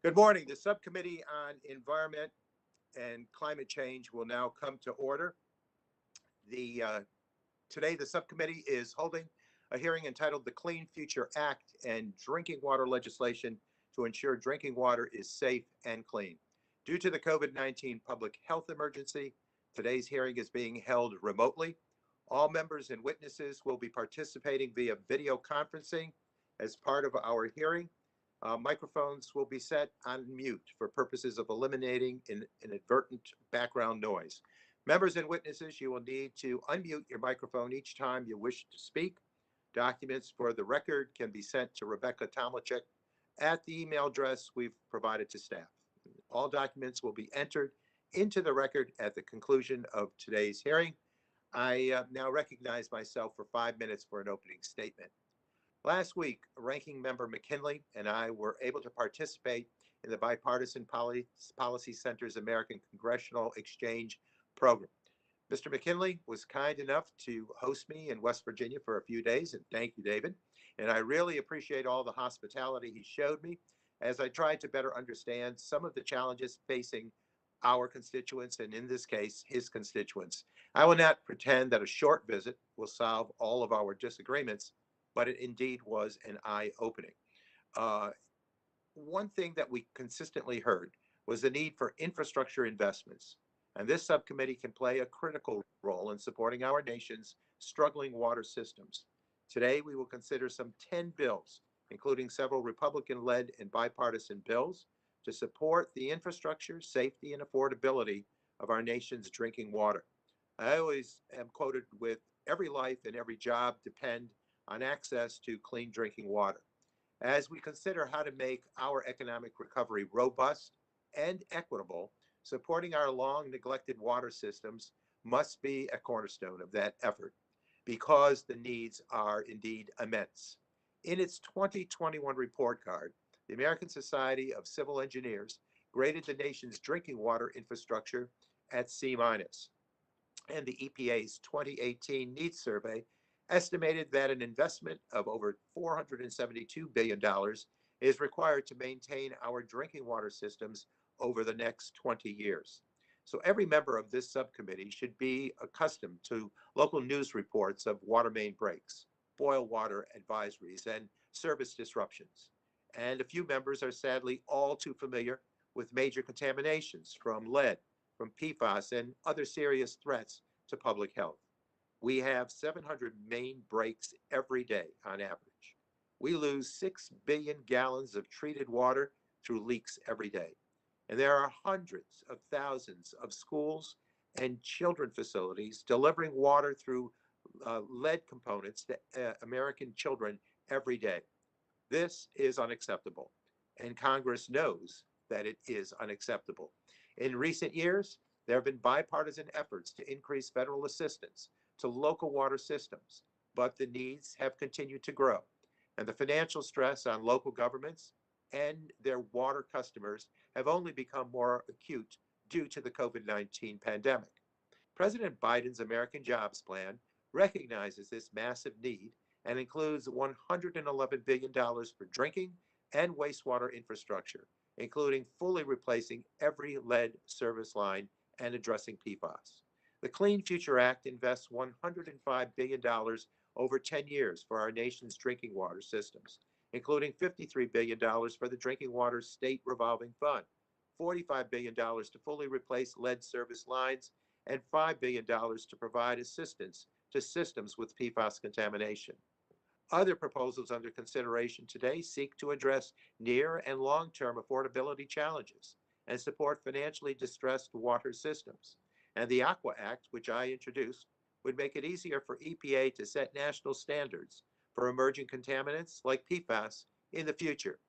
Good morning. The Subcommittee on Environment and Climate Change will now come to order. Today, the subcommittee is holding a hearing entitled The Clean Future Act and Drinking Water Legislation to ensure drinking water is safe and clean. Due to the COVID-19 public health emergency, today's hearing is being held remotely. All members and witnesses will be participating via video conferencing as part of our hearing. Microphones will be set on mute for purposes of eliminating inadvertent background noise. Members and witnesses, you will need to unmute your microphone each time you wish to speak. Documents for the record can be sent to Rebecca Tomlicek at the email address we've provided to staff. All documents will be entered into the record at the conclusion of today's hearing. I now recognize myself for 5 minutes for an opening statement. Last week, Ranking Member McKinley and I were able to participate in the Bipartisan Policy Center's American Congressional Exchange Program. Mr. McKinley was kind enough to host me in West Virginia for a few days, and thank you, David. And I really appreciate all the hospitality he showed me as I tried to better understand some of the challenges facing our constituents, and in this case, his constituents. I will not pretend that a short visit will solve all of our disagreements, but it indeed was an eye-opening. One thing that we consistently heard was the need for infrastructure investments, and this subcommittee can play a critical role in supporting our nation's struggling water systems. Today, we will consider some 10 bills, including several Republican-led and bipartisan bills, to support the infrastructure, safety, and affordability of our nation's drinking water. I always am quoted with, "Every life and every job depend on access to clean drinking water." As we consider how to make our economic recovery robust and equitable, supporting our long neglected water systems must be a cornerstone of that effort because the needs are indeed immense. In its 2021 report card, the American Society of Civil Engineers graded the nation's drinking water infrastructure at C-, and the EPA's 2018 needs survey estimated that an investment of over $472 billion is required to maintain our drinking water systems over the next 20 years. So every member of this subcommittee should be accustomed to local news reports of water main breaks, boil water advisories, and service disruptions. And a few members are sadly all too familiar with major contaminations from lead, from PFAS, and other serious threats to public health. We have 700 main breaks every day on average. We lose 6 billion gallons of treated water through leaks every day. And there are hundreds of thousands of schools and children facilities delivering water through lead components to American children every day. This is unacceptable, and Congress knows that it is unacceptable. In recent years, there have been bipartisan efforts to increase federal assistance to local water systems, but the needs have continued to grow, and the financial stress on local governments and their water customers have only become more acute due to the COVID-19 pandemic. President Biden's American Jobs Plan recognizes this massive need and includes $111 billion for drinking and wastewater infrastructure, including fully replacing every lead service line and addressing PFAS. The Clean Future Act invests $105 billion over 10 years for our nation's drinking water systems, including $53 billion for the Drinking Water State Revolving Fund, $45 billion to fully replace lead service lines, and $5 billion to provide assistance to systems with PFAS contamination. Other proposals under consideration today seek to address near and long-term affordability challenges and support financially distressed water systems. And the Aqua Act, which I introduced, would make it easier for EPA to set national standards for emerging contaminants like PFAS in the future.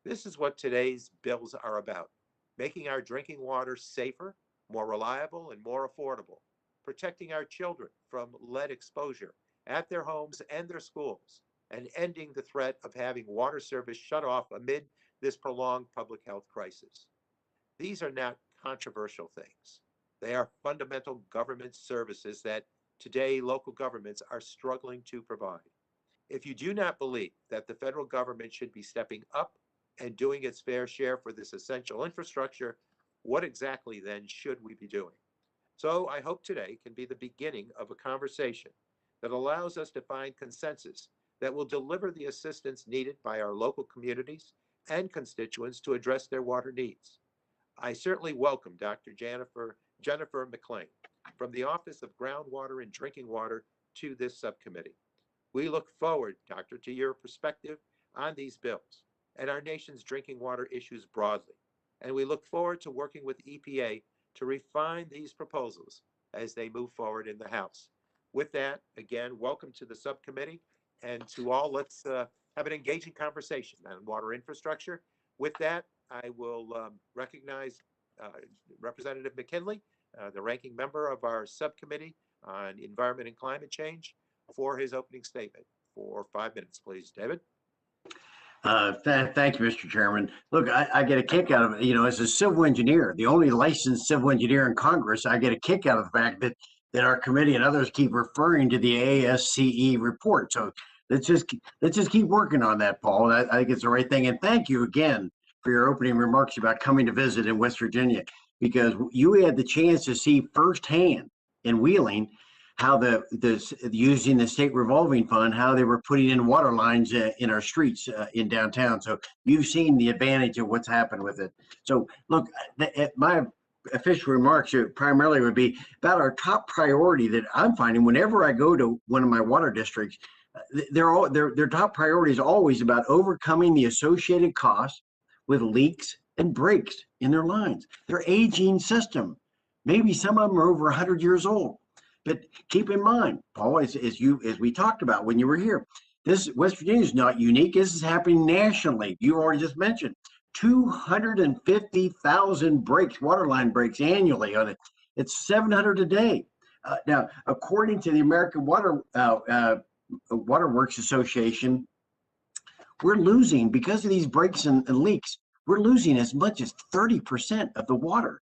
This is what today's bills are about: making our drinking water safer, more reliable, and more affordable, protecting our children from lead exposure at their homes and their schools, and ending the threat of having water service shut off amid this prolonged public health crisis. These are not controversial things. They are fundamental government services that today local governments are struggling to provide. If you do not believe that the federal government should be stepping up and doing its fair share for this essential infrastructure, what exactly then should we be doing? So I hope today can be the beginning of a conversation that allows us to find consensus that will deliver the assistance needed by our local communities and constituents to address their water needs. I certainly welcome Dr. Jennifer McLean from the Office of Groundwater and Drinking Water to this subcommittee. We look forward, Doctor, to your perspective on these bills and our nation's drinking water issues broadly. And we look forward to working with EPA to refine these proposals as they move forward in the House. With that, again, welcome to the subcommittee, and to all, let's have an engaging conversation on water infrastructure. With that, I will recognize Representative McKinley, the ranking member of our subcommittee on environment and climate change, for his opening statement for 5 minutes, please. David? Thank you, Mr. Chairman. Look, I get a kick out of it. You know, as a civil engineer, the only licensed civil engineer in Congress, I get a kick out of the fact that our committee and others keep referring to the ASCE report. So let's just keep working on that, Paul. I think it's the right thing. And thank you again for your opening remarks about coming to visit in West Virginia, because you had the chance to see firsthand in Wheeling how using the state revolving fund, how they were putting in water lines in our streets in downtown. So you've seen the advantage of what's happened with it. So look, my official remarks primarily would be about our top priority that I'm finding whenever I go to one of my water districts. Their top priority is always about overcoming the associated costs with leaks and breaks in their lines. They're aging system. Maybe some of them are over 100 years old. But keep in mind, Paul, as we talked about when you were here, this West Virginia is not unique. This is happening nationally. You already just mentioned 250,000 breaks, water line breaks annually on it. It's 700 a day. Now, according to the American Waterworks Association, we're losing, because of these breaks and leaks, we're losing as much as 30% of the water.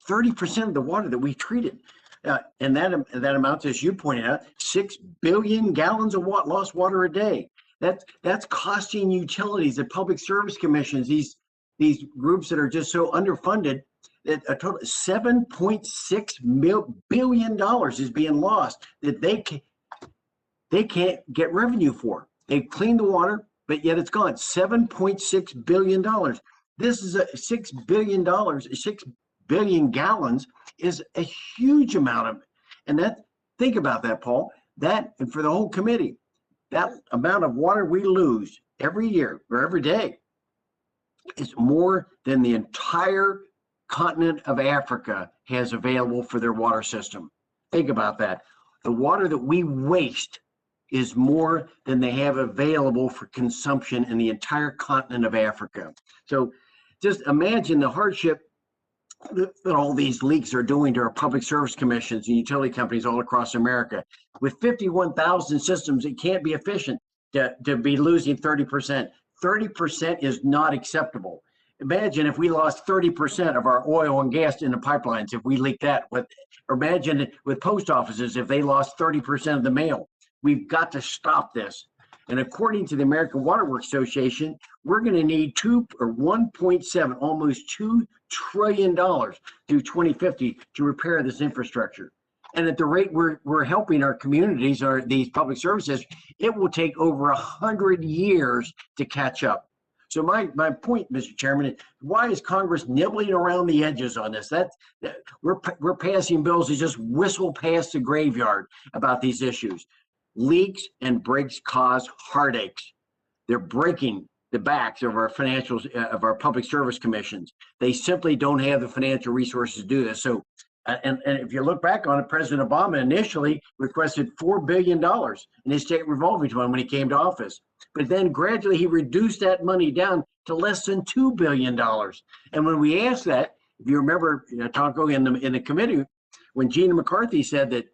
30% of the water that we treated. And that amounts, as you pointed out, 6 billion gallons of lost water a day. That's costing utilities and public service commissions, these groups that are just so underfunded, that a total of $7.6 billion is being lost that they can't get revenue for. They've cleaned the water, but yet it's gone. $7.6 billion. This is a $6 billion, 6 billion gallons is a huge amount of, and think about that, Paul, that, and for the whole committee, that amount of water we lose every year or every day is more than the entire continent of Africa has available for their water system. Think about that. The water that we waste is more than they have available for consumption in the entire continent of Africa. So just imagine the hardship that all these leaks are doing to our public service commissions and utility companies all across America. With 51,000 systems, it can't be efficient to be losing 30%. 30% is not acceptable. Imagine if we lost 30% of our oil and gas in the pipelines, if we leaked that. Or imagine with post offices, if they lost 30% of the mail. We've got to stop this. And according to the American Waterworks Association, we're going to need 1.7, almost $2 trillion through 2050 to repair this infrastructure. And at the rate we're helping our communities or these public services, it will take over 100 years to catch up. So my point, Mr. Chairman, is why is Congress nibbling around the edges on this? We're passing bills that just whistle past the graveyard about these issues. Leaks and breaks cause heartaches. They're breaking the backs of our of our public service commissions. They simply don't have the financial resources to do this. So, and if you look back on it, President Obama initially requested $4 billion in his state revolving fund when he came to office. But then gradually he reduced that money down to less than $2 billion. And when we asked that, if you remember, Tonko, in the committee, when Gina McCarthy said that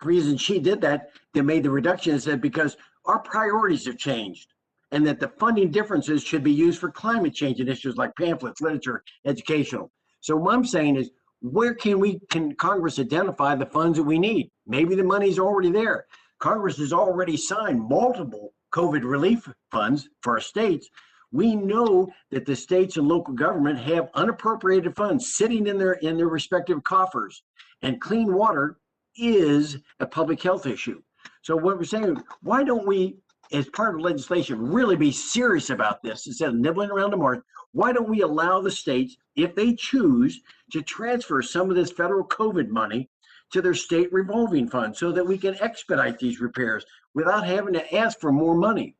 the reason she did that, they made the reduction, is that because our priorities have changed and that the funding differences should be used for climate change initiatives like pamphlets, literature, educational. So what I'm saying is, where can Congress identify the funds that we need? Maybe the money's already there. Congress has already signed multiple COVID relief funds for our states. We know that the states and local government have unappropriated funds sitting in their respective coffers, and clean water is a public health issue. So what we're saying, why don't we, as part of legislation, really be serious about this instead of nibbling around the margin? Why don't we allow the states, if they choose, to transfer some of this federal COVID money to their state revolving fund so that we can expedite these repairs without having to ask for more money?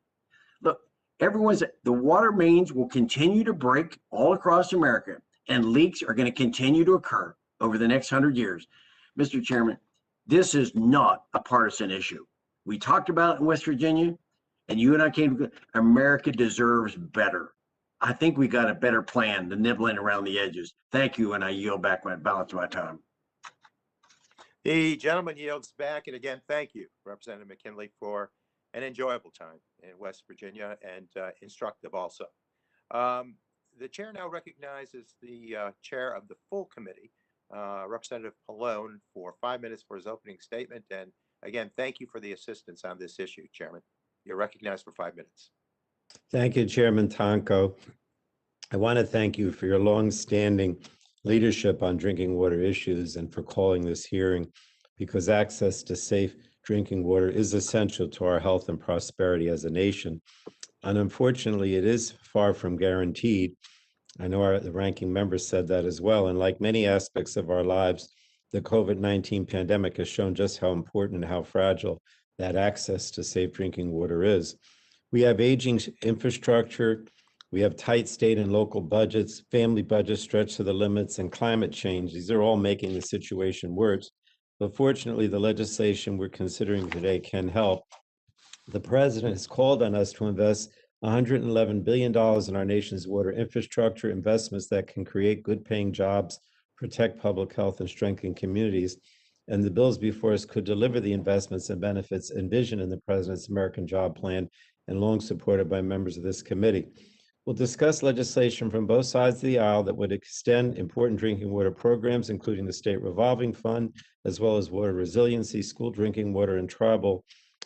Look, the water mains will continue to break all across America, and leaks are going to continue to occur over the next 100 years. Mr. Chairman, this is not a partisan issue. We talked about it in West Virginia, and you and I came to America deserves better. I think we got a better plan than nibbling around the edges. Thank you, and I yield back my balance of my time. The gentleman yields back, and again, thank you, Representative McKinley, for an enjoyable time in West Virginia and instructive also. The chair now recognizes the chair of the full committee, Representative Pallone, for 5 minutes for his opening statement. And again, thank you for the assistance on this issue, Chairman. You're recognized for 5 minutes. Thank you, Chairman Tonko. I want to thank you for your long-standing leadership on drinking water issues and for calling this hearing, because access to safe drinking water is essential to our health and prosperity as a nation. And unfortunately, it is far from guaranteed. I know the ranking member said that as well. And like many aspects of our lives, the COVID-19 pandemic has shown just how important and how fragile that access to safe drinking water is. We have aging infrastructure, we have tight state and local budgets, family budgets stretched to the limits, and climate change. These are all making the situation worse. But fortunately, the legislation we're considering today can help. The president has called on us to invest $111 billion in our nation's water infrastructure, investments that can create good-paying jobs, protect public health, and strengthen communities. And the bills before us could deliver the investments and benefits envisioned in the president's American Job Plan and long supported by members of this committee. We'll discuss legislation from both sides of the aisle that would extend important drinking water programs, including the state revolving fund, as well as water resiliency, school drinking water, and tribal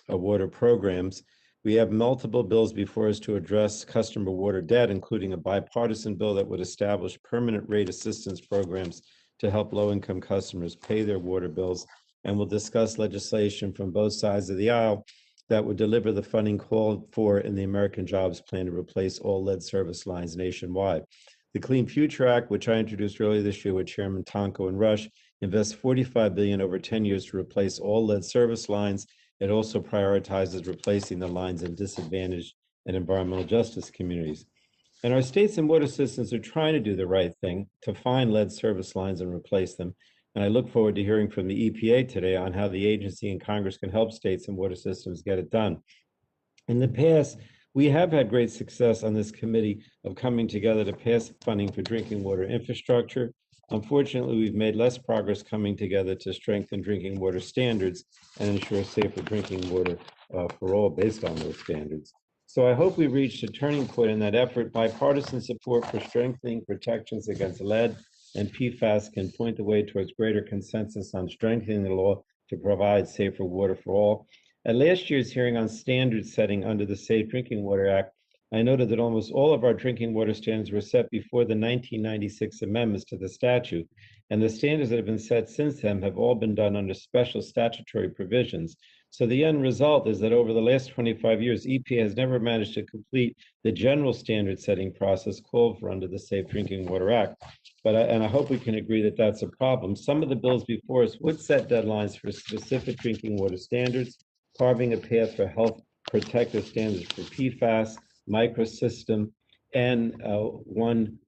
water programs. We have multiple bills before us to address customer water debt, including a bipartisan bill that would establish permanent rate assistance programs to help low-income customers pay their water bills. And we'll discuss legislation from both sides of the aisle that would deliver the funding called for in the American Jobs Plan to replace all lead service lines nationwide. The Clean Future Act, which I introduced earlier this year with Chairman Tonko and Rush, invests $45 billion over 10 years to replace all lead service lines. It also prioritizes replacing the lines in disadvantaged and environmental justice communities. And our states and water systems are trying to do the right thing to find lead service lines and replace them. And I look forward to hearing from the EPA today on how the agency and Congress can help states and water systems get it done. In the past, we have had great success on this committee of coming together to pass funding for drinking water infrastructure. Unfortunately, we've made less progress coming together to strengthen drinking water standards and ensure safer drinking water for all based on those standards. So I hope we reached a turning point in that effort. Bipartisan support for strengthening protections against lead and PFAS can point the way towards greater consensus on strengthening the law to provide safer water for all. At last year's hearing on standard setting under the Safe Drinking Water Act, I noted that almost all of our drinking water standards were set before the 1996 amendments to the statute, and the standards that have been set since then have all been done under special statutory provisions. So the end result is that over the last 25 years, EPA has never managed to complete the general standard setting process called for under the Safe Drinking Water Act. And I hope we can agree that that's a problem. Some of the bills before us would set deadlines for specific drinking water standards, carving a path for health protective standards for PFAS, microsystem, and one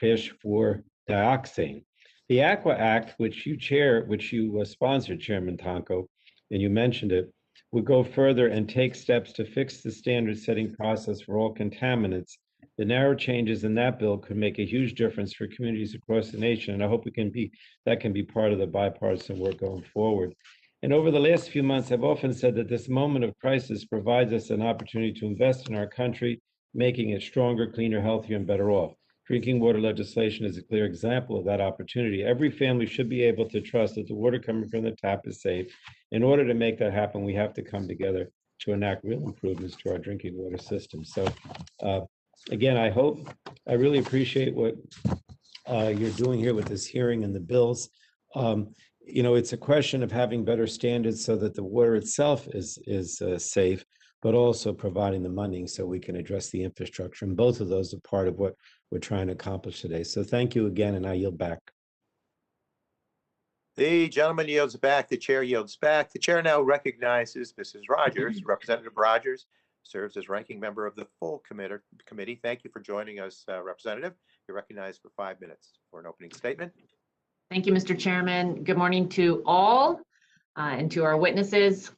fish for dioxane. The Aqua Act, which you sponsored, Chairman Tonko, and you mentioned it, would go further and take steps to fix the standard setting process for all contaminants. The narrow changes in that bill could make a huge difference for communities across the nation, and I hope that can be part of the bipartisan work going forward. And over the last few months, I've often said that this moment of crisis provides us an opportunity to invest in our country, making it stronger, cleaner, healthier, and better off. Drinking water legislation is a clear example of that opportunity. Every family should be able to trust that the water coming from the tap is safe. In order to make that happen, we have to come together to enact real improvements to our drinking water system. So again, I really appreciate what you're doing here with this hearing and the bills. You know, it's a question of having better standards so that the water itself is safe, but also providing the money so we can address the infrastructure. And both of those are part of what we're trying to accomplish today. So thank you again, and I yield back. The gentleman yields back. The chair yields back. The chair now recognizes Mrs. Rogers. Representative Rogers serves as ranking member of the full committee. Thank you for joining us, Representative. You're recognized for 5 minutes for an opening statement. Thank you, Mr. Chairman. Good morning to all and to our witnesses.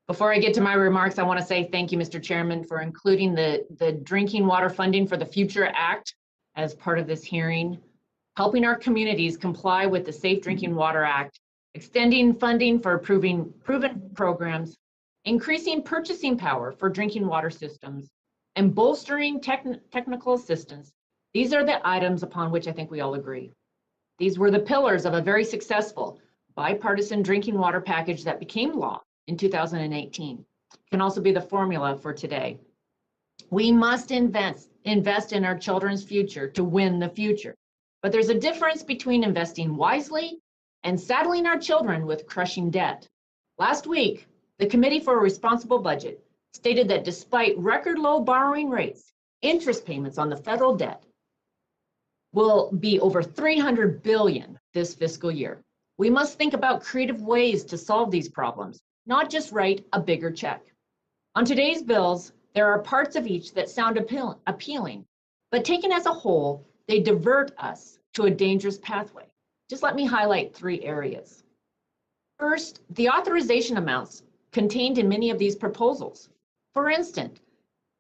Before I get to my remarks, I want to say thank you, Mr. Chairman, for including the Drinking Water Funding for the Future Act as part of this hearing, helping our communities comply with the Safe Drinking Water Act, extending funding for proven programs, increasing purchasing power for drinking water systems, and bolstering technical assistance. These are the items upon which I think we all agree. These were the pillars of a very successful bipartisan drinking water package that became law in 2018. Can also be the formula for today. We must invest in our children's future to win the future. But there's a difference between investing wisely and saddling our children with crushing debt. Last week, the Committee for a Responsible Budget stated that despite record low borrowing rates, interest payments on the federal debt will be over $300 billion this fiscal year. We must think about creative ways to solve these problems, not just write a bigger check. On today's bills, there are parts of each that sound appealing, but taken as a whole, they divert us to a dangerous pathway. Just let me highlight 3 areas. First, the authorization amounts contained in many of these proposals. For instance,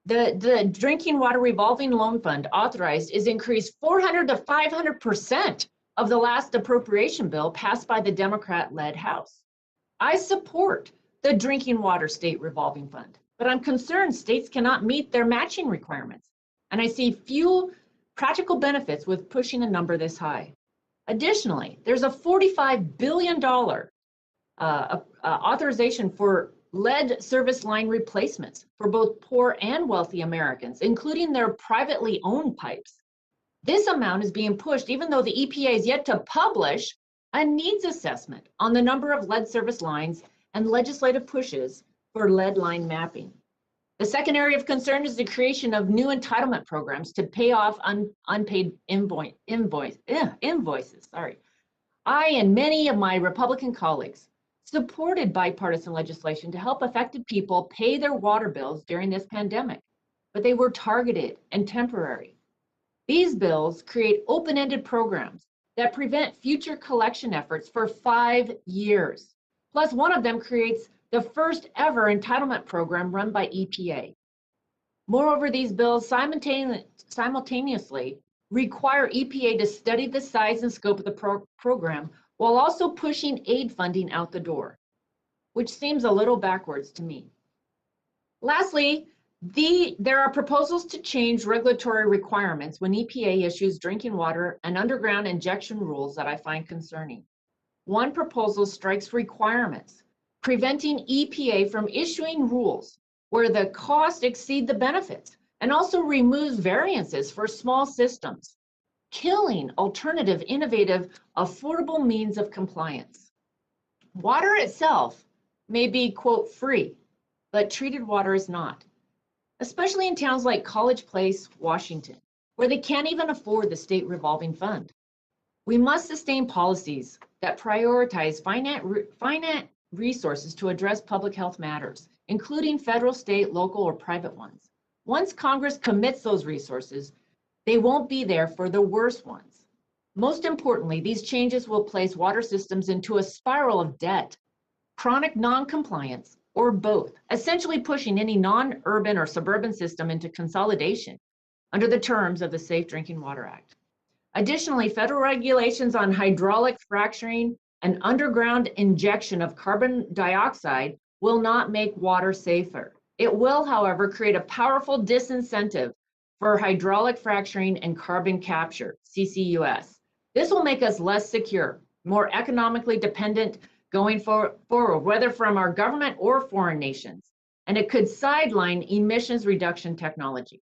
the Drinking Water Revolving Loan Fund authorized is increased 400 to 500% of the last appropriation bill passed by the Democrat-led House. I support the Drinking Water State Revolving Fund, but I'm concerned states cannot meet their matching requirements, and I see few practical benefits with pushing a number this high. Additionally, there's a $45 billion authorization for lead service line replacements for both poor and wealthy Americans, including their privately owned pipes. This amount is being pushed even though the EPA is yet to publish a needs assessment on the number of lead service lines and legislative pushes for lead line mapping. The second area of concern is the creation of new entitlement programs to pay off unpaid invoices. I and many of my Republican colleagues supported bipartisan legislation to help affected people pay their water bills during this pandemic, but they were targeted and temporary. These bills create open-ended programs that prevent future collection efforts for 5 years. Plus, one of them creates the first ever entitlement program run by EPA. Moreover, these bills simultaneously require EPA to study the size and scope of the program while also pushing aid funding out the door, which seems a little backwards to me. Lastly, there are proposals to change regulatory requirements when EPA issues drinking water and underground injection rules that I find concerning. One proposal strikes requirements, preventing EPA from issuing rules where the costs exceed the benefits, and also removes variances for small systems, killing alternative, innovative, affordable means of compliance. Water itself may be, quote, free, but treated water is not, especially in towns like College Place, Washington, where they can't even afford the state revolving fund. We must sustain policies that prioritize finite resources to address public health matters, including federal, state, local, or private ones. Once Congress commits those resources, they won't be there for the worst ones. Most importantly, these changes will place water systems into a spiral of debt, chronic non-compliance, or both, essentially pushing any non-urban or suburban system into consolidation under the terms of the Safe Drinking Water Act. Additionally, federal regulations on hydraulic fracturing and underground injection of carbon dioxide will not make water safer. It will, however, create a powerful disincentive for hydraulic fracturing and carbon capture, CCUS. This will make us less secure, more economically dependent going forward, whether from our government or foreign nations. and it could sideline emissions reduction technology.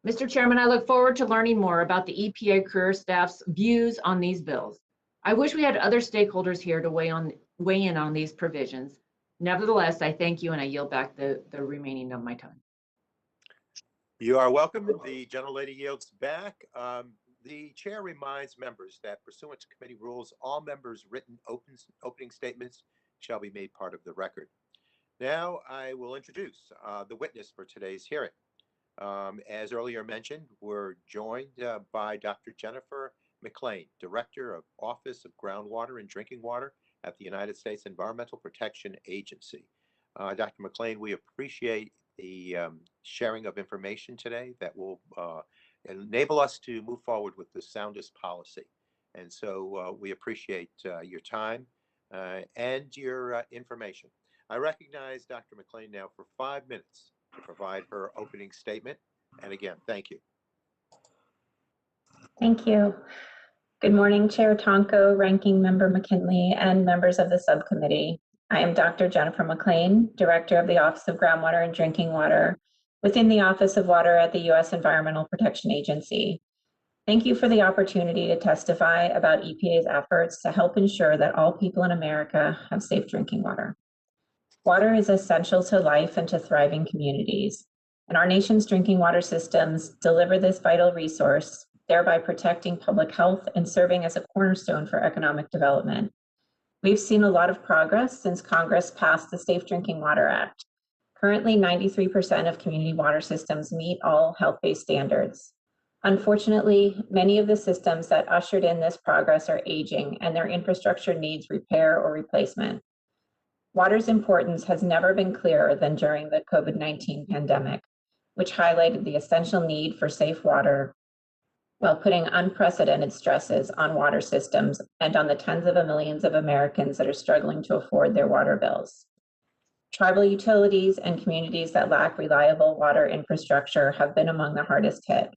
Mr. Chairman, I look forward to learning more about the EPA career staff's views on these bills. I wish we had other stakeholders here to weigh in on these provisions. Nevertheless, I thank you and I yield back the remaining of my time. You are welcome. The gentlelady yields back. The chair reminds members that pursuant to committee rules, all members' written opening statements shall be made part of the record. Now I will introduce the witness for today's hearing. As earlier mentioned, we're joined by Dr. Jennifer McLean, Director of Office of Groundwater and Drinking Water at the United States Environmental Protection Agency. Dr. McLean, we appreciate the sharing of information today that will enable us to move forward with the soundest policy. And so we appreciate your time and your information. I recognize Dr. McLean now for 5 minutes to provide her opening statement. And again, thank you. Thank you. Good morning, Chair Tonko, Ranking Member McKinley, and members of the subcommittee. I am Dr. Jennifer McLean, Director of the Office of Groundwater and Drinking Water within the Office of Water at the U.S. Environmental Protection Agency. Thank you for the opportunity to testify about EPA's efforts to help ensure that all people in America have safe drinking water. Water is essential to life and to thriving communities, and our nation's drinking water systems deliver this vital resource, thereby protecting public health and serving as a cornerstone for economic development. We've seen a lot of progress since Congress passed the Safe Drinking Water Act. Currently, 93% of community water systems meet all health-based standards. Unfortunately, many of the systems that ushered in this progress are aging and their infrastructure needs repair or replacement. Water's importance has never been clearer than during the COVID-19 pandemic, which highlighted the essential need for safe water while putting unprecedented stresses on water systems and on the tens of millions of Americans that are struggling to afford their water bills. Tribal utilities and communities that lack reliable water infrastructure have been among the hardest hit.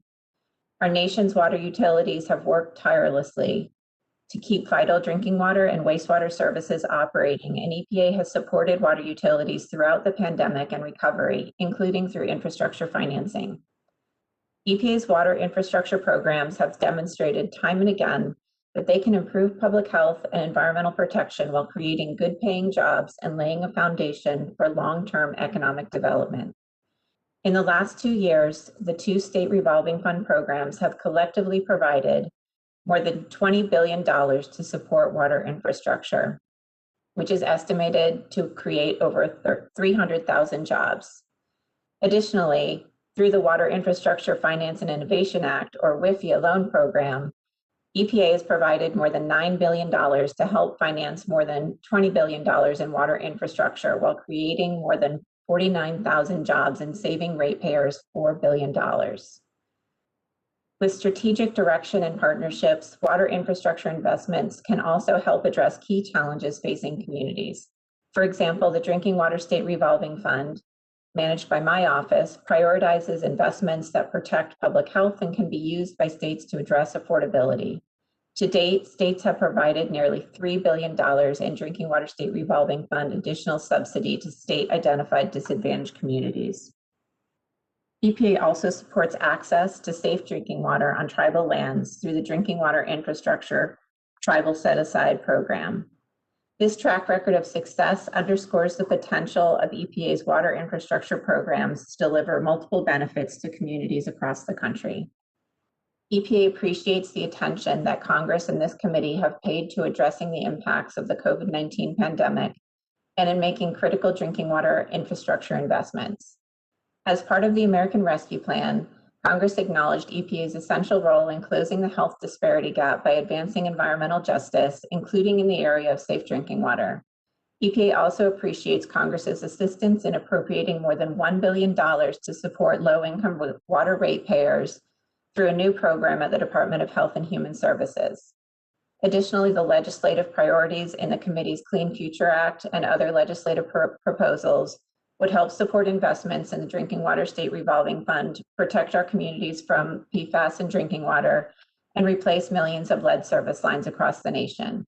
Our nation's water utilities have worked tirelessly to keep vital drinking water and wastewater services operating, and EPA has supported water utilities throughout the pandemic and recovery, including through infrastructure financing. EPA's water infrastructure programs have demonstrated time and again that they can improve public health and environmental protection while creating good-paying jobs and laying a foundation for long-term economic development. In the last 2 years, the 2 state revolving fund programs have collectively provided more than $20 billion to support water infrastructure, which is estimated to create over 300,000 jobs. Additionally, through the Water Infrastructure Finance and Innovation Act, or WIFIA loan program, EPA has provided more than $9 billion to help finance more than $20 billion in water infrastructure while creating more than 49,000 jobs and saving ratepayers $4 billion. With strategic direction and partnerships, water infrastructure investments can also help address key challenges facing communities. For example, the Drinking Water State Revolving Fund, managed by my office, prioritizes investments that protect public health and can be used by states to address affordability. To date, states have provided nearly $3 billion in Drinking Water State Revolving Fund additional subsidy to state-identified disadvantaged communities. EPA also supports access to safe drinking water on tribal lands through the Drinking Water Infrastructure Tribal Set-Aside Program. This track record of success underscores the potential of EPA's water infrastructure programs to deliver multiple benefits to communities across the country. EPA appreciates the attention that Congress and this committee have paid to addressing the impacts of the COVID-19 pandemic and in making critical drinking water infrastructure investments. As part of the American Rescue Plan, Congress acknowledged EPA's essential role in closing the health disparity gap by advancing environmental justice, including in the area of safe drinking water. EPA also appreciates Congress's assistance in appropriating more than $1 billion to support low-income water ratepayers through a new program at the Department of Health and Human Services. Additionally, the legislative priorities in the committee's Clean Future Act and other legislative proposals would help support investments in the Drinking Water State Revolving Fund, protect our communities from PFAS in drinking water, and replace millions of lead service lines across the nation.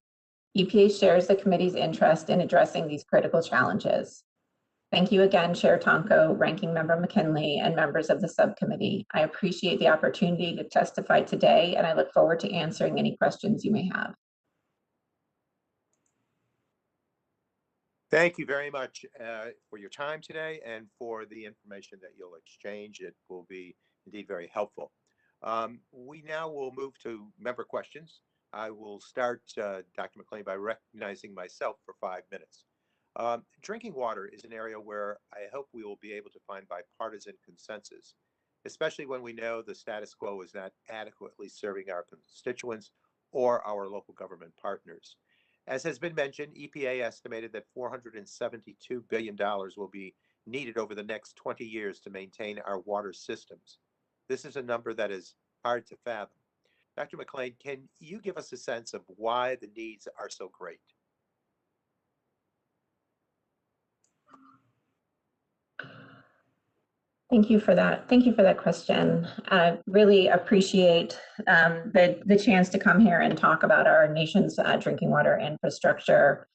EPA shares the committee's interest in addressing these critical challenges. Thank you again, Chair Tonko, Ranking Member McKinley, and members of the subcommittee. I appreciate the opportunity to testify today, and I look forward to answering any questions you may have. Thank you very much for your time today and for the information that you'll exchange. It will be indeed very helpful. We now will move to member questions. I will start, Dr. McLean, by recognizing myself for 5 minutes. Drinking water is an area where I hope we will be able to find bipartisan consensus, especially when we know the status quo is not adequately serving our constituents or our local government partners. As has been mentioned, EPA estimated that $472 billion will be needed over the next 20 years to maintain our water systems. This is a number that is hard to fathom. Dr. McLean, can you give us a sense of why the needs are so great? Thank you for that. Thank you for that question. I really appreciate the chance to come here and talk about our nation's drinking water infrastructure.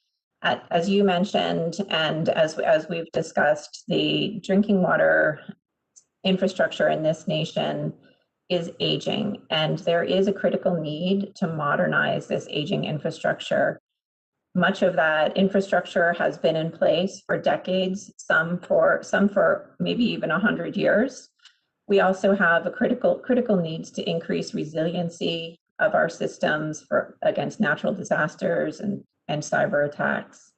As you mentioned, and as we've discussed, the drinking water infrastructure in this nation is aging, and there is a critical need to modernize this aging infrastructure. Much of that infrastructure has been in place for decades, some for maybe even 100 years. We also have a critical needs to increase resiliency of our systems against natural disasters and cyber attacks.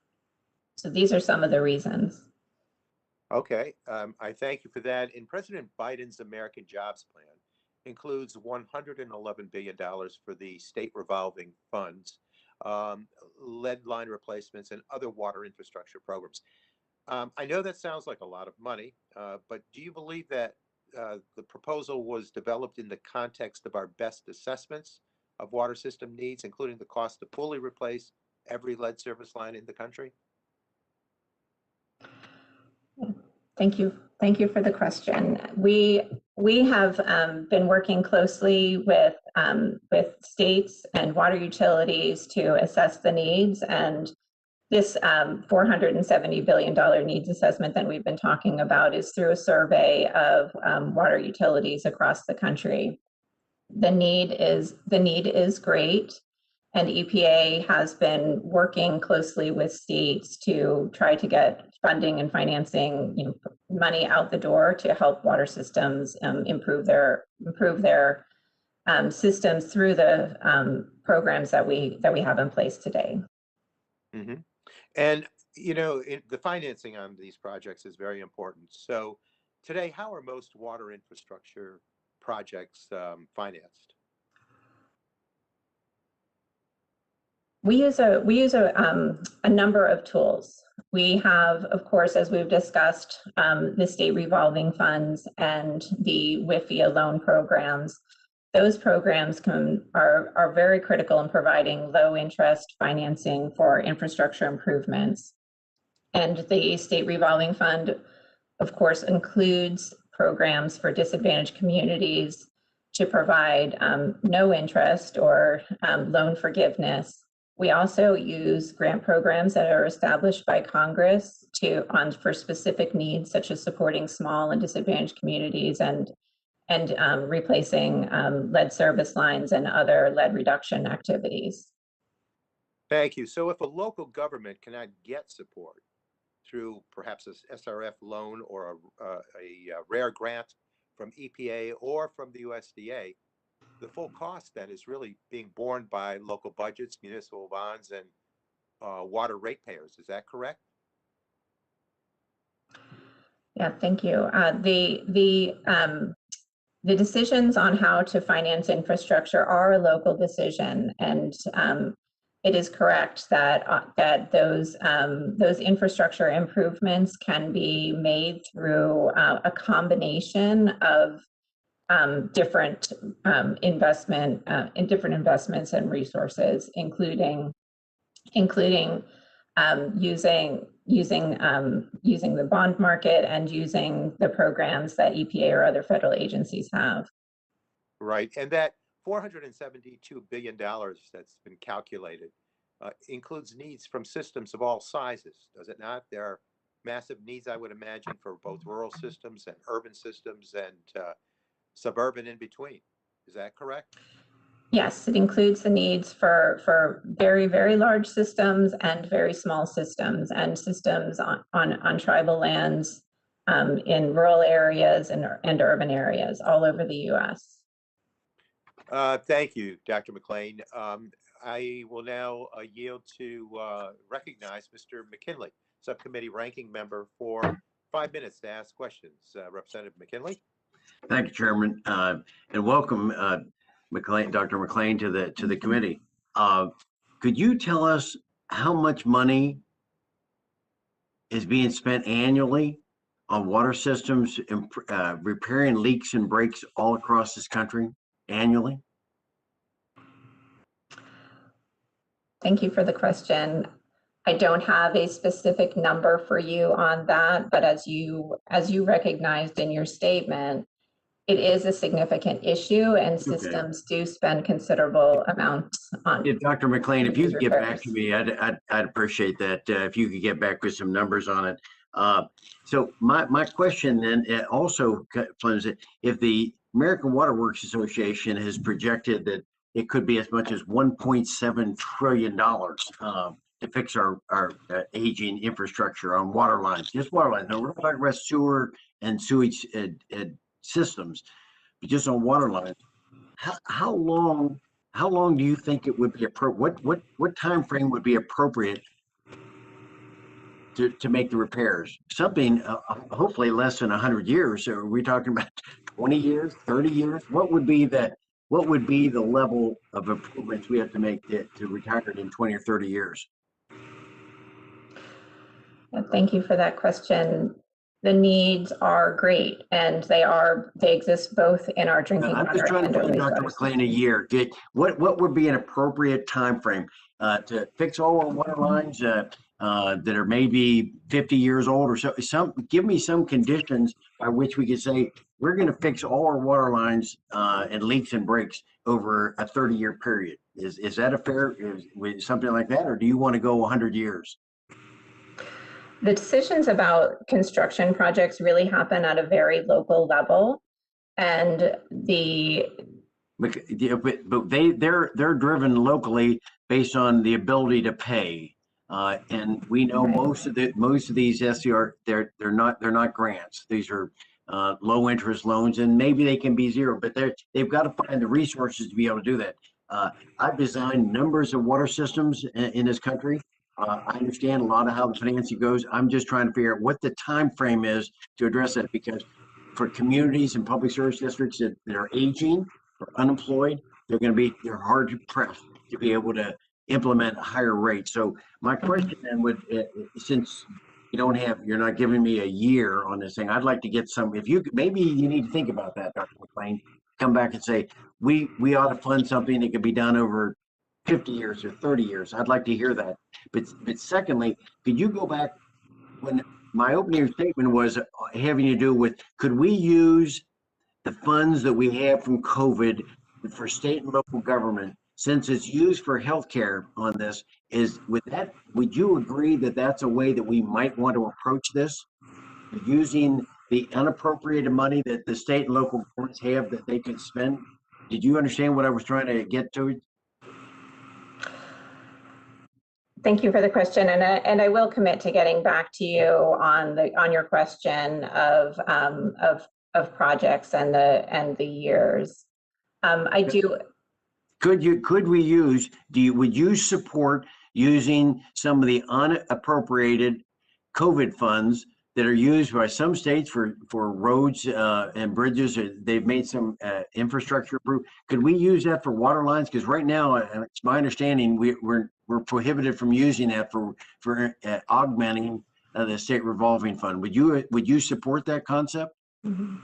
So these are some of the reasons. Okay, I thank you for that. And President Biden's American Jobs Plan includes $111 billion for the state revolving funds, lead line replacements, and other water infrastructure programs. I know that sounds like a lot of money, but do you believe that the proposal was developed in the context of our best assessments of water system needs, including the cost to fully replace every lead service line in the country? Thank you. Thank you for the question. We have been working closely with states and water utilities to assess the needs, and this $470 billion needs assessment that we've been talking about is through a survey of water utilities across the country. The need is great, and EPA has been working closely with states to try to get funding and financing, money out the door to help water systems improve their systems through the programs that we have in place today. Mm-hmm. And the financing on these projects is very important. So today, how are most water infrastructure projects financed? We use a number of tools. We have, of course, as we've discussed, the state revolving funds and the WIFIA loan programs. Those programs are very critical in providing low interest financing for infrastructure improvements. And the state revolving fund, of course, includes programs for disadvantaged communities to provide no interest or loan forgiveness. We also use grant programs that are established by Congress for specific needs, such as supporting small and disadvantaged communities and replacing lead service lines and other lead reduction activities. Thank you. So if a local government cannot get support through perhaps a SRF loan or a rare grant from EPA or from the USDA, the full cost then is really being borne by local budgets, municipal bonds, and water ratepayers. Is that correct? Yeah, thank you. The decisions on how to finance infrastructure are a local decision, and it is correct that those infrastructure improvements can be made through a combination of different investments and resources, including using the bond market and using the programs that EPA or other federal agencies have. Right, and that $472 billion that's been calculated includes needs from systems of all sizes, does it not? There are massive needs, I would imagine, for both rural systems and urban systems and suburban in between. Is that correct? Yes, it includes the needs for very, very large systems and very small systems, and systems on tribal lands, in rural areas and urban areas all over the U.S. Thank you, Dr. McLean. I will now yield to recognize Mr. McKinley, Subcommittee Ranking Member, for 5 minutes to ask questions. Representative McKinley. Thank you, Chairman, and welcome, Dr. McLean, to the committee. Could you tell us how much money is being spent annually on water systems, repairing leaks and breaks all across this country annually? Thank you for the question. I don't have a specific number for you on that, but as you recognized in your statement, it is a significant issue, and systems do spend considerable amounts on. Dr. McLean, if you could get back repairs. to me, I'd appreciate that. If you could get back with some numbers on it. So my question then also is, if the American Water Works Association has projected that it could be as much as $1.7 trillion to fix our aging infrastructure on water lines, just water lines. No, we're not talking about sewer and sewage systems, but just on water lines. How long do you think it would be what time frame would be appropriate to make the repairs? Something hopefully less than 100 years. So are we talking about 20 years, 30 years? What would be the level of improvements we have to make to retire it in 20 or 30 years? Thank you for that question. The needs are great, and they exist both in our drinking water. I'm just trying to find, Dr. McLean, a year. What would be an appropriate time frame to fix all our water lines that are maybe 50 years old or so? Give me some conditions by which we could say we're going to fix all our water lines and leaks and breaks over a 30-year period. Is that a fair, something like that, or do you want to go 100 years? The decisions about construction projects really happen at a very local level, and but they're driven locally based on the ability to pay, and we know most of these SCR they're not grants. These are low interest loans, and maybe they can be zero, but they've got to find the resources to be able to do that. I've designed numbers of water systems in this country. I understand a lot of how the financing goes. I'm just trying to figure out what the time frame is to address that, because for communities and public service districts that are aging or unemployed, they're hard pressed to be able to implement a higher rate. So my question then would, since you're not giving me a year on this thing, I'd like to get some, if you maybe you need to think about that, Dr. McLean, come back and say, we ought to fund something that could be done over 50 years or 30 years. I'd like to hear that. But secondly, could you go back when my opening statement was having to do with, could we use the funds that we have from COVID for state and local government, since it's used for healthcare on this, would you agree that that's a way that we might want to approach this, using the unappropriated money that the state and local governments have that they can spend? Did you understand what I was trying to get to? Thank you for the question, and I will commit to getting back to you on your question of projects and the years. I do. Would you support using some of the unappropriated COVID funds that are used by some states for roads and bridges? They've made some infrastructure improvement. Could we use that for water lines? Because right now, it's my understanding we're prohibited from using that for augmenting the state revolving fund. Would you support that concept? Mm-hmm.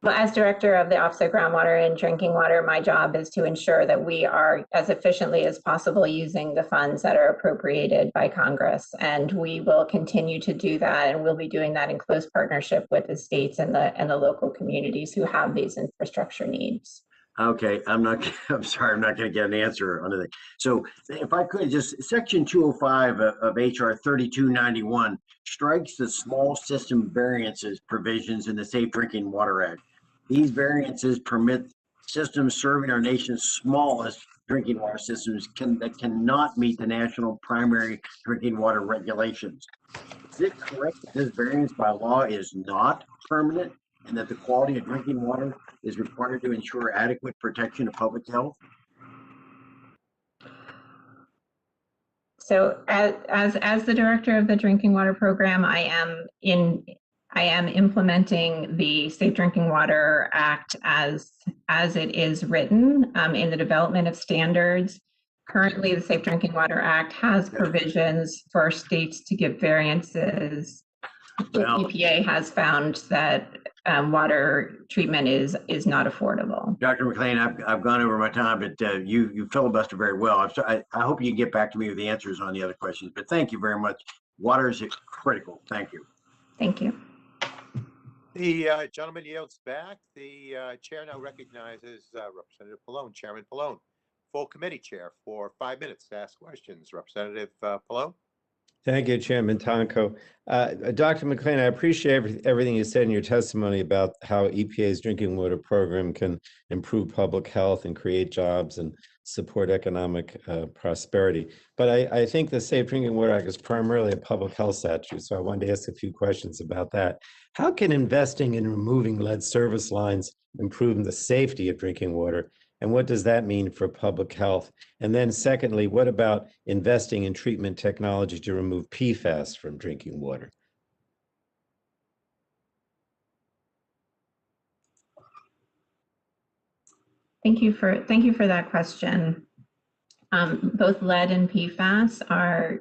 Well, as director of the Office of Groundwater and Drinking Water, my job is to ensure that we are as efficiently as possible using the funds that are appropriated by Congress. And we will continue to do that, and we'll be doing that in close partnership with the states and the local communities who have these infrastructure needs. Okay, I'm sorry, I'm not going to get an answer on it. So if I could just, section 205 of HR 3291 strikes the small system variances provisions in the Safe Drinking Water Act. These variances permit systems serving our nation's smallest drinking water systems that cannot meet the national primary drinking water regulations. Is it correct that this variance by law is not permanent and that the quality of drinking water is required to ensure adequate protection of public health? So as the director of the drinking water program, I am implementing the Safe Drinking Water Act as it is written in the development of standards. Currently, the Safe Drinking Water Act has provisions for states to give variances. The EPA has found that water treatment is not affordable. Dr. McLean, I've gone over my time, but you filibuster very well. I hope you can get back to me with the answers on the other questions, but thank you very much. Water is critical. Thank you. Thank you. The gentleman yields back. The chair now recognizes Representative Pallone, Chairman Pallone, full committee chair for 5 minutes to ask questions. Representative Pallone. Thank you, Chairman Tonko. Dr. McLean, I appreciate everything you said in your testimony about how EPA's drinking water program can improve public health and create jobs and support economic prosperity. But I think the Safe Drinking Water Act is primarily a public health statute, so I wanted to ask a few questions about that. How can investing in removing lead service lines improve the safety of drinking water? And what does that mean for public health? And then secondly, what about investing in treatment technology to remove PFAS from drinking water? Thank you for that question. Both lead and PFAS are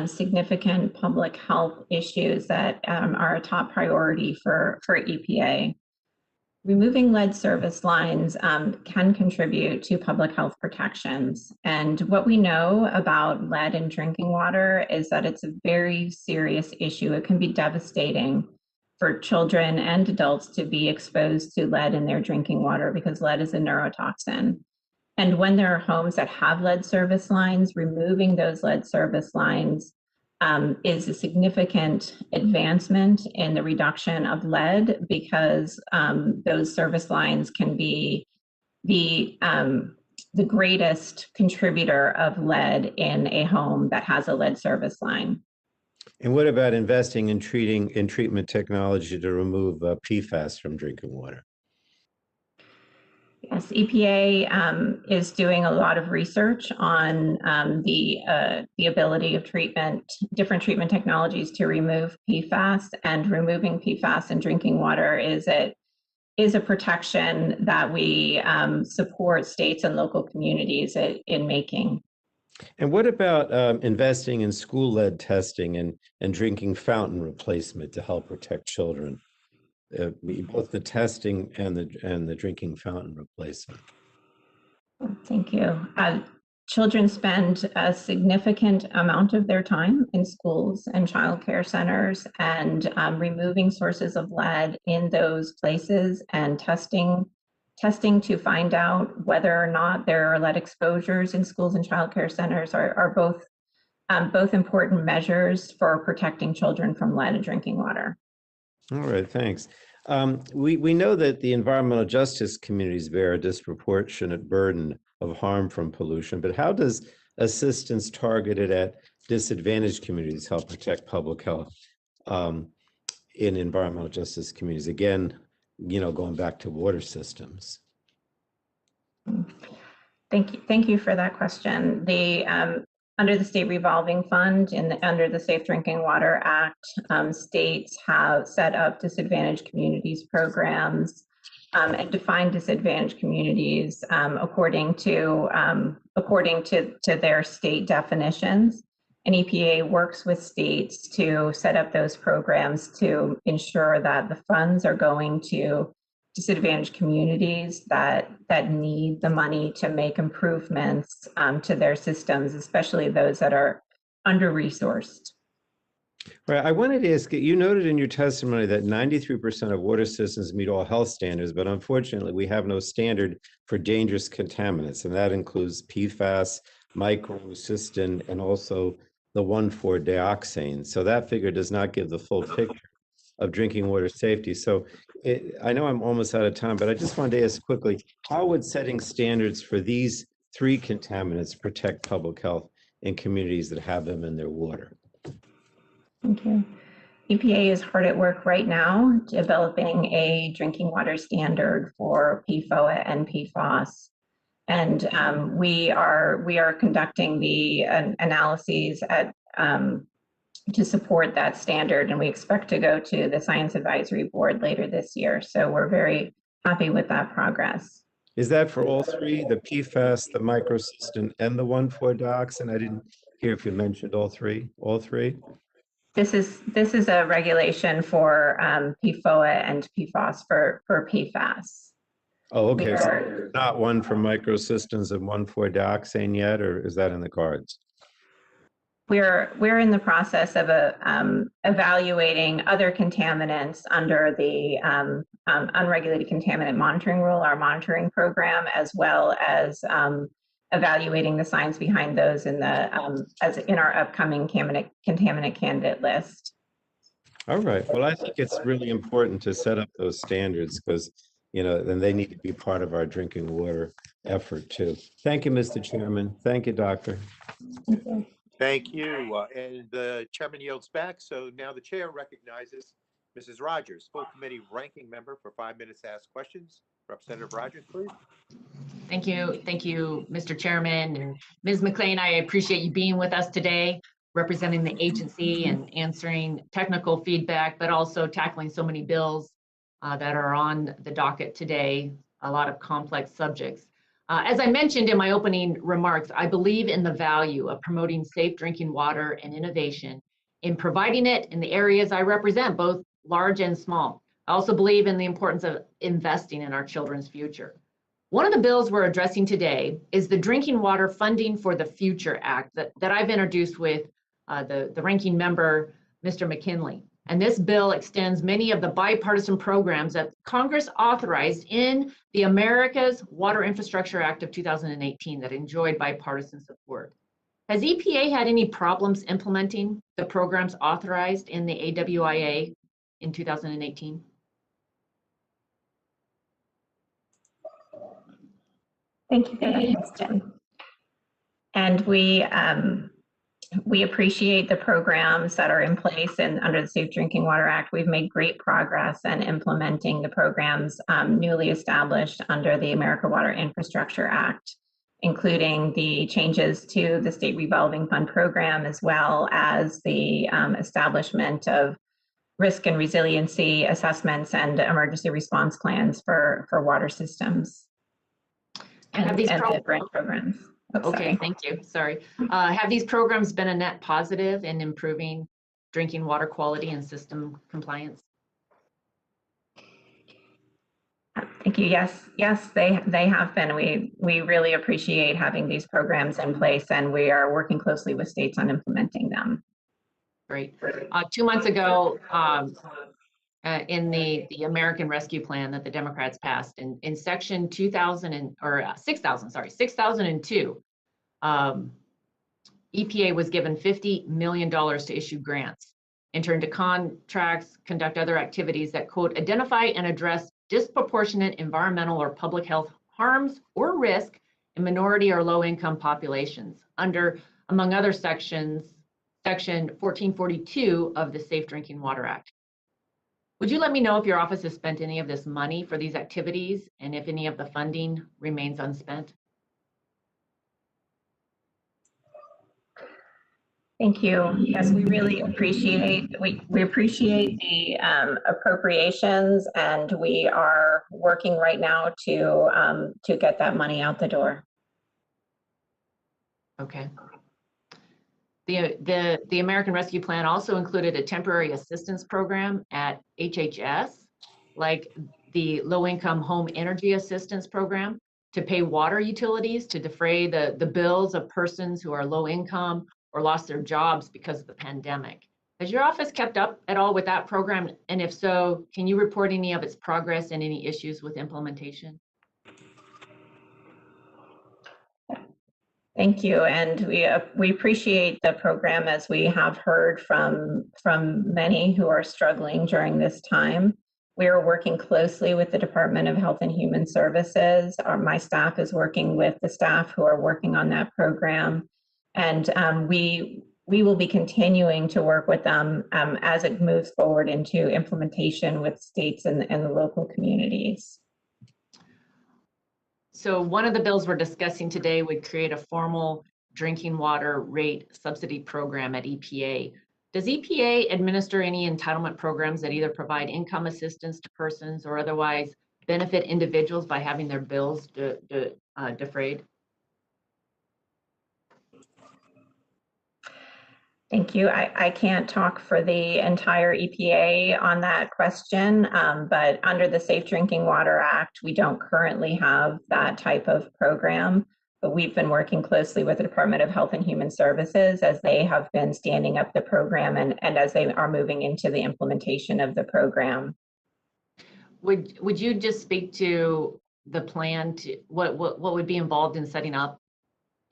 significant public health issues that are a top priority for EPA. Removing lead service lines can contribute to public health protections. And what we know about lead in drinking water is that it's a very serious issue. It can be devastating for children and adults to be exposed to lead in their drinking water because lead is a neurotoxin. And when there are homes that have lead service lines, removing those lead service lines is a significant advancement in the reduction of lead because those service lines can be the greatest contributor of lead in a home that has a lead service line. And what about investing in treatment technology to remove PFAS from drinking water? Yes, EPA is doing a lot of research on the ability of different treatment technologies to remove PFAS, and removing PFAS in drinking water is a protection that we support states and local communities in making. And what about investing in school lead testing and drinking fountain replacement to help protect children? Both the testing and the drinking fountain replacement. Thank you. Children spend a significant amount of their time in schools and child care centers, and removing sources of lead in those places and testing to find out whether or not there are lead exposures in schools and child care centers are both important measures for protecting children from lead in drinking water. All right, thanks. We know that the environmental justice communities bear a disproportionate burden of harm from pollution, but how does assistance targeted at disadvantaged communities help protect public health in environmental justice communities? Again, going back to water systems. Thank you for that question. Under the state revolving fund under the Safe Drinking Water Act, states have set up disadvantaged communities programs and defined disadvantaged communities according to their state definitions. And EPA works with states to set up those programs to ensure that the funds are going to disadvantaged communities that need the money to make improvements to their systems, especially those that are under-resourced. Right. I wanted to ask you noted in your testimony that 93% of water systems meet all health standards, but unfortunately, we have no standard for dangerous contaminants, and that includes PFAS, microcystin, and also the 1,4-dioxane. So that figure does not give the full picture of drinking water safety. So I know I'm almost out of time, but I just wanted to ask quickly, how would setting standards for these three contaminants protect public health in communities that have them in their water? Thank you. EPA is hard at work right now developing a drinking water standard for PFOA and PFOS. And we are conducting the analyses to support that standard, and we expect to go to the Science Advisory Board later this year. So we're very happy with that progress. Is that for all three, the PFAS, the microcystin, and the 1,4-dioxane? I didn't hear if you mentioned all three. All three? This is a regulation for PFOA and PFOS for PFAS. Oh, okay. So not one for microcystins and 1,4-dioxane yet, or is that in the cards? We're in the process of evaluating other contaminants under the unregulated contaminant monitoring rule, our monitoring program, as well as evaluating the science behind those in the as in our upcoming contaminant candidate list. All right. Well, I think it's really important to set up those standards because, you know, then they need to be part of our drinking water effort too. Thank you, Mr. Chairman. Thank you, Doctor. Thank you. Thank you. And the chairman yields back. So now the chair recognizes Mrs. Rogers, full committee ranking member, for 5 minutes to ask questions. Representative Rogers, please. Thank you, Mr. Chairman. And Ms. McLean, I appreciate you being with us today, representing the agency and answering technical feedback, but also tackling so many bills that are on the docket today, a lot of complex subjects. As I mentioned in my opening remarks, I believe in the value of promoting safe drinking water and innovation in providing it in the areas I represent, both large and small. I also believe in the importance of investing in our children's future. One of the bills we're addressing today is the Drinking Water Funding for the Future Act that I've introduced with the ranking member, Mr. McKinley. And this bill extends many of the bipartisan programs that Congress authorized in the America's Water Infrastructure Act of 2018 that enjoyed bipartisan support. Has EPA had any problems implementing the programs authorized in the AWIA in 2018? Thank you for that question. And we appreciate the programs that are in place and under the Safe Drinking Water Act. We've made great progress in implementing the programs newly established under the America Water Infrastructure Act, including the changes to the state revolving fund program, as well as the establishment of risk and resiliency assessments and emergency response plans for water systems and grant programs. Oh, okay, thank you. Sorry. Have these programs been a net positive in improving drinking water quality and system compliance? Thank you. Yes, they have been. We really appreciate having these programs in place, and we are working closely with states on implementing them. Great. 2 months ago, in the American Rescue Plan that the Democrats passed in section 6002, EPA was given $50 million to issue grants, enter into contracts, conduct other activities that, quote, identify and address disproportionate environmental or public health harms or risk in minority or low income populations under, among other sections, section 1442 of the Safe Drinking Water Act. Would you let me know if your office has spent any of this money for these activities and if any of the funding remains unspent? Thank you. Yes, we really appreciate, we appreciate the appropriations, and we are working right now to get that money out the door. Okay. The American Rescue Plan also included a temporary assistance program at HHS, like the Low-Income Home Energy Assistance Program, to pay water utilities to defray the bills of persons who are low income or lost their jobs because of the pandemic. Has your office kept up at all with that program? And if so, can you report any of its progress and any issues with implementation? Thank you, and we appreciate the program, as we have heard from many who are struggling during this time. We are working closely with the Department of Health and Human Services. My staff is working with the staff who are working on that program, and we will be continuing to work with them as it moves forward into implementation with states and the local communities. So one of the bills we're discussing today would create a formal drinking water rate subsidy program at EPA. Does EPA administer any entitlement programs that either provide income assistance to persons or otherwise benefit individuals by having their bills defrayed? Thank you. I can't talk for the entire EPA on that question, but under the Safe Drinking Water Act, we don't currently have that type of program. But we've been working closely with the Department of Health and Human Services as they have been standing up the program and as they are moving into the implementation of the program. Would you just speak to the plan to what would be involved in setting up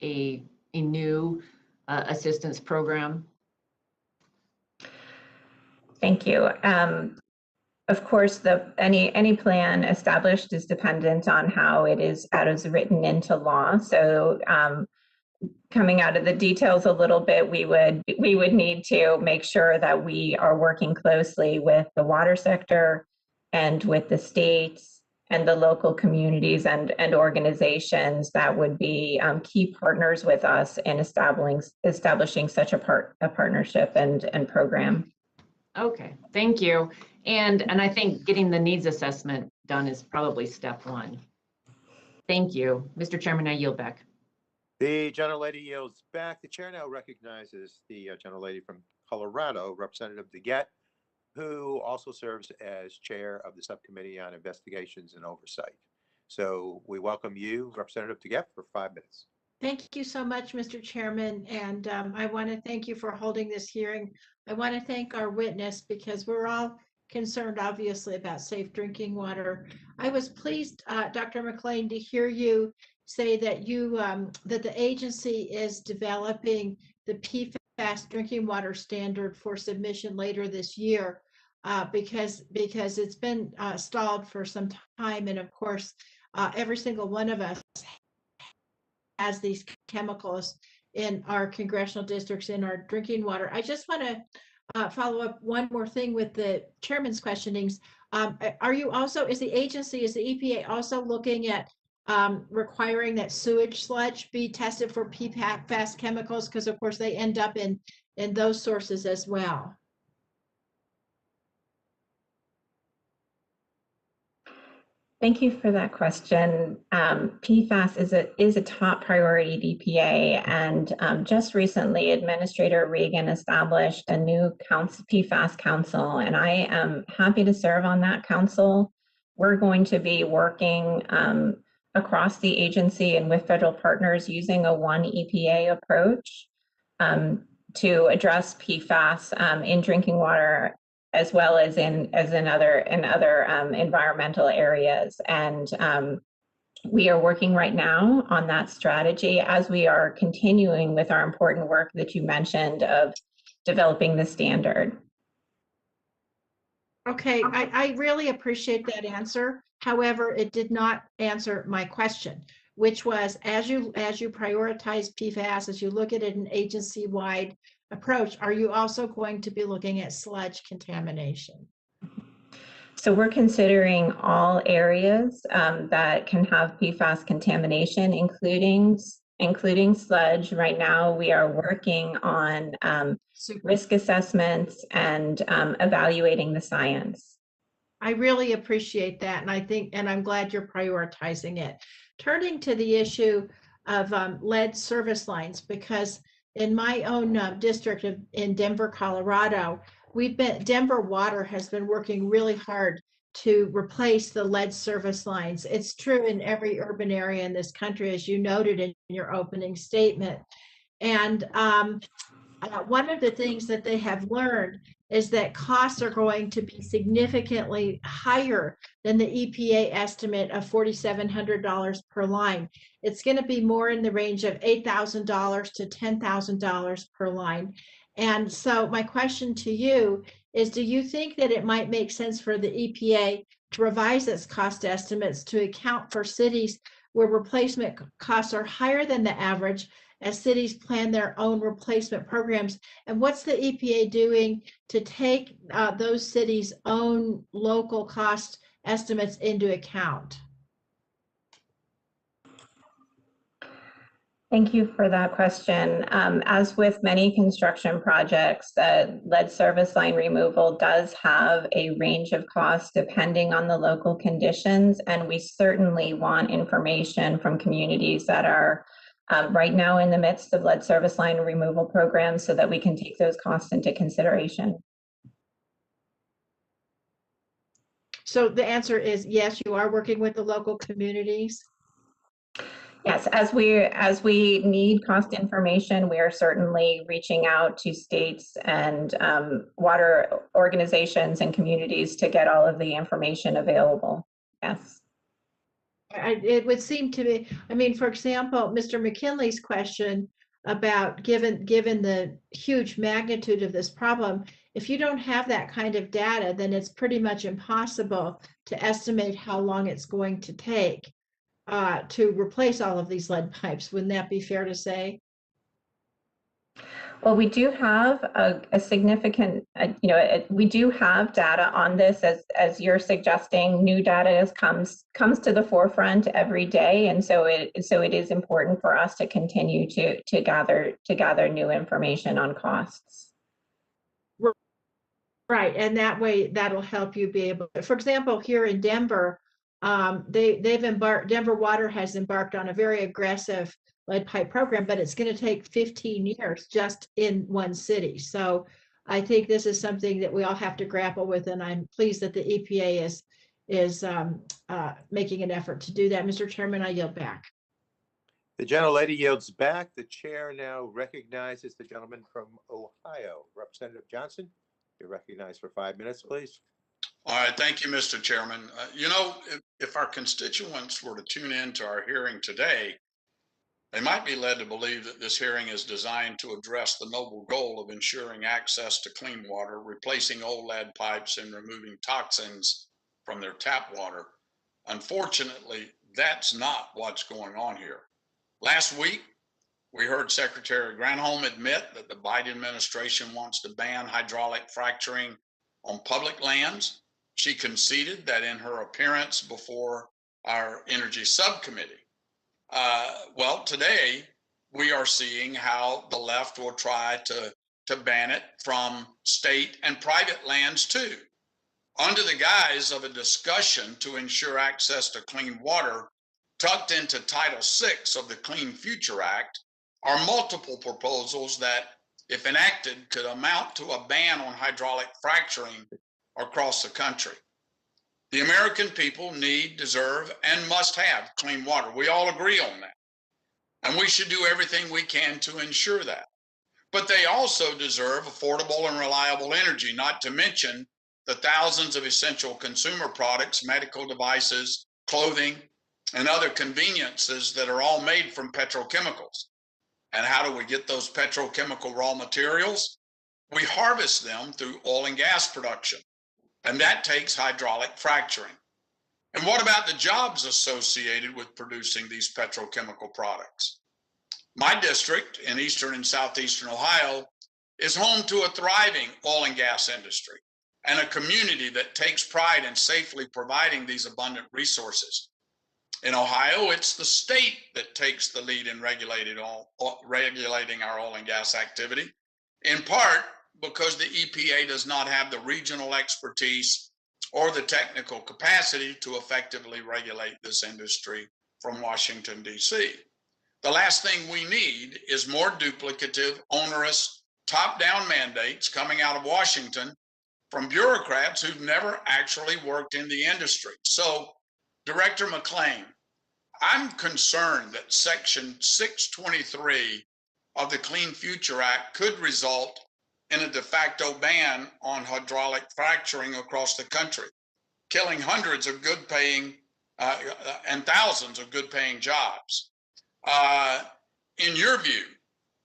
a new assistance program? Thank you. Of course, any plan established is dependent on how it is written into law. So coming out of the details a little bit, we would need to make sure that we are working closely with the water sector and with the states and the local communities and organizations that would be key partners with us in establishing such a partnership and program. Okay, thank you. And I think getting the needs assessment done is probably step one. Thank you. Mr. Chairman, I yield back. The gentlelady yields back. The chair now recognizes the gentlelady from Colorado, Representative DeGette, who also serves as chair of the Subcommittee on Investigations and Oversight. So we welcome you, Representative DeGette, for 5 minutes. Thank you so much, Mr. Chairman, and I want to thank you for holding this hearing. I want to thank our witness because we're all concerned, obviously, about safe drinking water. I was pleased, Dr. McLean, to hear you say that that the agency is developing the PFAS drinking water standard for submission later this year, because it's been stalled for some time, and of course, every single one of us has these chemicals in our congressional districts in our drinking water. I just want to follow up one more thing with the chairman's questionings. Are you also, is the EPA also looking at requiring that sewage sludge be tested for PFAS chemicals? Because of course they end up in those sources as well. Thank you for that question. PFAS is a top priority at EPA, and just recently, Administrator Regan established a new PFAS council, and I am happy to serve on that council. We're going to be working across the agency and with federal partners using a one EPA approach to address PFAS in drinking water, as well as in other environmental areas. And we are working right now on that strategy as we are continuing with our important work that you mentioned of developing the standard. Okay, I really appreciate that answer. However, it did not answer my question, which was, as you prioritize PFAS, as you look at an agency-wide approach, are you also going to be looking at sludge contamination? So we're considering all areas that can have PFAS contamination, including sludge. Right now, we are working on risk assessments and evaluating the science. I really appreciate that, and I'm glad you're prioritizing it. Turning to the issue of lead service lines, because in my own district in Denver, Colorado, Denver Water has been working really hard to replace the lead service lines. It's true in every urban area in this country, as you noted in your opening statement. And one of the things that they have learned is that costs are going to be significantly higher than the EPA estimate of $4,700 per line. It's going to be more in the range of $8,000 to $10,000 per line. And so my question to you is, do you think that it might make sense for the EPA to revise its cost estimates to account for cities where replacement costs are higher than the average as cities plan their own replacement programs? And what's the EPA doing to take those cities' own local cost estimates into account? Thank you for that question. As with many construction projects, lead service line removal does have a range of costs depending on the local conditions, and we certainly want information from communities that are right now in the midst of lead service line removal programs so that we can take those costs into consideration. So the answer is yes, you are working with the local communities. Yes, as we need cost information, we are certainly reaching out to states and water organizations and communities to get all of the information available. Yes. It would seem to me, I mean, for example, Mr. McKinley's question about given the huge magnitude of this problem, if you don't have that kind of data, then it's pretty much impossible to estimate how long it's going to take to replace all of these lead pipes. Wouldn't that be fair to say? Well, we do have a significant, we do have data on this, as you're suggesting. New data comes to the forefront every day, and so it is important for us to continue to gather new information on costs. Right, and that way that'll help you be able. For example, here in Denver, Denver Water has embarked on a very aggressive lead pipe program, but it's going to take 15 years just in one city. So I think this is something that we all have to grapple with, and I'm pleased that the EPA is making an effort to do that. Mr. Chairman, I yield back. The gentlelady yields back. The chair now recognizes the gentleman from Ohio. Representative Johnson, you're recognized for 5 minutes, please. All right, thank you, Mr. Chairman. If our constituents were to tune in to our hearing today, they might be led to believe that this hearing is designed to address the noble goal of ensuring access to clean water, replacing old lead pipes, and removing toxins from their tap water. Unfortunately, that's not what's going on here. Last week, we heard Secretary Granholm admit that the Biden administration wants to ban hydraulic fracturing on public lands. She conceded that in her appearance before our Energy Subcommittee. Well, today we are seeing how the left will try to ban it from state and private lands too. Under the guise of a discussion to ensure access to clean water, tucked into Title VI of the Clean Future Act are multiple proposals that, if enacted, could amount to a ban on hydraulic fracturing across the country. The American people need, deserve, and must have clean water. We all agree on that. And we should do everything we can to ensure that. But they also deserve affordable and reliable energy, not to mention the thousands of essential consumer products, medical devices, clothing, and other conveniences that are all made from petrochemicals. And how do we get those petrochemical raw materials? We harvest them through oil and gas production. And that takes hydraulic fracturing. And what about the jobs associated with producing these petrochemical products? My district in eastern and southeastern Ohio is home to a thriving oil and gas industry and a community that takes pride in safely providing these abundant resources. In Ohio, it's the state that takes the lead in regulating our oil and gas activity, in part because the EPA does not have the regional expertise or the technical capacity to effectively regulate this industry from Washington, D.C. The last thing we need is more duplicative, onerous, top-down mandates coming out of Washington from bureaucrats who've never actually worked in the industry. So, Director McLean, I'm concerned that Section 623 of the Clean Future Act could result in a de facto ban on hydraulic fracturing across the country, killing hundreds of good paying and thousands of good paying jobs. In your view,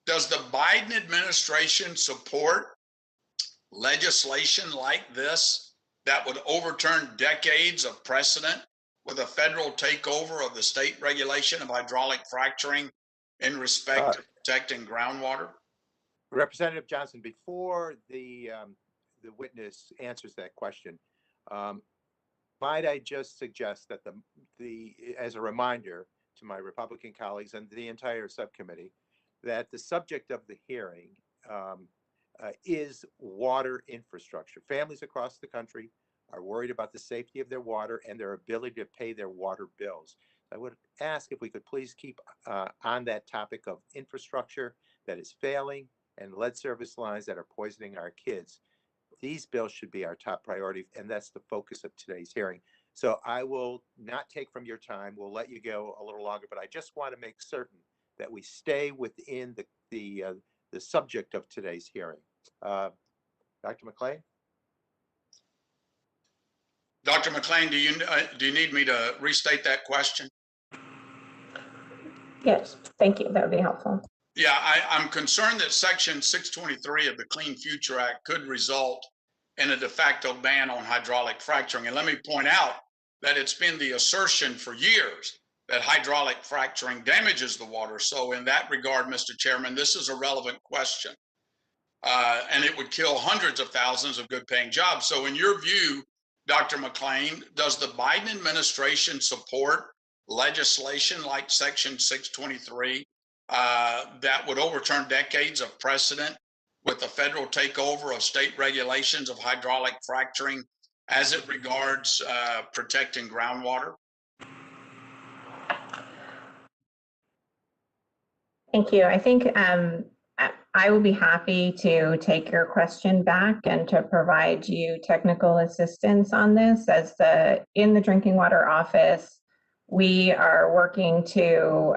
does the Biden administration support legislation like this that would overturn decades of precedent with a federal takeover of the state regulation of hydraulic fracturing in respect to protecting groundwater? Representative Johnson, before the witness answers that question, might I just suggest that as a reminder to my Republican colleagues and the entire subcommittee, that the subject of the hearing is water infrastructure. Families across the country are worried about the safety of their water and their ability to pay their water bills. I would ask if we could please keep on that topic of infrastructure that is failing and lead service lines that are poisoning our kids. These bills should be our top priority, and that's the focus of today's hearing. So I will not take from your time. We'll let you go a little longer, but I just want to make certain that we stay within the subject of today's hearing. Dr. McLean? Dr. McLean, do you need me to restate that question? Yes, thank you. That would be helpful. Yeah, I'm concerned that Section 623 of the Clean Future Act could result in a de facto ban on hydraulic fracturing. And let me point out that it's been the assertion for years that hydraulic fracturing damages the water. So in that regard, Mr. Chairman, this is a relevant question. And it would kill hundreds of thousands of good paying jobs. So in your view, Dr. McLean, does the Biden administration support legislation like Section 623 that would overturn decades of precedent with the federal takeover of state regulations of hydraulic fracturing as it regards protecting groundwater? Thank you. I think I will be happy to take your question back and to provide you technical assistance on this. As in the Drinking Water Office, we are working to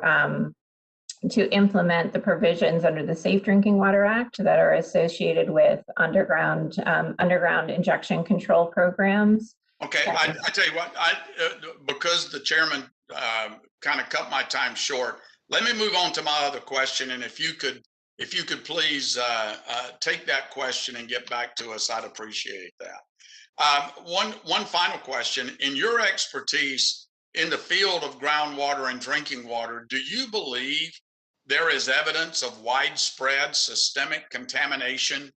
implement the provisions under the Safe Drinking Water Act that are associated with underground injection control programs. Okay, I tell you what, because the chairman kind of cut my time short, let me move on to my other question. And if you could please take that question and get back to us, I'd appreciate that. One final question. In your expertise in the field of groundwater and drinking water, do you believe there is evidence of widespread systemic contamination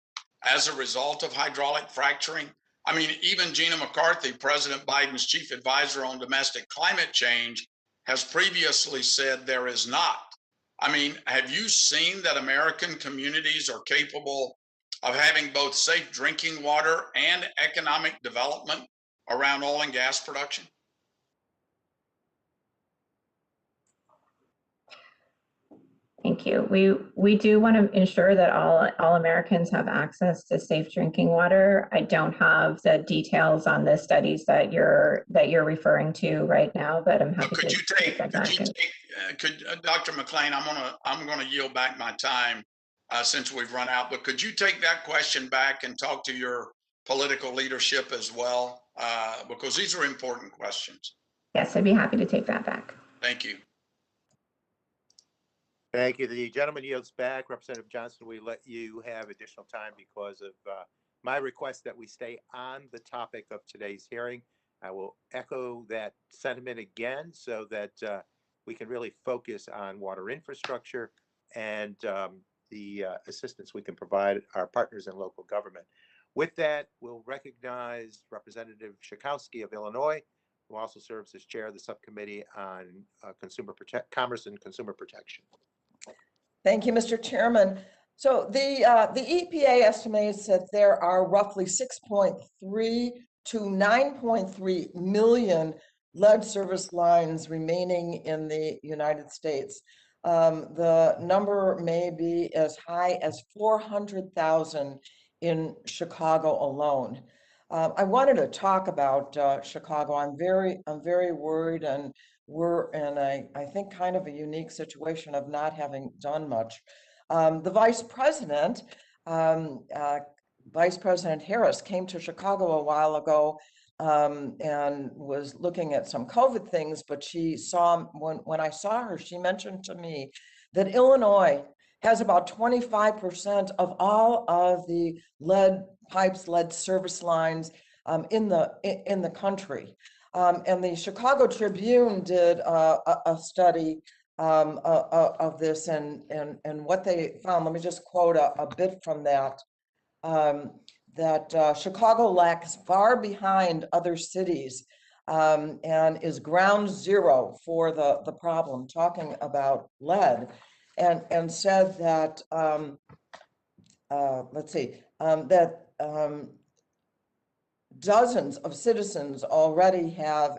as a result of hydraulic fracturing? I mean, even Gina McCarthy, President Biden's chief advisor on domestic climate change, has previously said there is not. I mean, have you seen that American communities are capable of having both safe drinking water and economic development around oil and gas production? Thank you. We do want to ensure that all Americans have access to safe drinking water. I don't have the details on the studies that you're referring to right now, but I'm happy to take that back. Dr. McLean, I'm gonna yield back my time since we've run out, but could you take that question back and talk to your political leadership as well? Because these are important questions. Yes, I'd be happy to take that back. Thank you. Thank you. The gentleman yields back. Representative Johnson, we let you have additional time because of my request that we stay on the topic of today's hearing. I will echo that sentiment again so that we can really focus on water infrastructure and the assistance we can provide our partners in local government. With that, we'll recognize Representative Schakowsky of Illinois, who also serves as chair of the Subcommittee on Commerce and Consumer Protection. Thank you, Mr. Chairman. So the EPA estimates that there are roughly 6.3 to 9.3 million lead service lines remaining in the United States. The number may be as high as 400,000 in Chicago alone. I wanted to talk about Chicago. I'm very worried, and we're in I think kind of a unique situation of not having done much. The vice president, Vice President Harris, came to Chicago a while ago and was looking at some COVID things, but she saw, when I saw her, she mentioned to me that Illinois has about 25% of all of the lead pipes, lead service lines in the country. And the Chicago Tribune did a study of this and what they found. Let me just quote a bit from that. That Chicago lags far behind other cities and is ground zero for the problem, talking about lead, and said that, let's see, that dozens of citizens already have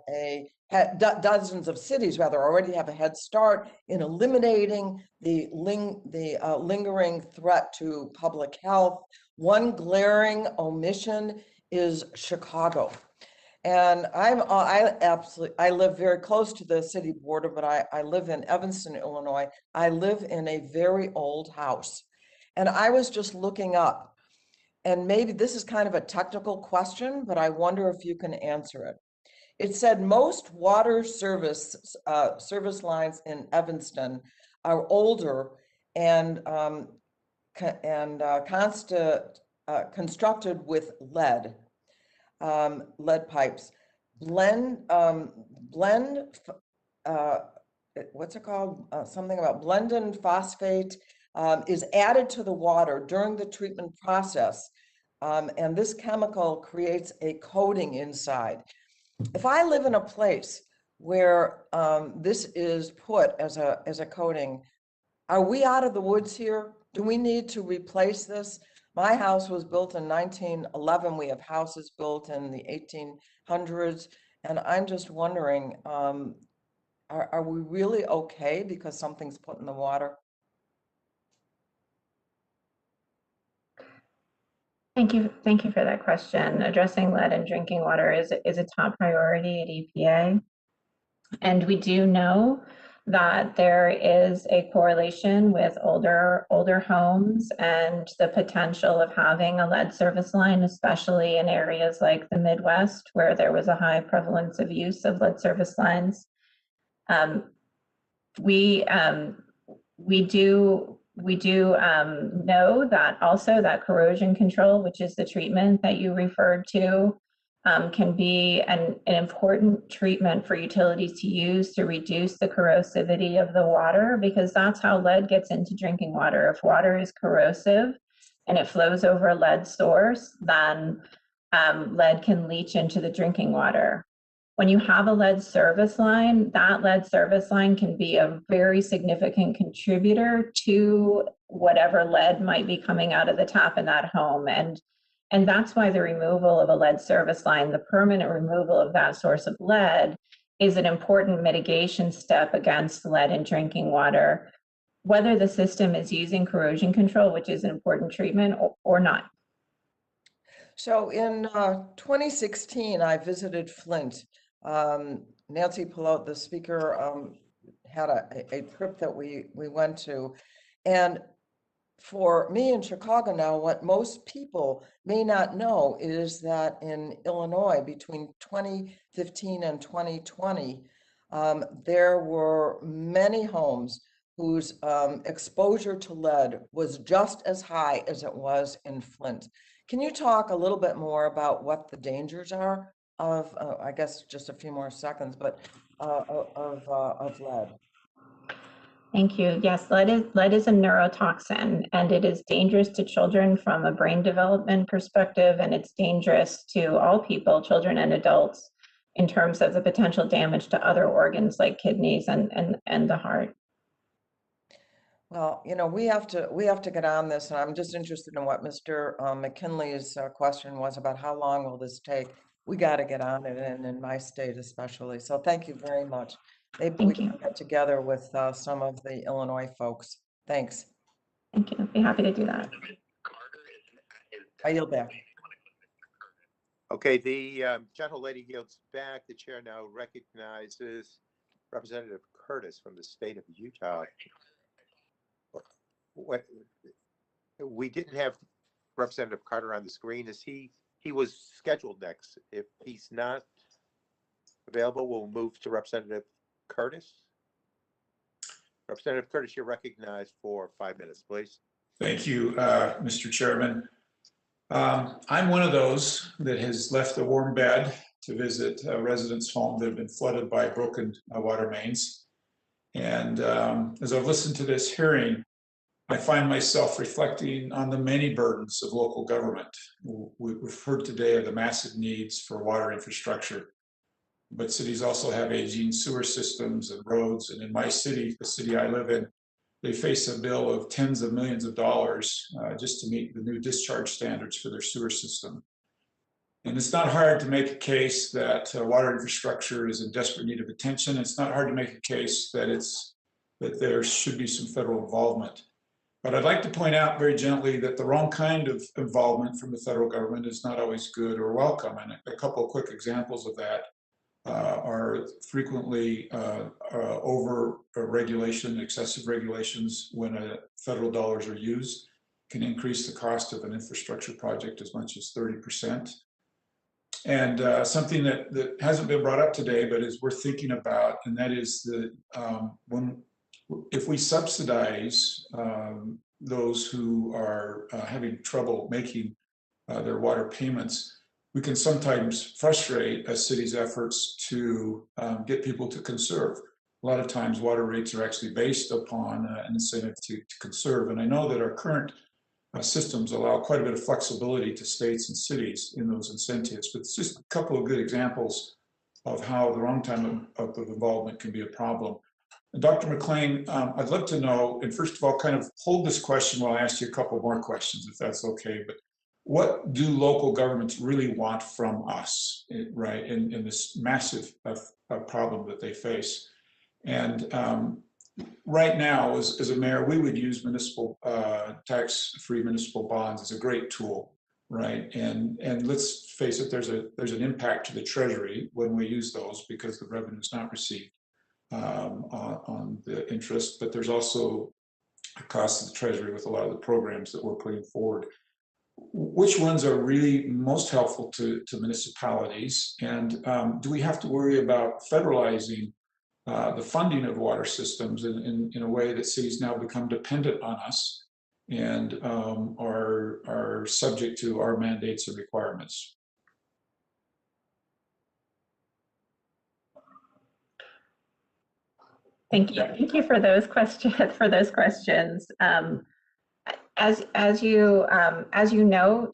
dozens of cities rather already have a head start in eliminating the lingering threat to public health. One glaring omission is Chicago. And I live very close to the city border, but I live in Evanston, Illinois. I live in a very old house. And I was just looking up, and maybe this is kind of a technical question, but I wonder if you can answer it. It said most water service lines in Evanston are older and constructed with lead pipes. What's it called? Something about blended phosphate is added to the water during the treatment process. And this chemical creates a coating inside. If I live in a place where this is put as a coating, are we out of the woods here? Do we need to replace this? My house was built in 1911. We have houses built in the 1800s. And I'm just wondering, are we really okay because something's put in the water? Thank you for that question. Addressing lead in drinking water is a top priority at EPA. And we do know that there is a correlation with older homes and the potential of having a lead service line, especially in areas like the Midwest, where there was a high prevalence of use of lead service lines. We do know that also that corrosion control, which is the treatment that you referred to, can be an important treatment for utilities to use to reduce the corrosivity of the water, because that's how lead gets into drinking water. If water is corrosive and it flows over a lead source, then lead can leach into the drinking water. When you have a lead service line, that lead service line can be a very significant contributor to whatever lead might be coming out of the tap in that home. And that's why the removal of a lead service line, the permanent removal of that source of lead, is an important mitigation step against lead in drinking water, whether the system is using corrosion control, which is an important treatment, or not. So in 2016, I visited Flint. Nancy Pelote, the speaker, had a trip that we went to. And for me in Chicago now, what most people may not know is that in Illinois, between 2015 and 2020, there were many homes whose exposure to lead was just as high as it was in Flint. Can you talk a little bit more about what the dangers are of, I guess just a few more seconds, but of lead? Thank you. Yes, lead is a neurotoxin, and it is dangerous to children from a brain development perspective, and it's dangerous to all people, children and adults, in terms of the potential damage to other organs like kidneys and the heart. Well, you know, we have to get on this, and I'm just interested in what Mr. McKinley's question was about how long will this take. We got to get on it, and in my state especially. So thank you very much. Maybe we can get together with some of the Illinois folks. Thanks. Thank you. Be happy to do that. I yield back. Okay, the gentlelady yields back. The chair now recognizes Representative Curtis from the state of Utah. what, we didn't have Representative Carter on the screen. He was scheduled next. If he's not available, we'll move to Representative Curtis. Representative Curtis, you're recognized for 5 minutes, please. Thank you, Mr. Chairman. I'm one of those that has left a warm bed to visit residents' homes that have been flooded by broken water mains. And as I've listened to this hearing, I find myself reflecting on the many burdens of local government. We've heard today of the massive needs for water infrastructure, but cities also have aging sewer systems and roads. And in my city, the city I live in, they face a bill of tens of millions of dollars just to meet the new discharge standards for their sewer system. And it's not hard to make a case that water infrastructure is in desperate need of attention. It's not hard to make a case that there should be some federal involvement. But I'd like to point out very gently that the wrong kind of involvement from the federal government is not always good or welcome. And a couple of quick examples of that are frequently over regulation, excessive regulations when federal dollars are used can increase the cost of an infrastructure project as much as 30%. And something that hasn't been brought up today, but is worth thinking about, and that is that if we subsidize those who are having trouble making their water payments, we can sometimes frustrate a city's efforts to get people to conserve. A lot of times water rates are actually based upon an incentive to conserve. And I know that our current systems allow quite a bit of flexibility to states and cities in those incentives, but it's just a couple of good examples of how the wrong time of involvement can be a problem. And Dr. McLean, I'd love to know, and first of all, kind of hold this question while I ask you a couple more questions, if that's okay, but what do local governments really want from us, right, in this massive problem that they face? And right now, as a mayor, we would use municipal tax-free municipal bonds as a great tool, right? And let's face it, there's an impact to the Treasury when we use those because the revenue is not received on the interest, but there's also a cost to the Treasury with a lot of the programs that we're putting forward. Which ones are really most helpful to municipalities? And do we have to worry about federalizing the funding of water systems in a way that cities now become dependent on us and are subject to our mandates and requirements? Thank you. Thank you for those questions. As you note,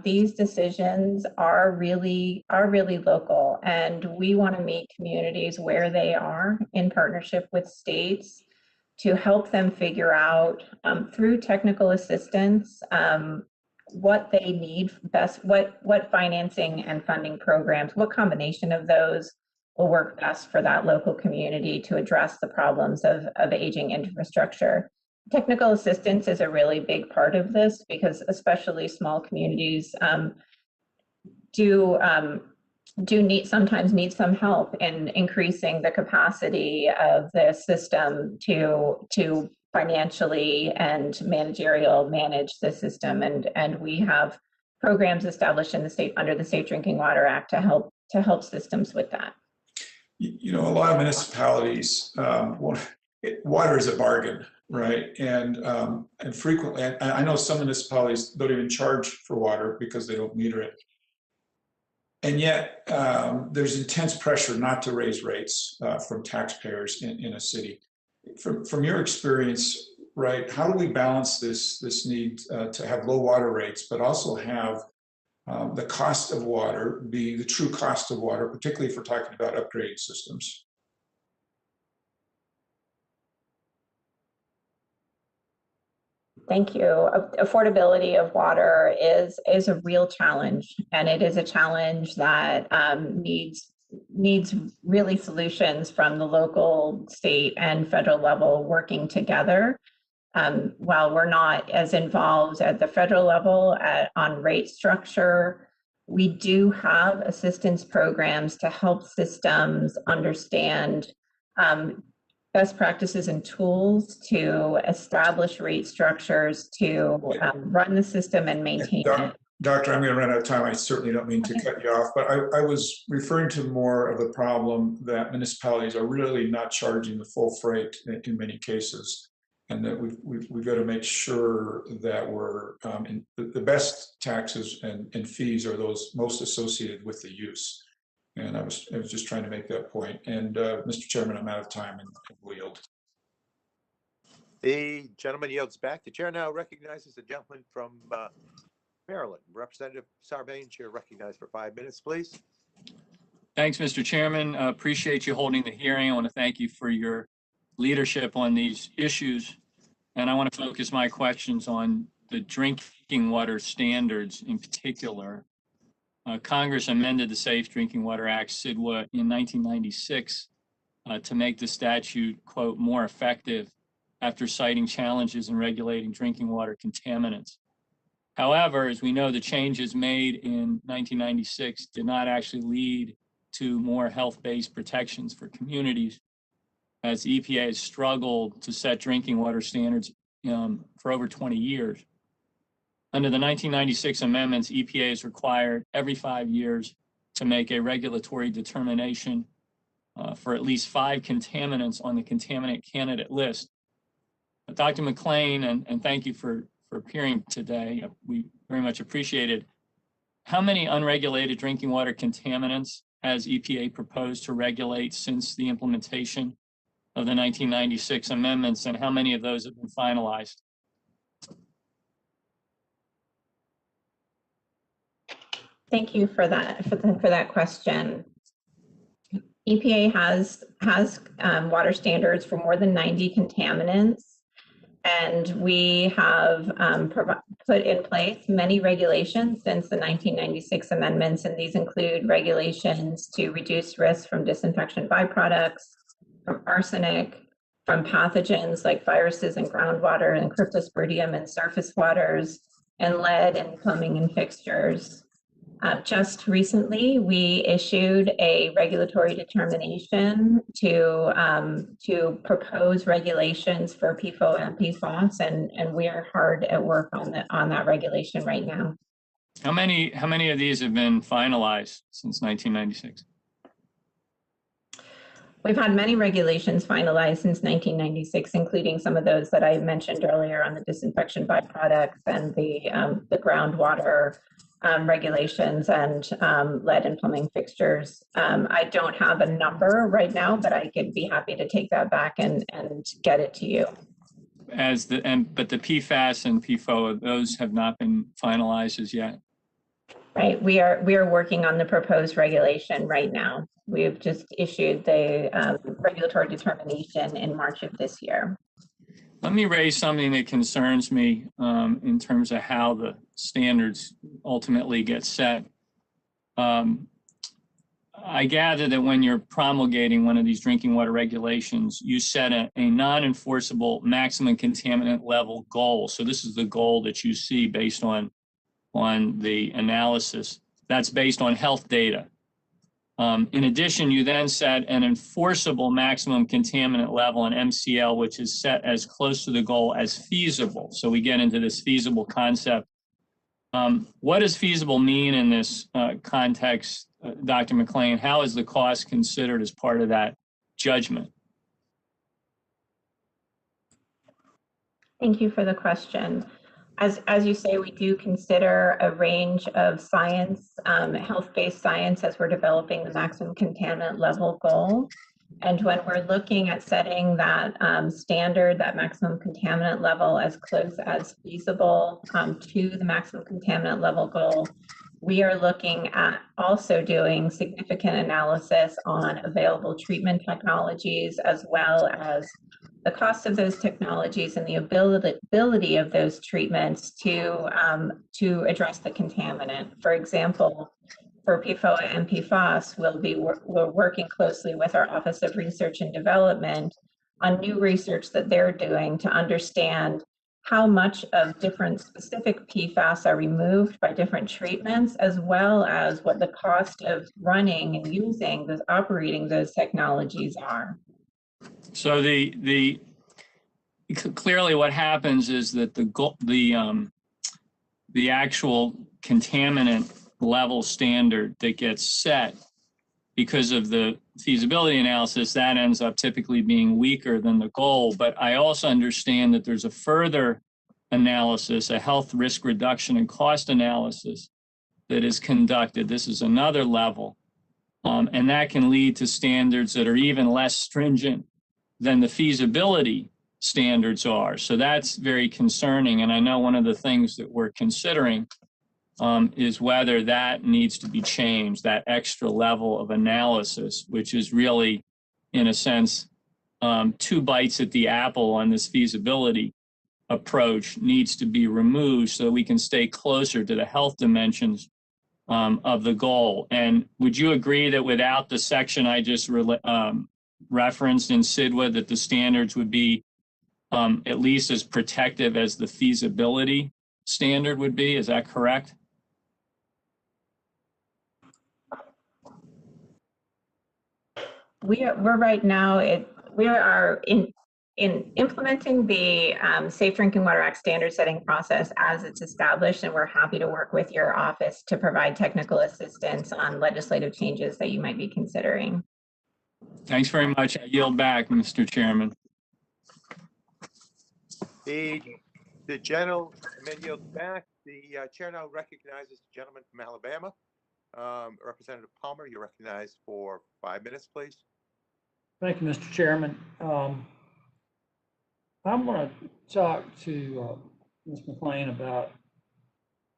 these decisions are really local, and we want to meet communities where they are in partnership with states to help them figure out through technical assistance what they need best, what financing and funding programs, what combination of those will work best for that local community to address the problems of aging infrastructure. Technical assistance is a really big part of this because especially small communities sometimes need some help in increasing the capacity of the system to financially and managerial manage the system. And we have programs established in the state under the Safe Drinking Water Act to help systems with that. You know, a lot of municipalities, water is a bargain, right? And frequently, I know some municipalities don't even charge for water because they don't meter it. And yet, there's intense pressure not to raise rates from taxpayers in a city. From your experience, right, how do we balance this need to have low water rates, but also have the cost of water be the true cost of water, particularly if we're talking about upgrading systems? Thank you. Affordability of water is a real challenge, and it is a challenge that needs really solutions from the local, state, and federal level working together. While we're not as involved at the federal level on rate structure, we do have assistance programs to help systems understand best practices and tools to establish rate structures to run the system and maintain it. Doctor, I'm going to run out of time. I certainly don't mean to cut you off, but I was referring to more of the problem that municipalities are really not charging the full freight in many cases, and that we've got to make sure that we're the best taxes and fees are those most associated with the use. And I was just trying to make that point. And Mr. Chairman, I'm out of time and will yield. The gentleman yields back. The chair now recognizes the gentleman from Maryland. Representative Sarbanes, you're recognized for 5 minutes, please. Thanks, Mr. Chairman. Appreciate you holding the hearing. I want to thank you for your leadership on these issues. And I want to focus my questions on the drinking water standards in particular. Congress amended the Safe Drinking Water Act, SIDWA, in 1996 to make the statute, quote, more effective after citing challenges in regulating drinking water contaminants. However, as we know, the changes made in 1996 did not actually lead to more health-based protections for communities, as EPA has struggled to set drinking water standards for over 20 years. Under the 1996 amendments, EPA is required every 5 years to make a regulatory determination for at least 5 contaminants on the contaminant candidate list. Dr. McLean, and thank you for appearing today. We very much appreciate it. How many unregulated drinking water contaminants has EPA proposed to regulate since the implementation of the 1996 amendments, and how many of those have been finalized? Thank you for that question. EPA has water standards for more than 90 contaminants, and we have put in place many regulations since the 1996 amendments, and these include regulations to reduce risks from disinfection byproducts, from arsenic, from pathogens like viruses in groundwater and cryptosporidium in surface waters, and lead in plumbing and fixtures. Just recently, we issued a regulatory determination to propose regulations for PFOA and PFOS, and we are hard at work on that regulation right now. How many of these have been finalized since 1996? We've had many regulations finalized since 1996, including some of those that I mentioned earlier on the disinfection byproducts and the groundwater regulations and lead and plumbing fixtures. I don't have a number right now, but I could be happy to take that back and get it to you. But the PFAS and PFOA, those have not been finalized as yet. Right, we are working on the proposed regulation right now. We've just issued the regulatory determination in March of this year. Let me raise something that concerns me in terms of how the standards ultimately get set. I gather that when you're promulgating one of these drinking water regulations, you set a non-enforceable maximum contaminant level goal. So this is the goal that you see based on the analysis. That's based on health data. In addition, you then set an enforceable maximum contaminant level, an MCL, which is set as close to the goal as feasible. So we get into this feasible concept. What does feasible mean in this context, Dr. McLean? How is the cost considered as part of that judgment? Thank you for the question. As you say, we do consider a range of science, health-based science, as we're developing the maximum contaminant level goal. And when we're looking at setting that standard, that maximum contaminant level as close as feasible to the maximum contaminant level goal, we are looking at also doing significant analysis on available treatment technologies, as well as the cost of those technologies and the ability of those treatments to address the contaminant. For example, for PFOA and PFOS, we're working closely with our Office of Research and Development on new research that they're doing to understand how much of different specific PFAS are removed by different treatments, as well as what the cost of running and using operating those technologies are. So clearly what happens is that the actual contaminant level standard that gets set because of the feasibility analysis, that ends up typically being weaker than the goal. But I also understand that there's a further analysis, a health risk reduction and cost analysis that is conducted. This is another level. And that can lead to standards that are even less stringent than the feasibility standards are. So that's very concerning. And I know one of the things that we're considering is whether that needs to be changed, that extra level of analysis, which is really, in a sense, 2 bites at the apple on this feasibility approach needs to be removed so we can stay closer to the health dimensions of the goal. And would you agree that without the section I just referenced in CIDWA, that the standards would be at least as protective as the feasibility standard would be? Is that correct? We're right now, we are in implementing the Safe Drinking Water Act standard setting process as it's established, and we're happy to work with your office to provide technical assistance on legislative changes that you might be considering. Thanks very much. I yield back, Mr. Chairman. The gentleman yields back. The chair now recognizes the gentleman from Alabama. Representative Palmer, you're recognized for 5 minutes, please. Thank you, Mr. Chairman. I'm going to talk to Ms. McLean about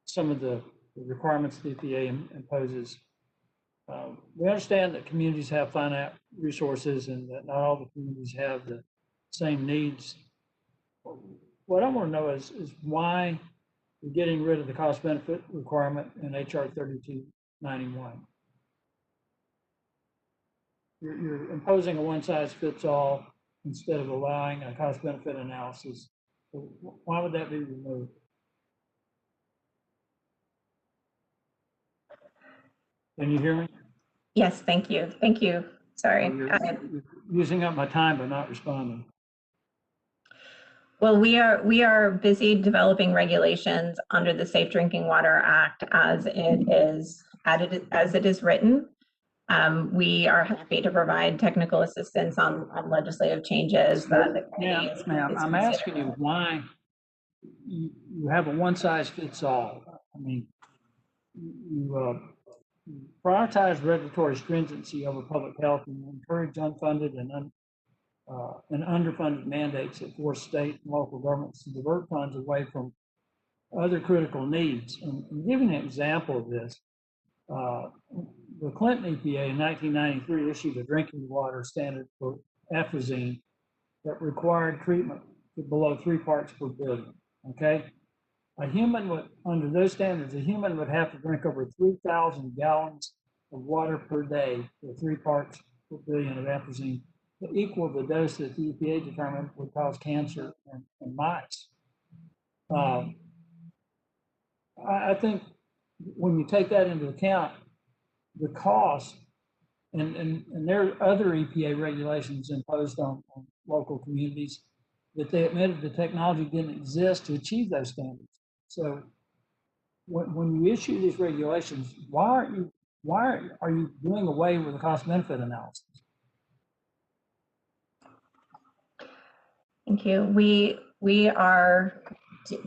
some of the requirements the EPA imposes. We understand that communities have finite resources and that not all the communities have the same needs. What I want to know is why we're getting rid of the cost benefit requirement in HR 3291. You're imposing a one-size-fits-all instead of allowing a cost-benefit analysis. So why would that be removed? Can you hear me? Yes, thank you. Thank you. Sorry. You're using up my time by not responding. Well, we are busy developing regulations under the Safe Drinking Water Act as it is written. We are happy to provide technical assistance on legislative changes that the committee is ma'am, I'm asking you why you have a one-size-fits-all. I mean, you prioritize regulatory stringency over public health and encourage unfunded and underfunded mandates that force state and local governments to divert funds away from other critical needs. And giving an example of this, the Clinton EPA in 1993 issued a drinking water standard for atrazine that required treatment below 3 parts per billion. Okay, a human would, under those standards, a human would have to drink over 3,000 gallons of water per day for 3 parts per billion of atrazine to equal the dose that the EPA determined would cause cancer in mice. I think when you take that into account, the cost, and there are other EPA regulations imposed on local communities that they admitted the technology didn't exist to achieve those standards. So when you issue these regulations, why are you doing away with the cost benefit analysis? Thank you. We are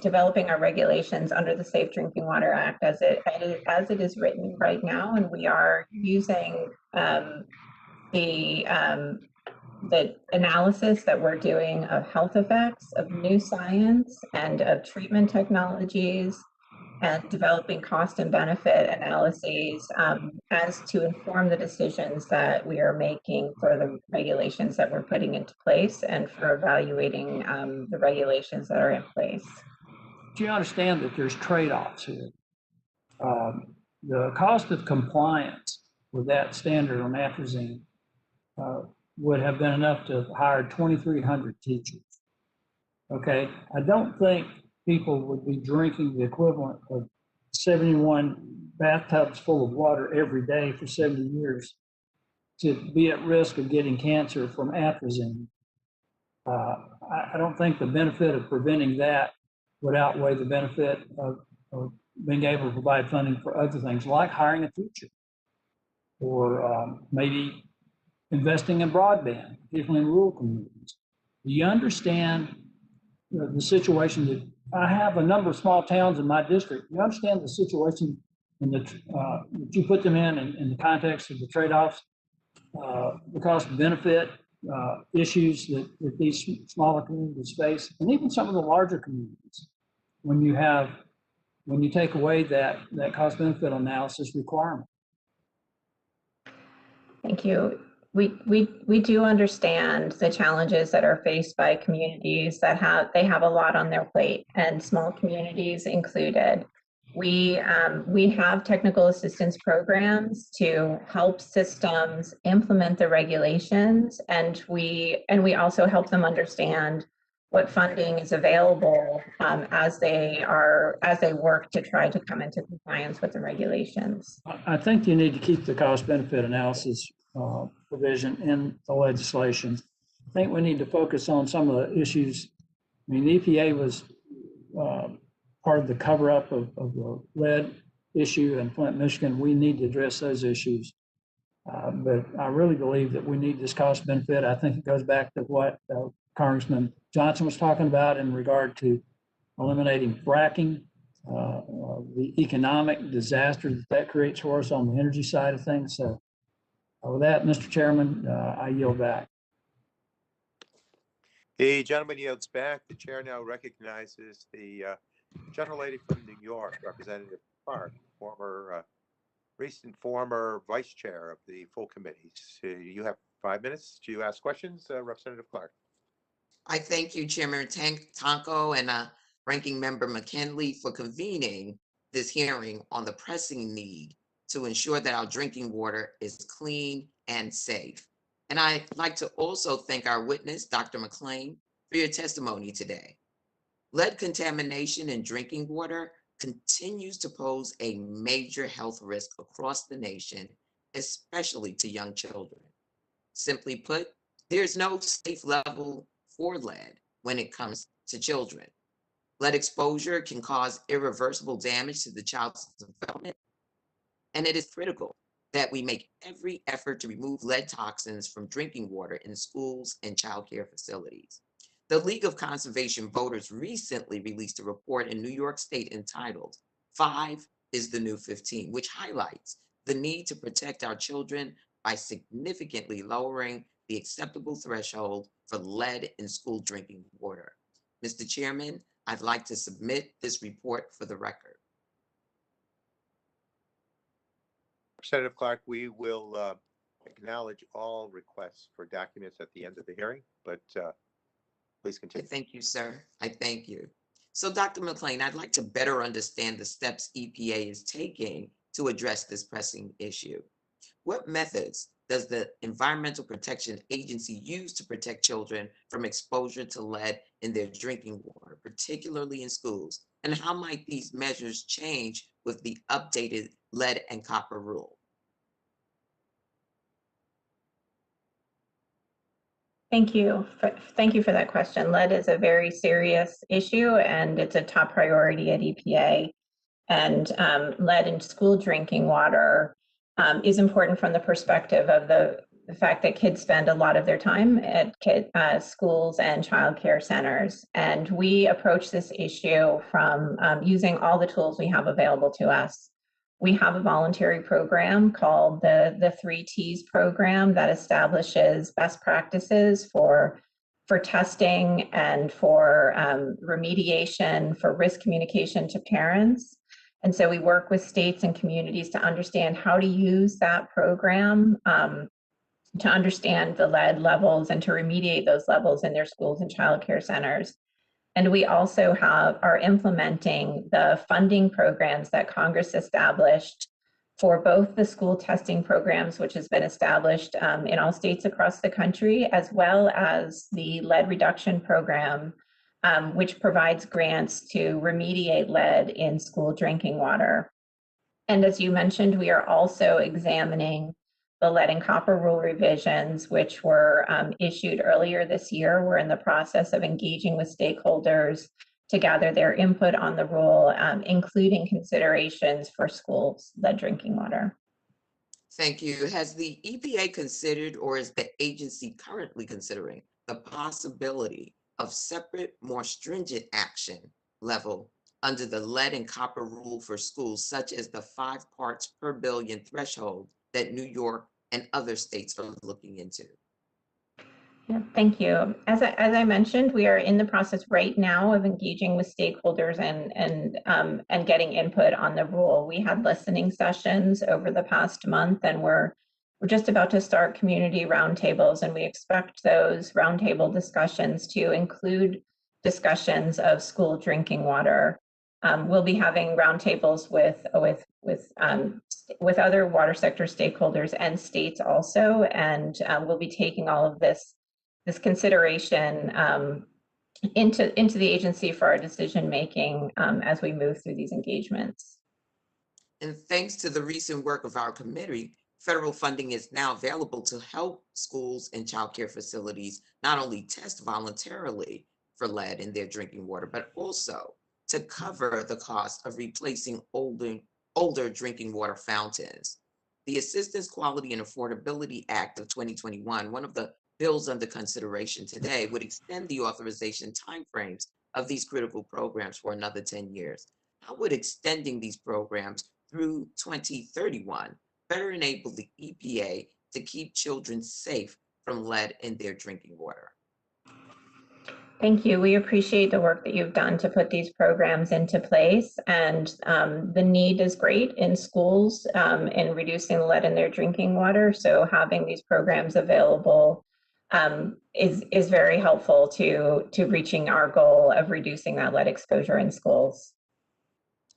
developing our regulations under the Safe Drinking Water Act as it is written right now, and we are using the analysis that we're doing of health effects, of new science, and of treatment technologies, and developing cost and benefit analyses as to inform the decisions that we are making for the regulations that we're putting into place and for evaluating the regulations that are in place. Do you understand that there's trade-offs here? The cost of compliance with that standard on atrazine would have been enough to hire 2,300 teachers. Okay, I don't think people would be drinking the equivalent of 71 bathtubs full of water every day for 70 years to be at risk of getting cancer from atrazine. I don't think the benefit of preventing that would outweigh the benefit of being able to provide funding for other things like hiring a teacher or maybe investing in broadband, particularly in rural communities. Do you understand the situation that I have a number of small towns in my district? You understand the situation in that you put them in the context of the trade-offs, the cost benefit issues that these smaller communities face, and even some of the larger communities when you take away that cost benefit analysis requirement. Thank you. We do understand the challenges that are faced by communities that have a lot on their plate, and small communities included. We have technical assistance programs to help systems implement the regulations, and we also help them understand what funding is available as they work to try to come into compliance with the regulations. I think you need to keep the cost benefit analysis provision in the legislation. I think we need to focus on some of the issues. I mean, the EPA was part of the cover up of the lead issue in Flint, Michigan. We need to address those issues. But I really believe that we need this cost benefit. I think it goes back to what Congressman Johnson was talking about in regard to eliminating fracking, the economic disaster that creates for us on the energy side of things. So with that, Mr. Chairman, I yield back. The gentleman yields back. The chair now recognizes the gentlelady from New York, Representative Clark, recent former vice chair of the full committee. So you have 5 minutes to ask questions, Representative Clark. I thank you, Chairman Tonko and Ranking Member McKinley for convening this hearing on the pressing need to ensure that our drinking water is clean and safe. And I'd like to also thank our witness, Dr. McLean, for your testimony today. Lead contamination in drinking water continues to pose a major health risk across the nation, especially to young children. Simply put, there's no safe level for lead when it comes to children. Lead exposure can cause irreversible damage to the child's development, and it is critical that we make every effort to remove lead toxins from drinking water in schools and child care facilities. The League of Conservation Voters recently released a report in New York State entitled 5 is the New 15, which highlights the need to protect our children by significantly lowering the acceptable threshold for lead in school drinking water. Mr. Chairman, I'd like to submit this report for the record. Representative Clark, we will acknowledge all requests for documents at the end of the hearing, but please continue. Thank you, sir. I thank you. So, Dr. McLean, I'd like to better understand the steps EPA is taking to address this pressing issue. What methods does the Environmental Protection Agency use to protect children from exposure to lead in their drinking water, particularly in schools? And how might these measures change with the updated lead and copper rule? Thank you for that question. Lead is a very serious issue, and it's a top priority at EPA. And lead in school drinking water is important from the perspective of the fact that kids spend a lot of their time at schools and childcare centers. And we approach this issue from using all the tools we have available to us. We have a voluntary program called the 3 T's program that establishes best practices for testing and for remediation, for risk communication to parents. And so we work with states and communities to understand how to use that program to understand the lead levels and to remediate those levels in their schools and childcare centers. And we also are implementing the funding programs that Congress established for both the school testing programs, which has been established in all states across the country, as well as the lead reduction program, which provides grants to remediate lead in school drinking water. And as you mentioned, we are also examining the lead and copper rule revisions, which were issued earlier this year. We're in the process of engaging with stakeholders to gather their input on the rule, including considerations for schools' lead drinking water. Thank you. Has the EPA considered, or is the agency currently considering, the possibility of separate, more stringent action level under the lead and copper rule for schools, such as the 5 parts per billion threshold that New York and other states are looking into? Yeah, thank you. As I mentioned, we are in the process right now of engaging with stakeholders and getting input on the rule. We had listening sessions over the past month, and we're just about to start community roundtables, and we expect those roundtable discussions to include discussions of school drinking water. We'll be having roundtables with other water sector stakeholders and states also, and we'll be taking all of this consideration into the agency for our decision making as we move through these engagements. And thanks to the recent work of our committee, federal funding is now available to help schools and child care facilities not only test voluntarily for lead in their drinking water, but also to cover the cost of replacing older drinking water fountains. The Assistance, Quality, and Affordability Act of 2021, one of the bills under consideration today, would extend the authorization timeframes of these critical programs for another 10 years. How would extending these programs through 2031 better enable the EPA to keep children safe from lead in their drinking water? Thank you. We appreciate the work that you've done to put these programs into place, and the need is great in schools in reducing lead in their drinking water. So having these programs available is very helpful to reaching our goal of reducing that lead exposure in schools.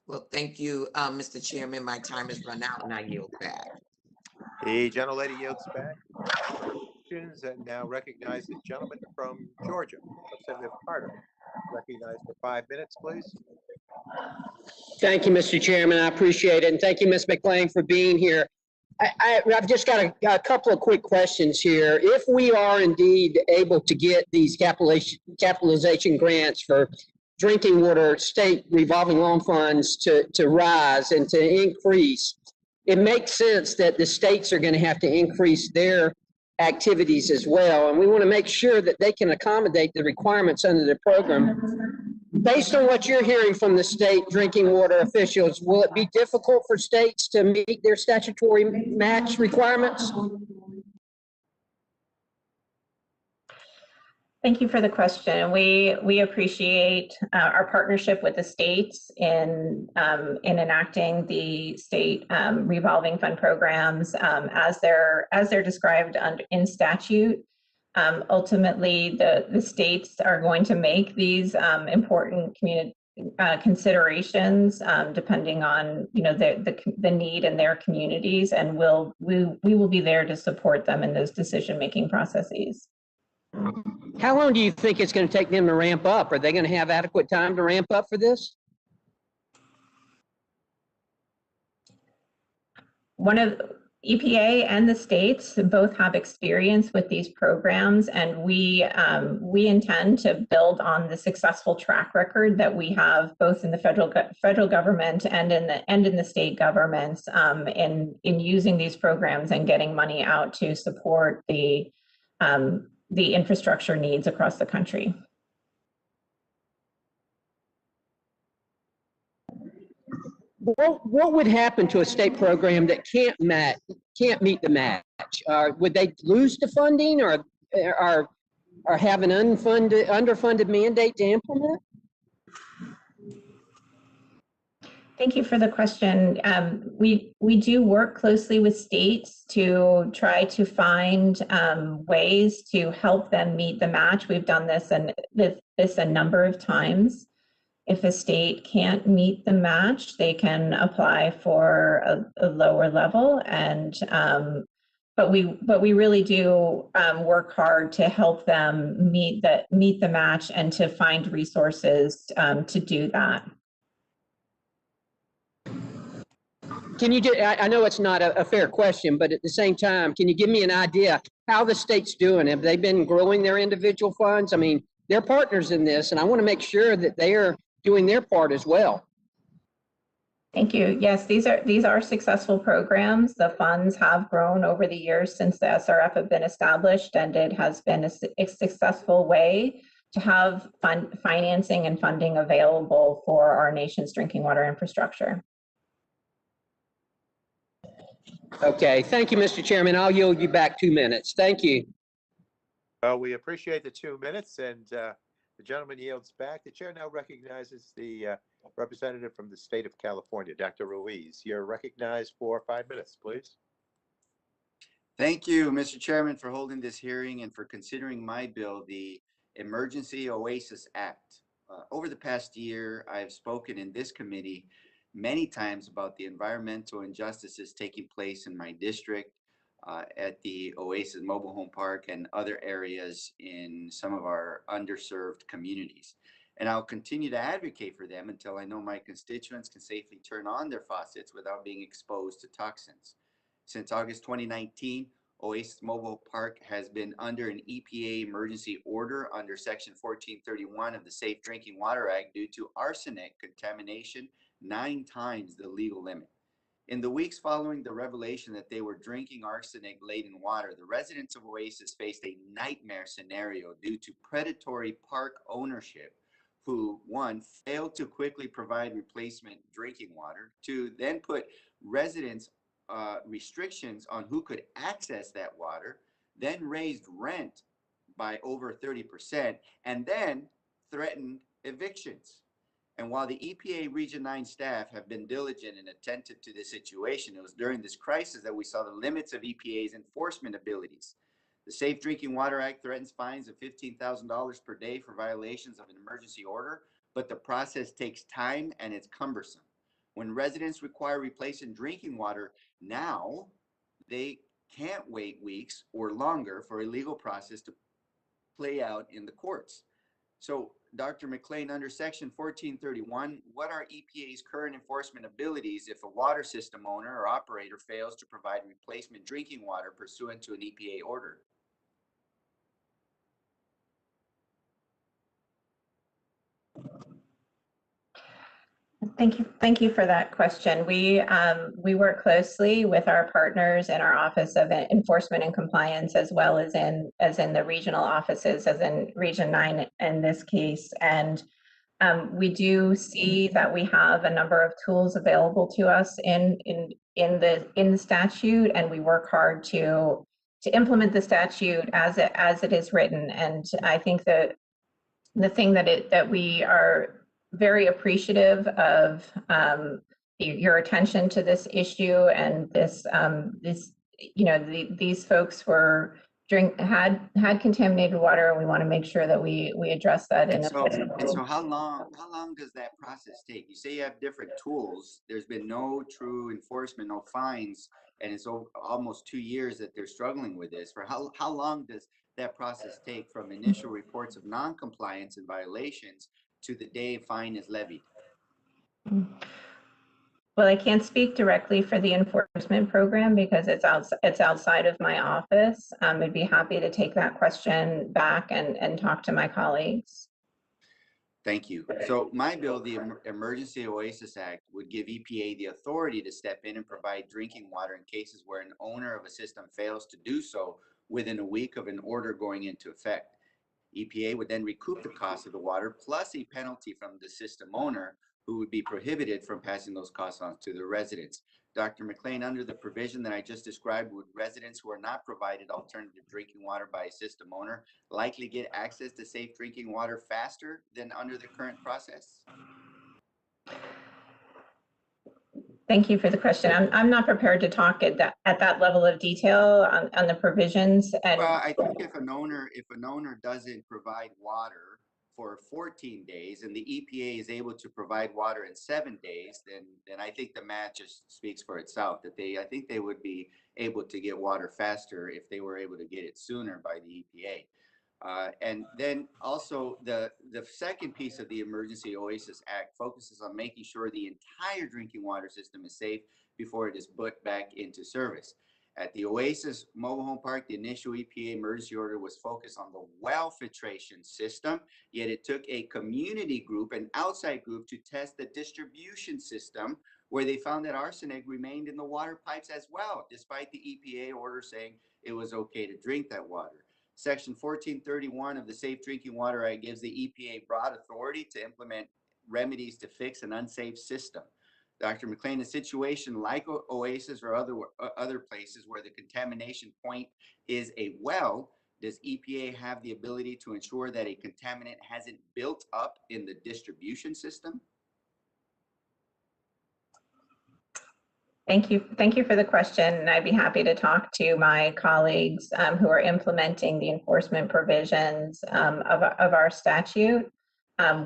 Well, thank you, Mr. Chairman. My time has run out and I yield back. The gentlelady yields back. And now recognize the gentleman from Georgia, Representative Carter. Recognized for 5 minutes, please. Thank you, Mr. Chairman. I appreciate it. And thank you, Ms. McLean, for being here. I've just got a couple of quick questions here. If we are indeed able to get these capitalization grants for drinking water state revolving loan funds to rise and to increase, it makes sense that the states are going to have to increase their activities as well. And we want to make sure that they can accommodate the requirements under the program. Based on what you're hearing from the state drinking water officials, will it be difficult for states to meet their statutory match requirements? Thank you for the question. We appreciate our partnership with the states in enacting the state revolving fund programs as they're described in statute. Ultimately, the states are going to make these important community considerations depending on the need in their communities, and we will be there to support them in those decision-making processes. How long do you think it's going to take them to ramp up? Are they going to have adequate time to ramp up for this? One of EPA and the states both have experience with these programs, and we intend to build on the successful track record that we have both in the federal government and in the state governments in using these programs and getting money out to support the infrastructure needs across the country. What would happen to a state program that can't meet the match? Would they lose the funding, or have an underfunded mandate to implement? Thank you for the question. We do work closely with states to try to find ways to help them meet the match. We've done this a number of times. If a state can't meet the match, they can apply for a lower level, and but we really do work hard to help them meet the match and to find resources to do that. can you, I know it's not a fair question, but at the same time, can you give me an idea how the state's doing? Have they been growing their individual funds? I mean, they're partners in this, and I want to make sure that they are doing their part as well. Thank you. Yes, these are successful programs. The funds have grown over the years since the SRF have been established, and it has been a successful way to have financing and funding available for our nation's drinking water infrastructure. Okay, thank you, Mr. Chairman. I'll yield you back 2 minutes. Thank you. Well, we appreciate the 2 minutes, and the gentleman yields back. The chair now recognizes the representative from the state of California, Dr. Ruiz. You're recognized for 5 minutes, please. Thank you, Mr. Chairman, for holding this hearing and for considering my bill, the Emergency Oasis Act. Over the past year, I've spoken in this committee many times about the environmental injustices taking place in my district, at the Oasis Mobile Home Park and other areas in some of our underserved communities. And I'll continue to advocate for them until I know my constituents can safely turn on their faucets without being exposed to toxins. Since August 2019, Oasis Mobile Park has been under an EPA emergency order under Section 1431 of the Safe Drinking Water Act due to arsenic contamination 9 times the legal limit. In the weeks following the revelation that they were drinking arsenic-laden water, the residents of Oasis faced a nightmare scenario due to predatory park ownership who, 1, failed to quickly provide replacement drinking water, 2, then put residents restrictions on who could access that water, then raised rent by over 30%, and then threatened evictions. And while the EPA Region 9 staff have been diligent and attentive to this situation, it was during this crisis that we saw the limits of EPA's enforcement abilities. The Safe Drinking Water Act threatens fines of $15,000 per day for violations of an emergency order, but the process takes time and it's cumbersome. When residents require replacement drinking water now, they can't wait weeks or longer for a legal process to play out in the courts. So, Dr. McLean, under Section 1431, what are EPA's current enforcement abilities if a water system owner or operator fails to provide replacement drinking water pursuant to an EPA order? Thank you for that question. We work closely with our partners in our Office of Enforcement and Compliance, as well as in the regional offices, as in Region 9 in this case. And we do see that we have a number of tools available to us in the statute, and we work hard to implement the statute as it is written. And I think that the thing that we are very appreciative of your attention to this issue, and these folks had contaminated water, and we want to make sure that we address that. And so how long does that process take? You say you have different tools. There's been no true enforcement, no fines, and it's almost 2 years that they're struggling with this. For how long does that process take from initial reports of non-compliance and violations to the day a fine is levied? Well, I can't speak directly for the enforcement program because it's outside of my office. I'd be happy to take that question back and talk to my colleagues. Thank you. So my bill, the Emergency Oasis Act, would give EPA the authority to step in and provide drinking water in cases where an owner of a system fails to do so within a week of an order going into effect. EPA would then recoup the cost of the water plus a penalty from the system owner, who would be prohibited from passing those costs on to the residents. Dr. McLean, under the provision that I just described, would residents who are not provided alternative drinking water by a system owner likely get access to safe drinking water faster than under the current process? Thank you for the question. I'm not prepared to talk at that level of detail on the provisions. And well, I think if an owner doesn't provide water for 14 days and the EPA is able to provide water in 7 days, then I think the math just speaks for itself. That I think they would be able to get water faster if they were able to get it sooner by the EPA. And then also the second piece of the Emergency Oasis Act focuses on making sure the entire drinking water system is safe before it is put back into service. At the Oasis Mobile Home Park, the initial EPA emergency order was focused on the well filtration system, yet it took a community group, an outside group, to test the distribution system, where they found that arsenic remained in the water pipes as well, despite the EPA order saying it was okay to drink that water. Section 1431 of the Safe Drinking Water Act gives the EPA broad authority to implement remedies to fix an unsafe system. Dr. McLean, a situation like Oasis or other places where the contamination point is a well, does EPA have the ability to ensure that a contaminant hasn't built up in the distribution system? Thank you. Thank you for the question. And I'd be happy to talk to my colleagues who are implementing the enforcement provisions of our statute.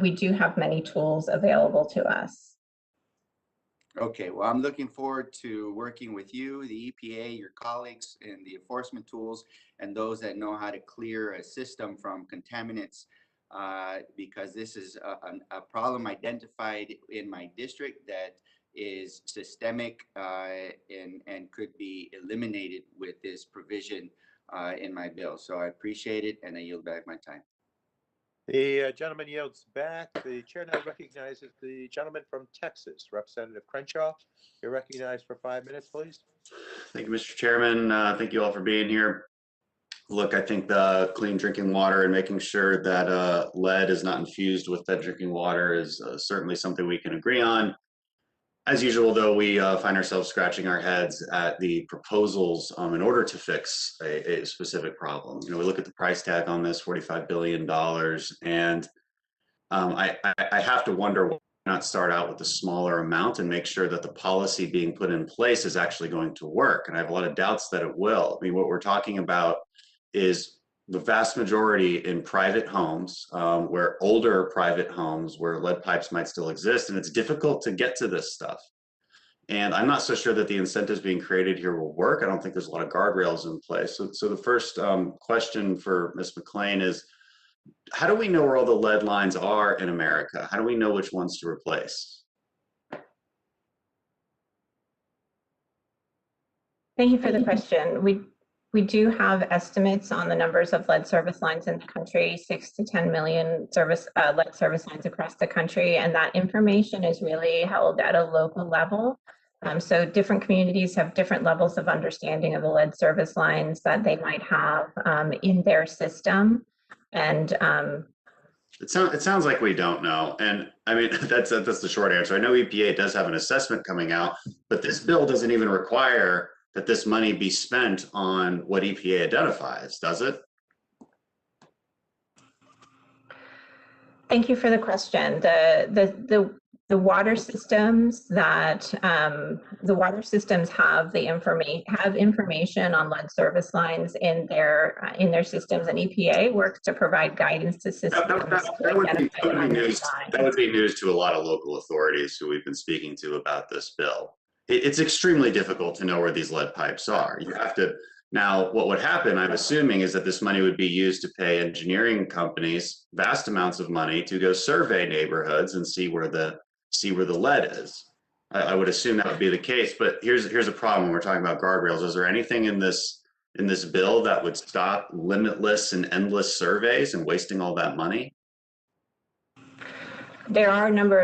We do have many tools available to us. Okay, well, I'm looking forward to working with you, the EPA, your colleagues, and the enforcement tools, and those that know how to clear a system from contaminants, because this is a problem identified in my district that is systemic and could be eliminated with this provision in my bill. So I appreciate it, and I yield back my time. The gentleman yields back. The chair now recognizes the gentleman from Texas, Representative Crenshaw. You're recognized for 5 minutes, please. Thank you, Mr. Chairman. Thank you all for being here. Look, I think the clean drinking water and making sure that lead is not infused with that drinking water is certainly something we can agree on. As usual, though, we find ourselves scratching our heads at the proposals in order to fix a specific problem. You know, we look at the price tag on this, $45 billion, and I have to wonder why not start out with a smaller amount and make sure that the policy being put in place is actually going to work. And I have a lot of doubts that it will. I mean, what we're talking about is the vast majority in private homes, where older private homes where lead pipes might still exist, and it's difficult to get to this stuff. And I'm not so sure that the incentives being created here will work. I don't think there's a lot of guardrails in place. So the first question for Ms. McLean is, how do we know where all the lead lines are in America? How do we know which ones to replace? Thank you for the question. We do have estimates on the numbers of lead service lines in the country, 6 to 10 million lead service lines across the country, and that information is really held at a local level. So different communities have different levels of understanding of the lead service lines that they might have in their system. And it sounds like we don't know. And I mean, that's the short answer. I know EPA does have an assessment coming out, but this bill doesn't even require that this money be spent on what EPA identifies, does it? Thank you for the question. The water systems that have information on lead service lines in their systems, and EPA works to provide guidance to systems. That would be news to a lot of local authorities who we've been speaking to about this bill. It's extremely difficult to know where these lead pipes are. You have to. Now, what would happen, I'm assuming, is that this money would be used to pay engineering companies vast amounts of money to go survey neighborhoods and see where the lead is. I would assume that would be the case. But here's a problem when we're talking about guardrails. Is there anything in this bill that would stop limitless and endless surveys and wasting all that money? There are a number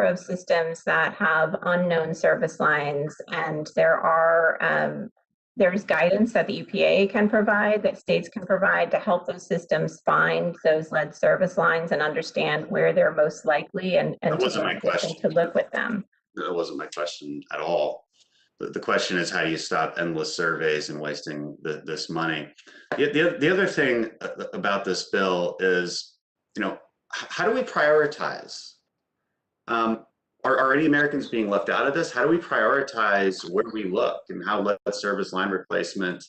of systems that have unknown service lines, and there's guidance that the EPA can provide, that states can provide, to help those systems find those lead service lines and understand where they're most likely and that wasn't my question. To live with them. That wasn't my question at all. The question is, how do you stop endless surveys and wasting this money? The other thing about this bill is, you know, how do we prioritize? Are any Americans being left out of this? How do we prioritize where we look and how lead service line replacement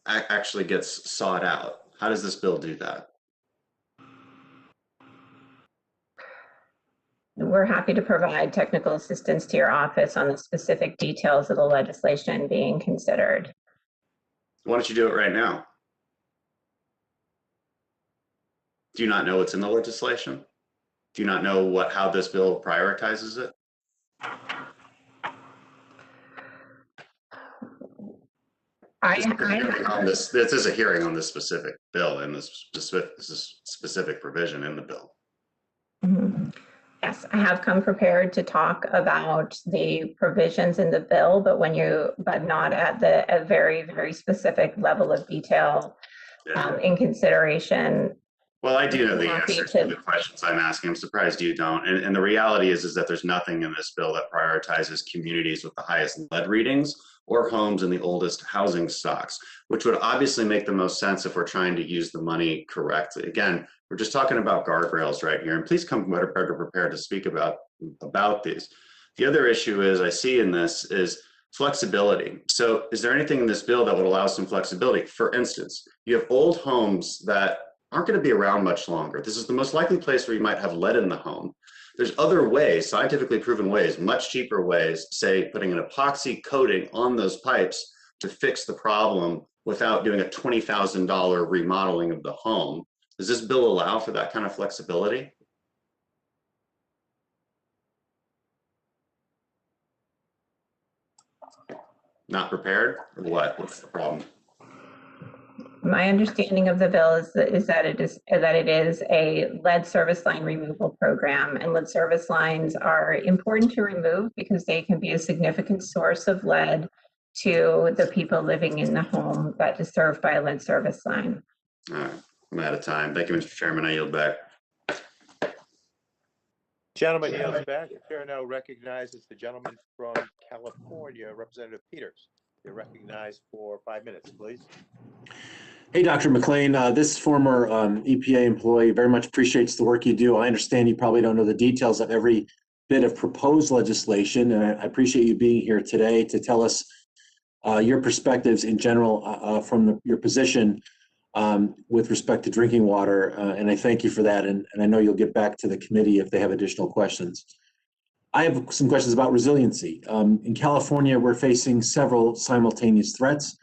actually gets sought out? How does this bill do that? We're happy to provide technical assistance to your office on the specific details of the legislation being considered. Why don't you do it right now? Do you not know what's in the legislation? Do you not know how this bill prioritizes it? This is a hearing on this specific bill and this specific provision in the bill. Mhm. Yes, I have come prepared to talk about the provisions in the bill, but not at a very, very specific level of detail in consideration. Well, I do know the Happy answer to the questions I'm asking. I'm surprised you don't. And the reality is that there's nothing in this bill that prioritizes communities with the highest lead readings or homes in the oldest housing stocks, which would obviously make the most sense if we're trying to use the money correctly. Again, we're just talking about guardrails right here, and please come better prepared to speak about these. The other issue I see in this is flexibility. So is there anything in this bill that would allow some flexibility? For instance, you have old homes that aren't going to be around much longer. This is the most likely place where you might have lead in the home. There's other ways, scientifically proven ways, much cheaper ways, say putting an epoxy coating on those pipes to fix the problem without doing a $20,000 remodeling of the home. Does this bill allow for that kind of flexibility? Not prepared, or what? What's the problem? My understanding of the bill is that it is a lead service line removal program, and lead service lines are important to remove because they can be a significant source of lead to the people living in the home that is served by a lead service line. All right, I'm out of time. Thank you, Mr. Chairman. I yield back. Gentleman yields back. The chair now recognizes the gentleman from California, Representative Peters. You're recognized for 5 minutes, please. Hey, Dr. McLean, this former EPA employee very much appreciates the work you do. I understand you probably don't know the details of every bit of proposed legislation, and I appreciate you being here today to tell us your perspectives in general from your position with respect to drinking water, and I thank you for that, and I know you'll get back to the committee if they have additional questions. I have some questions about resiliency. In California, we're facing several simultaneous threats.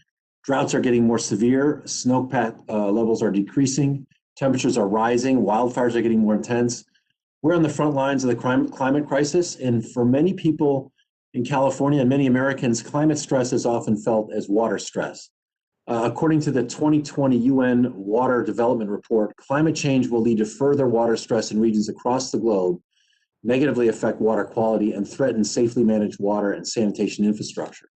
Droughts are getting more severe, snowpack levels are decreasing, temperatures are rising, wildfires are getting more intense. We're on the front lines of the climate crisis, and for many people in California and many Americans, climate stress is often felt as water stress. According to the 2020 UN Water Development Report, climate change will lead to further water stress in regions across the globe, negatively affect water quality, and threaten safely managed water and sanitation infrastructure.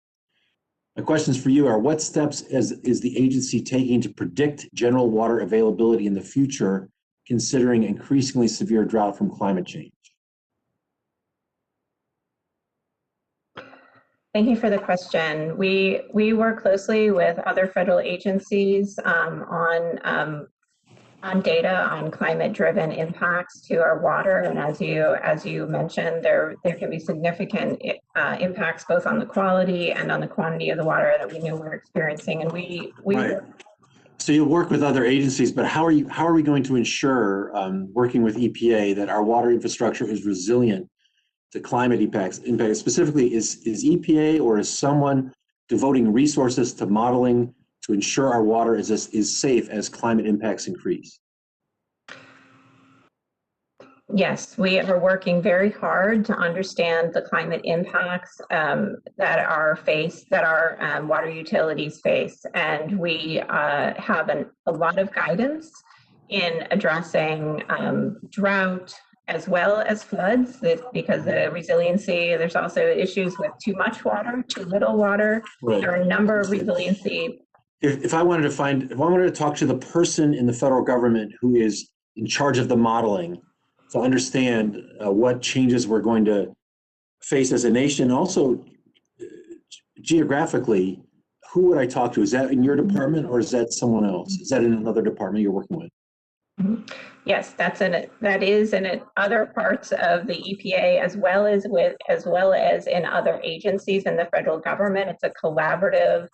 My questions for you are, what steps is the agency taking to predict general water availability in the future, considering increasingly severe drought from climate change? Thank you for the question. We work closely with other federal agencies on data on climate-driven impacts to our water, and as you mentioned, there can be significant impacts both on the quality and on the quantity of the water that we know we're experiencing. And we right. So you'll work with other agencies, but how are we going to ensure, working with EPA, that our water infrastructure is resilient to climate impacts? Specifically, is EPA or is someone devoting resources to modeling to ensure our water is safe as climate impacts increase? Yes, we are working very hard to understand the climate impacts that our water utilities face, and we have a lot of guidance in addressing drought as well as floods. Because the resiliency, there's also issues with too much water, too little water. Right. There are a number of resiliency. If I wanted to talk to the person in the federal government who is in charge of the modeling to understand what changes we're going to face as a nation, also geographically, who would I talk to? Is that in your department or is that someone else? Is that in another department you're working with? Mm-hmm. Yes, that is in other parts of the EPA as well as in other agencies in the federal government. It's a collaborative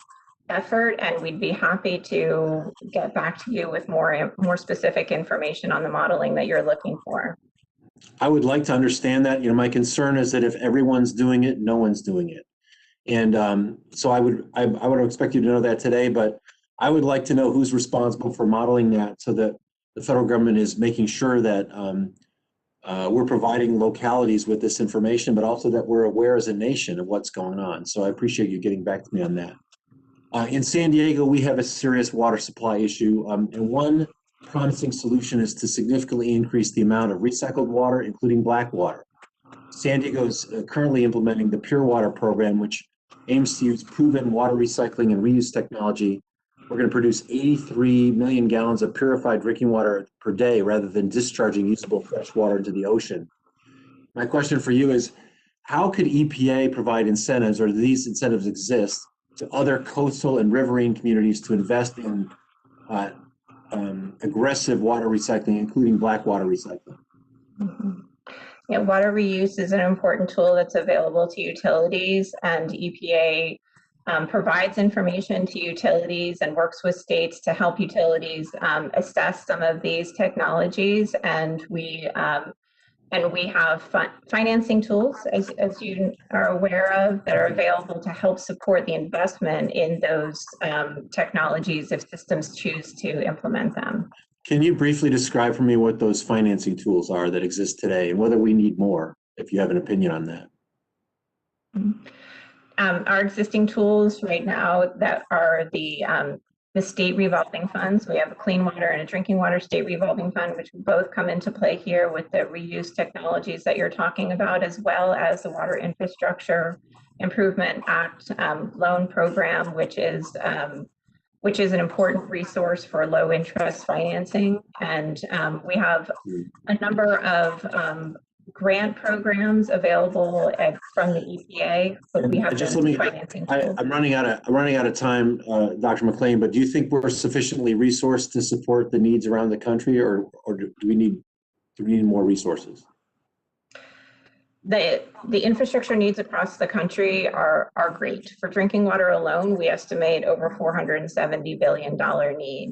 effort, and we'd be happy to get back to you with more specific information on the modeling that you're looking for. I would like to understand that. My concern is that if everyone's doing it, no one's doing it. And so I would expect you to know that today, but I would like to know who's responsible for modeling that so that the federal government is making sure that we're providing localities with this information, but also that we're aware as a nation of what's going on. So I appreciate you getting back to me on that. In San Diego, we have a serious water supply issue, and one promising solution is to significantly increase the amount of recycled water, including black water. San Diego is currently implementing the Pure Water program, which aims to use proven water recycling and reuse technology. We're going to produce 83 million gallons of purified drinking water per day rather than discharging usable fresh water into the ocean. My question for you is, how could EPA provide incentives, or do these incentives exist, to other coastal and riverine communities to invest in aggressive water recycling, including black water recycling? Mhm. Yeah, water reuse is an important tool that's available to utilities, and EPA provides information to utilities and works with states to help utilities assess some of these technologies. And we have financing tools, as you are aware of, that are available to help support the investment in those technologies if systems choose to implement them. Can you briefly describe for me what those financing tools are that exist today and whether we need more, if you have an opinion on that? Our existing tools right now that are the state revolving funds. We have a clean water and a drinking water state revolving fund, which both come into play here with the reuse technologies that you're talking about, as well as the Water Infrastructure Improvement Act loan program, which is an important resource for low interest financing. And we have a number of grant programs available from the EPA, but we have financing tools. I'm running out of time, Dr. McLean, but do you think we're sufficiently resourced to support the needs around the country, or do we need more resources? The infrastructure needs across the country are great. For drinking water alone, we estimate over $470 billion need.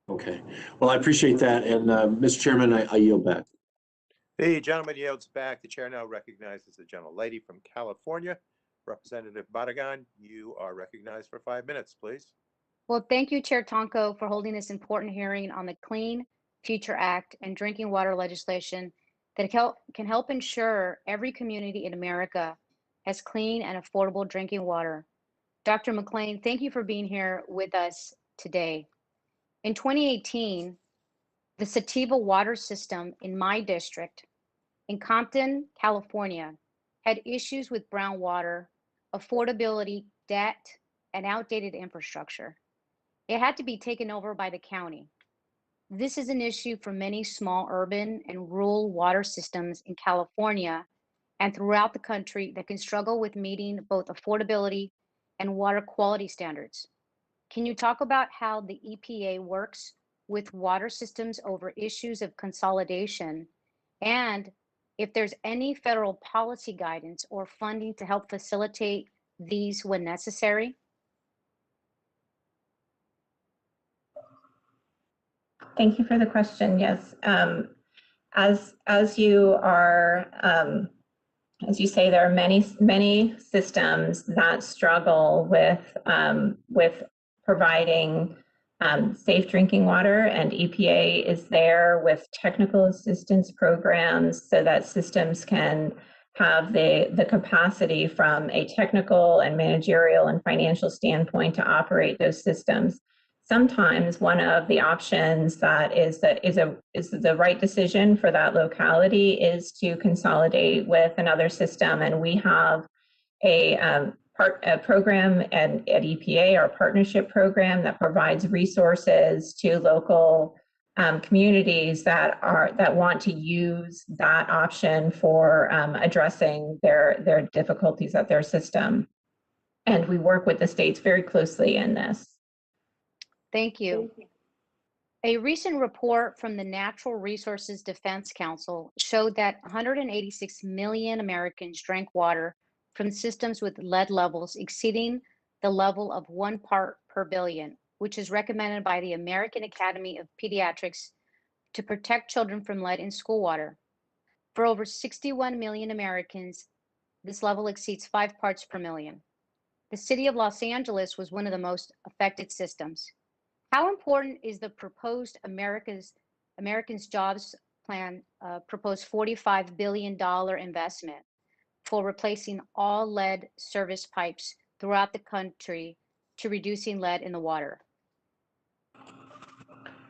Okay, well, I appreciate that. And Mr. Chairman, I yield back. The gentleman yields back. The chair now recognizes the gentlelady from California, Representative Barragan. You are recognized for 5 minutes, please. Well, thank you, Chair Tonko, for holding this important hearing on the Clean Future Act and drinking water legislation that can help ensure every community in America has clean and affordable drinking water. Dr. McLean, thank you for being here with us today. In 2018, the Sativa water system in my district in Compton, California, had issues with brown water, affordability, debt, and outdated infrastructure. It had to be taken over by the county. This is an issue for many small urban and rural water systems in California and throughout the country that can struggle with meeting both affordability and water quality standards. Can you talk about how the EPA works with water systems over issues of consolidation, and if there's any federal policy guidance or funding to help facilitate these when necessary? Thank you for the question. Yes, as you say, there are many systems that struggle with providing safe drinking water, and EPA is there with technical assistance programs so that systems can have the capacity from a technical and managerial and financial standpoint to operate those systems. Sometimes one of the options that is the right decision for that locality is to consolidate with another system, and we have a program at EPA, our partnership program, that provides resources to local communities that want to use that option for addressing their difficulties at their system. And we work with the states very closely in this. Thank you. A recent report from the Natural Resources Defense Council showed that 186 million Americans drank water from systems with lead levels exceeding the level of 1 part per billion, which is recommended by the American Academy of Pediatrics to protect children from lead in school water. For over 61 million Americans, this level exceeds 5 parts per million. The city of Los Angeles was one of the most affected systems. How important is the proposed Americans Jobs Plan proposed $45 billion investment for replacing all lead service pipes throughout the country to reducing lead in the water?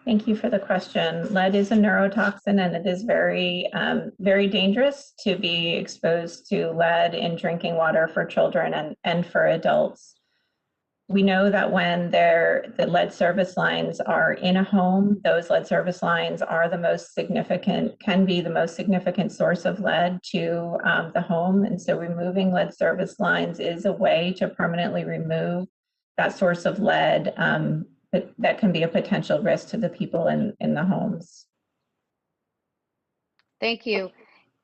Thank you for the question. Lead is a neurotoxin, and it is very, very dangerous to be exposed to lead in drinking water for children and for adults. We know that when the lead service lines are in a home, those lead service lines are the most significant, can be the most significant source of lead to the home. And so removing lead service lines is a way to permanently remove that source of lead that can be a potential risk to the people in the homes. Thank you.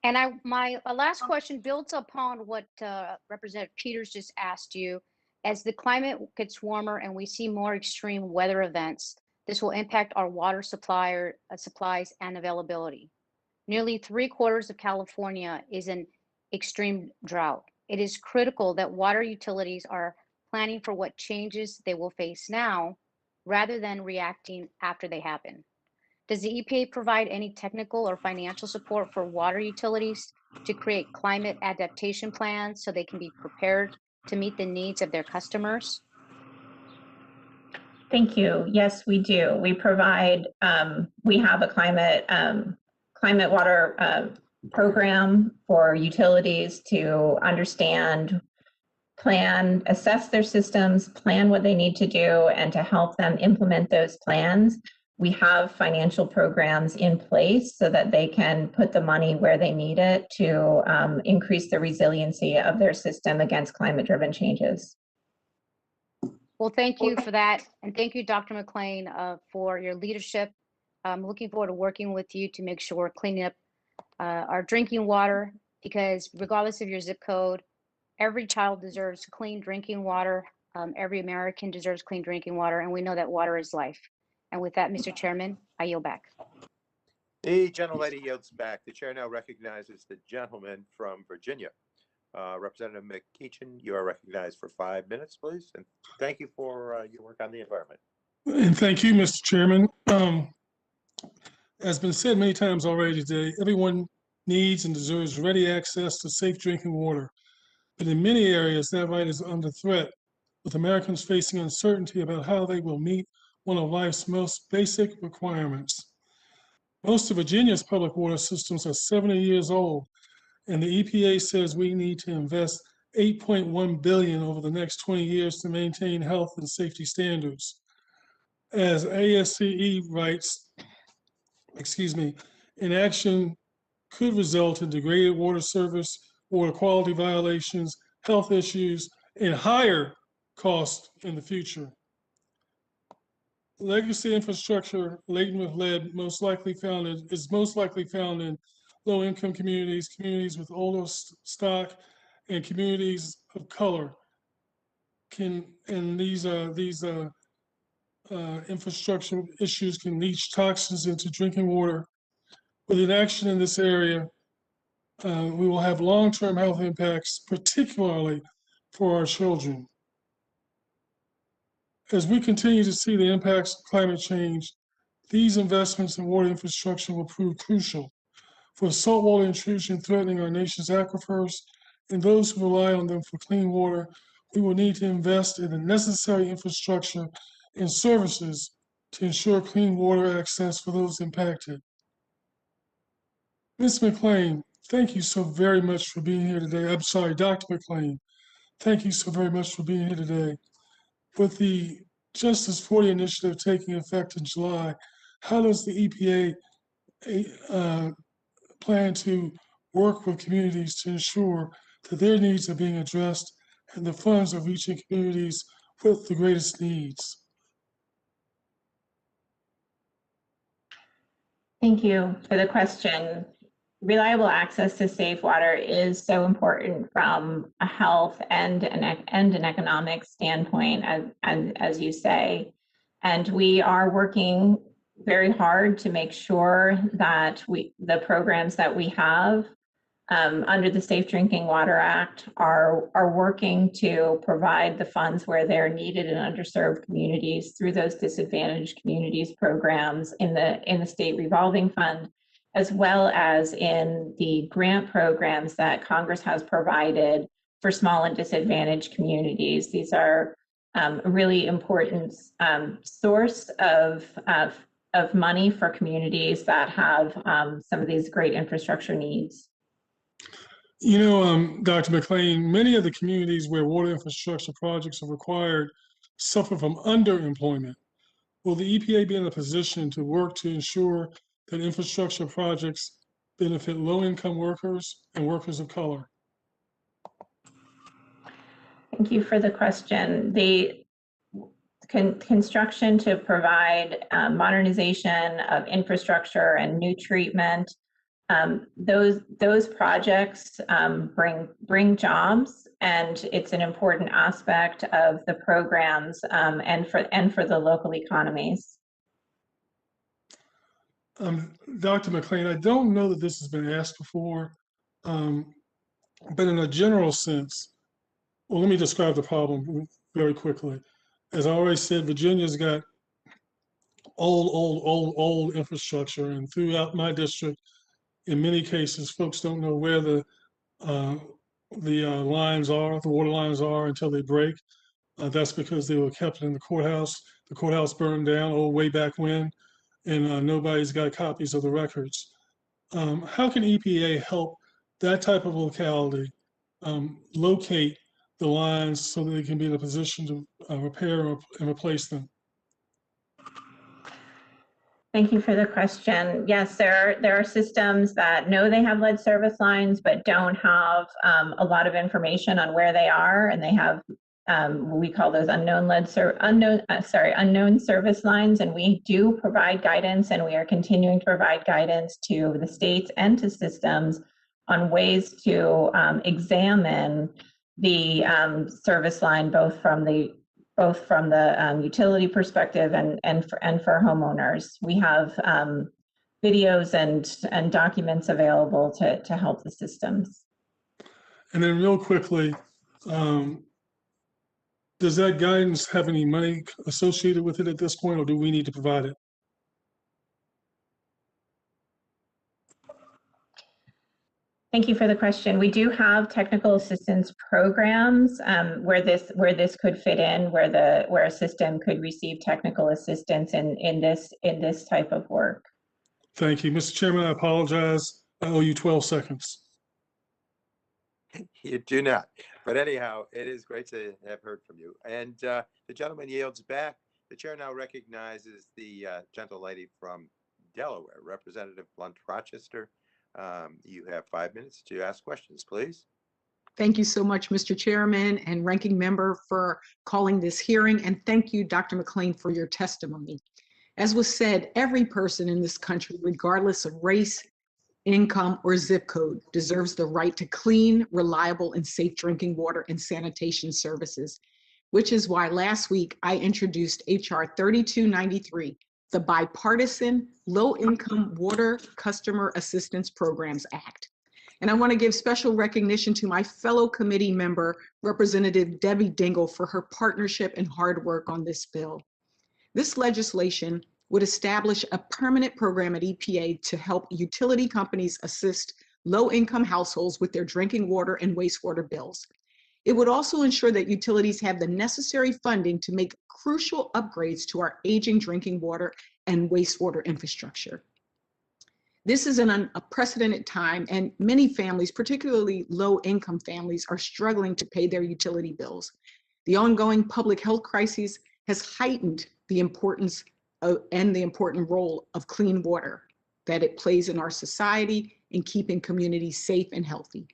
And my last question builds upon what Representative Peters just asked you. As the climate gets warmer and we see more extreme weather events, this will impact our water supplies and availability. Nearly 3/4 of California is in extreme drought. It is critical that water utilities are planning for what changes they will face now, rather than reacting after they happen. Does the EPA provide any technical or financial support for water utilities to create climate adaptation plans so they can be prepared to meet the needs of their customers? Thank you. Yes, we do. We provide, we have a climate water program for utilities to understand, plan, assess their systems, plan what they need to do, and to help them implement those plans. We have financial programs in place so that they can put the money where they need it to increase the resiliency of their system against climate-driven changes. Well, thank you for that. And thank you, Dr. McLean, for your leadership. I'm looking forward to working with you to make sure we're cleaning up our drinking water, because regardless of your zip code, every child deserves clean drinking water. Every American deserves clean drinking water, and we know that water is life. And with that, Mr. Chairman, I yield back. The gentlelady yields back. The chair now recognizes the gentleman from Virginia. Representative McEachin, you are recognized for 5 minutes, please. And thank you for your work on the environment. And thank you, Mr. Chairman. As been said many times already today, everyone needs and deserves ready access to safe drinking water. But in many areas, that right is under threat, with Americans facing uncertainty about how they will meet one of life's most basic requirements. Most of Virginia's public water systems are 70 years old, and the EPA says we need to invest $8.1 billion over the next 20 years to maintain health and safety standards. As ASCE writes, inaction could result in degraded water service, water quality violations, health issues, and higher costs in the future. Legacy infrastructure laden with lead is most likely found in low-income communities, communities with older stock, and communities of color. These infrastructure issues can leach toxins into drinking water. With inaction in this area, we will have long-term health impacts, particularly for our children. As we continue to see the impacts of climate change, these investments in water infrastructure will prove crucial. For saltwater intrusion threatening our nation's aquifers and those who rely on them for clean water, we will need to invest in the necessary infrastructure and services to ensure clean water access for those impacted. Ms. McLean, thank you so very much for being here today. I'm sorry, Dr. McLean, thank you so very much for being here today. With the Justice 40 initiative taking effect in July, how does the EPA plan to work with communities to ensure that their needs are being addressed and the funds are reaching communities with the greatest needs? Thank you for the question. Reliable access to safe water is so important from a health and an economic standpoint, as you say. And we are working very hard to make sure that the programs that we have under the Safe Drinking Water Act are working to provide the funds where they're needed in underserved communities through those disadvantaged communities programs in the state revolving fund, as well as in the grant programs that Congress has provided for small and disadvantaged communities. These are a really important source of money for communities that have some of these great infrastructure needs. You know, Dr. McLean, many of the communities where water infrastructure projects are required suffer from underemployment. Will the EPA be in a position to work to ensure that infrastructure projects benefit low-income workers and workers of color? Thank you for the question. The construction to provide modernization of infrastructure and new treatment, those projects bring jobs, and it's an important aspect of the programs and for the local economies. Dr. McLean, I don't know that this has been asked before, but in a general sense, well, let me describe the problem very quickly. As I already said, Virginia's got old infrastructure, and throughout my district, in many cases, folks don't know where the lines are, the water lines are, until they break. That's because they were kept in the courthouse. The courthouse burned down way back when, and nobody's got copies of the records. How can EPA help that type of locality locate the lines so that they can be in a position to repair and replace them? Thank you for the question. Yes, there are systems that know they have lead service lines, but don't have a lot of information on where they are, and they have we call those unknown service lines. And we do provide guidance, and we are continuing to provide guidance to the states and to systems on ways to examine the service line, both from the utility perspective and for homeowners. We have videos and documents available to help the systems. And then real quickly, does that guidance have any money associated with it at this point, or do we need to provide it? Thank you for the question. We do have technical assistance programs where this could fit in, where a system could receive technical assistance in this type of work. Thank you, Mr. Chairman. I apologize. I owe you 12 seconds. You do not. But anyhow, it is great to have heard from you. And the gentleman yields back. The chair now recognizes the gentle lady from Delaware, Representative Blunt Rochester. You have 5 minutes to ask questions, please. Thank you so much, Mr. Chairman and Ranking Member, for calling this hearing. And thank you, Dr. McLean, for your testimony. As was said, every person in this country, regardless of race, income, or zip code, deserves the right to clean, reliable, and safe drinking water and sanitation services, which is why last week I introduced HR 3293, the Bipartisan Low-Income Water Customer Assistance Programs Act. And I want to give special recognition to my fellow committee member, Representative Debbie Dingell, for her partnership and hard work on this bill. This legislation would establish a permanent program at EPA to help utility companies assist low-income households with their drinking water and wastewater bills. It would also ensure that utilities have the necessary funding to make crucial upgrades to our aging drinking water and wastewater infrastructure. This is an unprecedented time, and many families, particularly low-income families, are struggling to pay their utility bills. The ongoing public health crisis has heightened the importance and the important role of clean water that it plays in our society in keeping communities safe and healthy.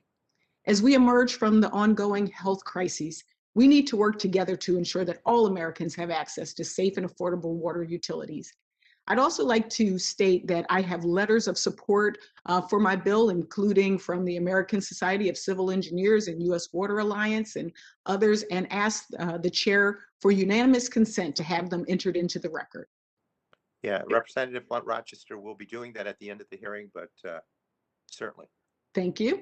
As we emerge from the ongoing health crises, we need to work together to ensure that all Americans have access to safe and affordable water utilities. I'd also like to state that I have letters of support for my bill, including from the American Society of Civil Engineers and U.S. Water Alliance and others, and ask the chair for unanimous consent to have them entered into the record. Yeah, Representative Blunt Rochester will be doing that at the end of the hearing, but certainly. Thank you.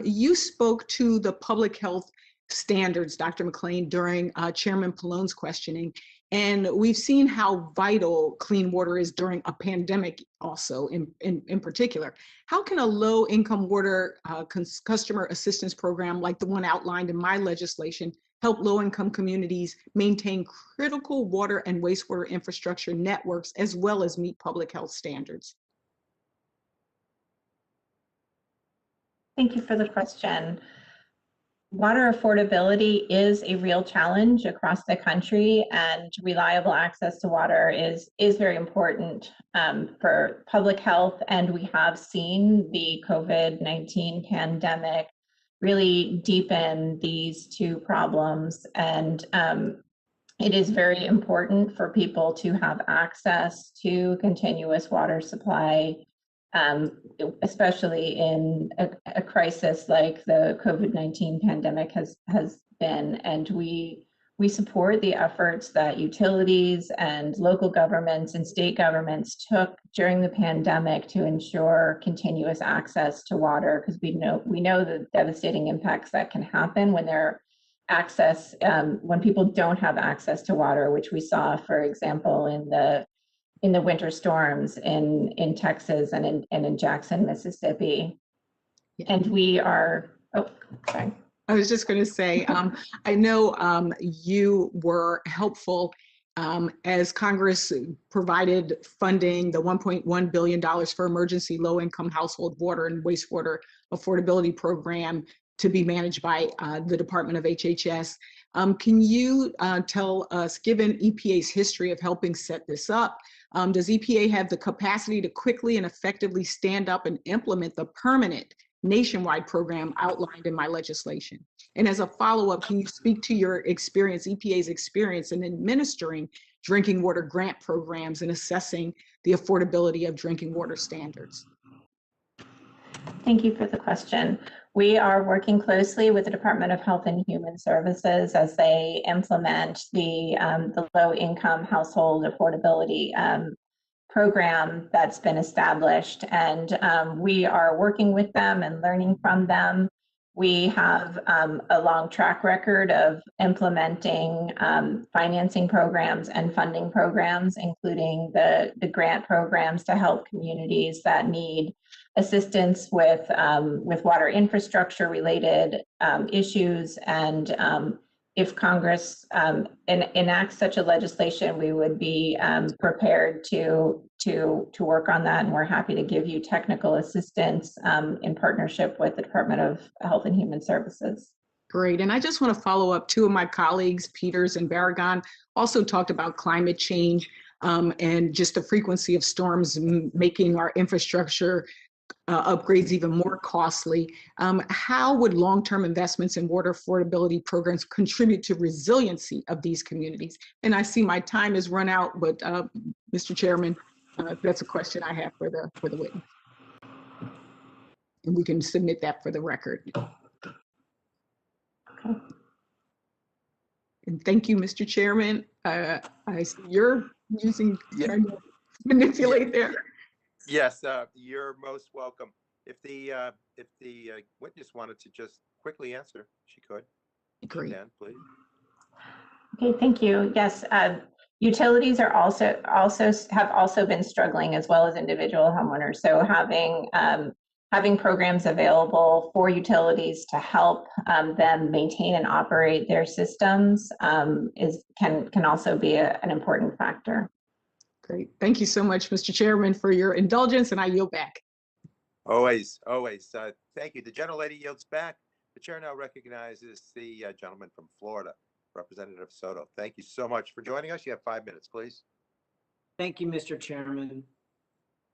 You spoke to the public health standards, Dr. McLean, during Chairman Pallone's questioning, and we've seen how vital clean water is during a pandemic also in particular. How can a low-income water customer assistance program like the one outlined in my legislation help low-income communities maintain critical water and wastewater infrastructure networks, as well as meet public health standards? Thank you for the question. Water affordability is a real challenge across the country, and reliable access to water is very important for public health. And we have seen the COVID-19 pandemic really deepen these two problems. And it is very important for people to have access to continuous water supply, especially in a crisis like the COVID-19 pandemic has been. And we support the efforts that utilities and local governments and state governments took during the pandemic to ensure continuous access to water, because we know the devastating impacts that can happen when when people don't have access to water, which we saw, for example, in the winter storms in Texas and in Jackson, Mississippi. And we are, sorry. I was just going to say, I know you were helpful as Congress provided funding, the $1.1 billion for emergency low-income household water and wastewater affordability program to be managed by the Department of HHS. Can you tell us, given EPA's history of helping set this up, does EPA have the capacity to quickly and effectively stand up and implement the permanent nationwide program outlined in my legislation? And as a follow-up, can you speak to your experience, EPA's experience in administering drinking water grant programs and assessing the affordability of drinking water standards? Thank you for the question. We are working closely with the Department of Health and Human Services as they implement the low-income household affordability program that's been established. And we are working with them and learning from them. We have a long track record of implementing financing programs and funding programs, including the grant programs to help communities that need assistance with water infrastructure related issues. And if Congress enacts such a legislation, we would be prepared to work on that, and we're happy to give you technical assistance in partnership with the Department of Health and Human Services. Great. And I just want to follow up. Two of my colleagues, Peters and Barragan, also talked about climate change and just the frequency of storms making our infrastructure upgrades even more costly. How would long-term investments in water affordability programs contribute to resiliency of these communities? And I see my time has run out, but Mr. Chairman, that's a question I have for the witness. And we can submit that for the record. Okay. And thank you, Mr. Chairman. I see you're trying to manipulate there. Yes, you're most welcome. If the witness wanted to just quickly answer, she could. Great. Dan, please. Okay, thank you. Yes, utilities are have also been struggling, as well as individual homeowners. So having programs available for utilities to help them maintain and operate their systems can also be an important factor. Great. Thank you so much, Mr. Chairman, for your indulgence, and I yield back. Always. Thank you. The gentlelady yields back. The chair now recognizes the gentleman from Florida, Representative Soto. Thank you so much for joining us. You have 5 minutes, please. Thank you, Mr. Chairman.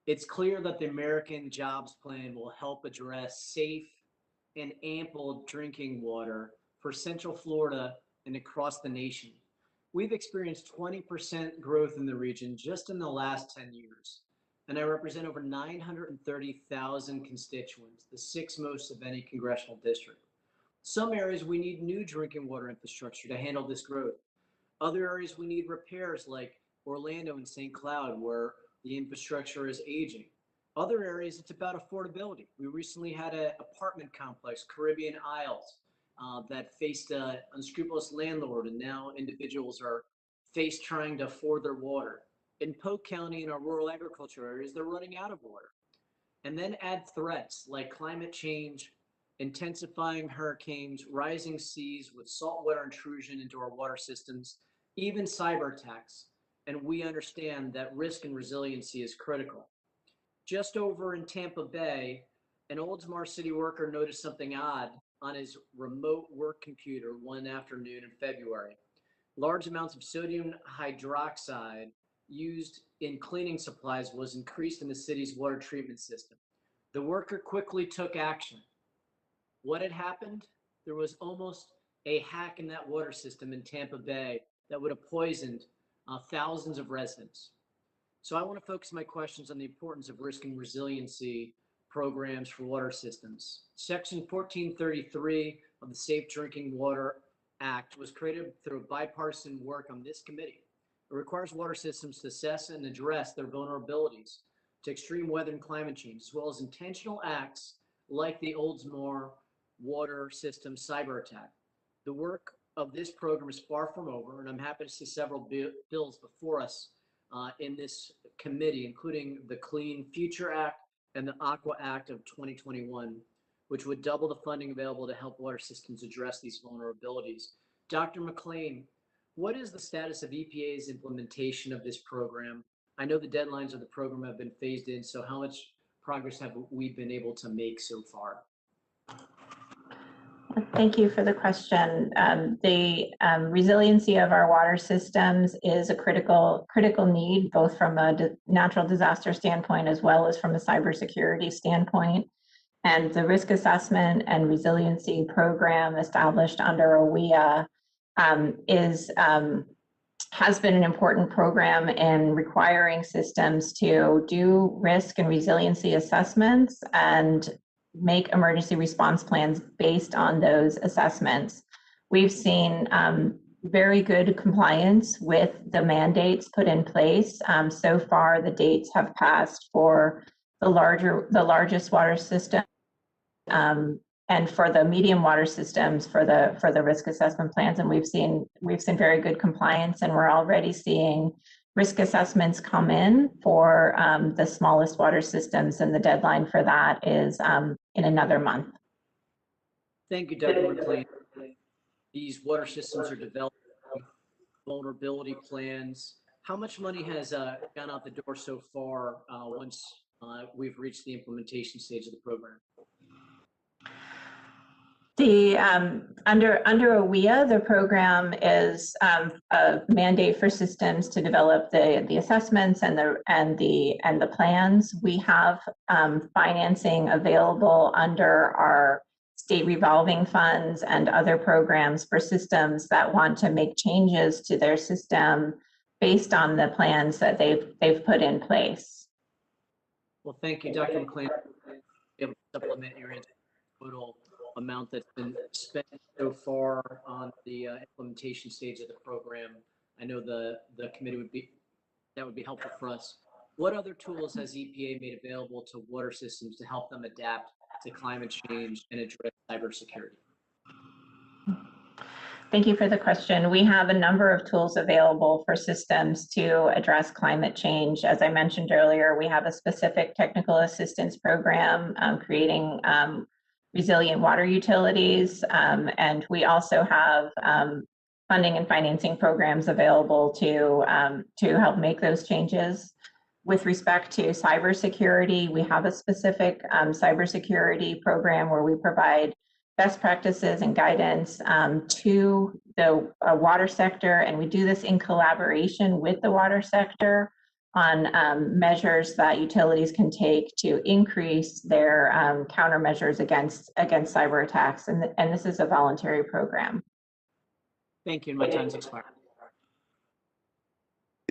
It's clear that the American Jobs Plan will help address safe and ample drinking water for Central Florida and across the nation. We've experienced 20% growth in the region just in the last 10 years, and I represent over 930,000 constituents, the 6th most of any congressional district. Some areas we need new drinking water infrastructure to handle this growth. Other areas we need repairs, like Orlando and St. Cloud, where the infrastructure is aging. Other areas, it's about affordability. We recently had an apartment complex, Caribbean Isles, that faced an unscrupulous landlord, and now individuals are faced trying to afford their water. In Polk County, in our rural agriculture areas, they're running out of water. And then add threats like climate change, intensifying hurricanes, rising seas with saltwater intrusion into our water systems, even cyber attacks. And we understand that risk and resiliency is critical. Just over in Tampa Bay, an Oldsmar city worker noticed something odd on his remote work computer one afternoon in February. Large amounts of sodium hydroxide used in cleaning supplies was increased in the city's water treatment system. The worker quickly took action. What had happened? There was almost a hack in that water system in Tampa Bay that would have poisoned thousands of residents. So I want to focus my questions on the importance of risk and resiliency programs for water systems. Section 1433 of the Safe Drinking Water Act was created through bipartisan work on this committee. It requires water systems to assess and address their vulnerabilities to extreme weather and climate change, as well as intentional acts like the Oldsmar water system cyber attack. The work of this program is far from over, and I'm happy to see several bills before us in this committee, including the Clean Future Act and the Aqua Act of 2021, which would double the funding available to help water systems address these vulnerabilities. Dr. McLean, what is the status of EPA's implementation of this program? I know the deadlines of the program have been phased in, so how much progress have we been able to make so far? Thank you for the question. The resiliency of our water systems is a critical need, both from a natural disaster standpoint as well as from a cybersecurity standpoint. And the risk assessment and resiliency program established under OWIA has been an important program in requiring systems to do risk and resiliency assessments and make emergency response plans based on those assessments. We've seen very good compliance with the mandates put in place. So far, the dates have passed for the largest water system and for the medium water systems for the risk assessment plans. And we've seen very good compliance, and we're already seeing risk assessments come in for the smallest water systems, and the deadline for that is in another month. Thank you, Dr. McLean. These water systems are developing vulnerability plans. How much money has gone out the door so far once we've reached the implementation stage of the program? The under OWIA, the program is a mandate for systems to develop the assessments and the plans. We have financing available under our state revolving funds and other programs for systems that want to make changes to their system based on the plans that they've put in place. Well, thank you, Dr. McLean. Able to supplement your total amount that's been spent so far on the implementation stage of the program. I know the committee would be helpful for us. What other tools has EPA made available to water systems to help them adapt to climate change and address cybersecurity? Thank you for the question. We have a number of tools available for systems to address climate change. As I mentioned earlier, we have a specific technical assistance program creating resilient water utilities, and we also have funding and financing programs available to help make those changes. With respect to cybersecurity, we have a specific cybersecurity program where we provide best practices and guidance to the water sector, and we do this in collaboration with the water sector on measures that utilities can take to increase their countermeasures against cyber attacks, and this is a voluntary program. Thank you, and my time's expired.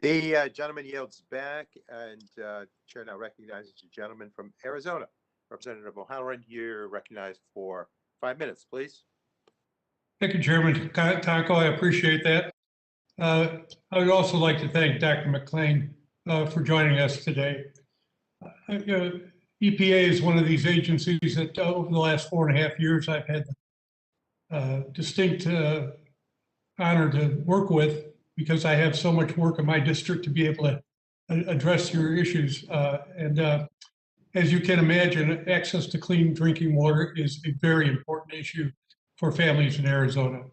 The gentleman yields back, and Chair now recognizes the gentleman from Arizona. Representative O'Halloran, you're recognized for 5 minutes, please. Thank you, Chairman Tonko. I appreciate that. I would also like to thank Dr. McLean for joining us today. EPA is one of these agencies that over the last 4.5 years I've had the distinct honor to work with, because I have so much work in my district to be able to address your issues. And As you can imagine, access to clean drinking water is a very important issue for families in Arizona.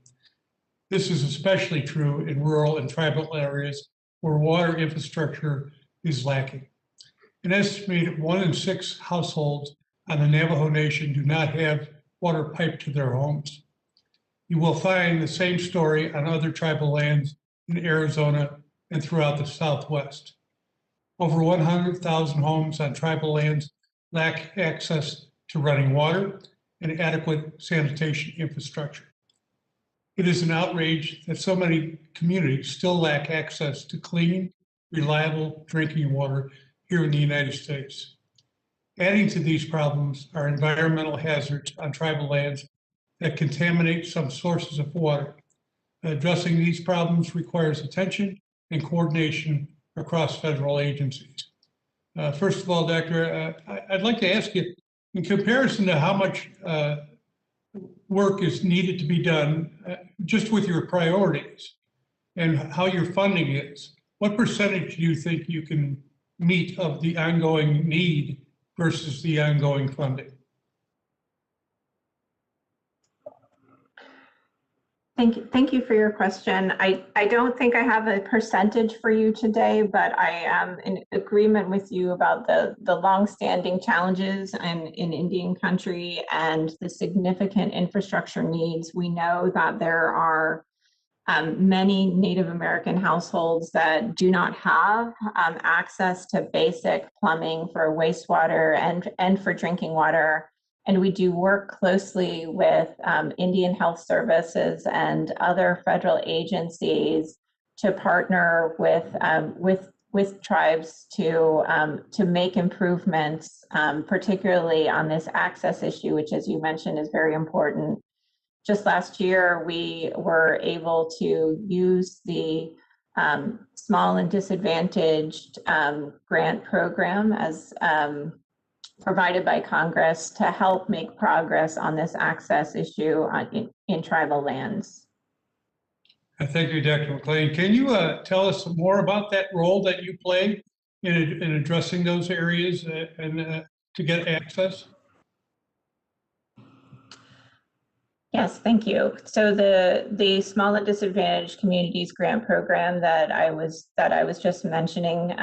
This is especially true in rural and tribal areas where water infrastructure is lacking. An estimated 1 in 6 households on the Navajo Nation do not have water piped to their homes. You will find the same story on other tribal lands in Arizona and throughout the Southwest. Over 100,000 homes on tribal lands lack access to running water and adequate sanitation infrastructure. It is an outrage that so many communities still lack access to clean, reliable drinking water here in the United States. Adding to these problems are environmental hazards on tribal lands that contaminate some sources of water. Addressing these problems requires attention and coordination across federal agencies. First of all, Doctor, I'd like to ask you, in comparison to how much work is needed to be done, just with your priorities and how your funding is, what percentage do you think you can meet of the ongoing need versus the ongoing funding? Thank you for your question. I don't think I have a percentage for you today, but I am in agreement with you about the longstanding challenges in Indian country and the significant infrastructure needs. We know that there are many Native American households that do not have access to basic plumbing for wastewater and for drinking water. And we do work closely with Indian Health Services and other federal agencies to partner with tribes to make improvements, particularly on this access issue, which, as you mentioned, is very important. Just last year, we were able to use the Small and Disadvantaged grant program as provided by Congress to help make progress on this access issue in tribal lands. Thank you, Dr. McLean. Can you tell us more about that role that you play in addressing those areas and to get access? Yes, thank you. So the Small and Disadvantaged Communities Grant Program that I was just mentioning,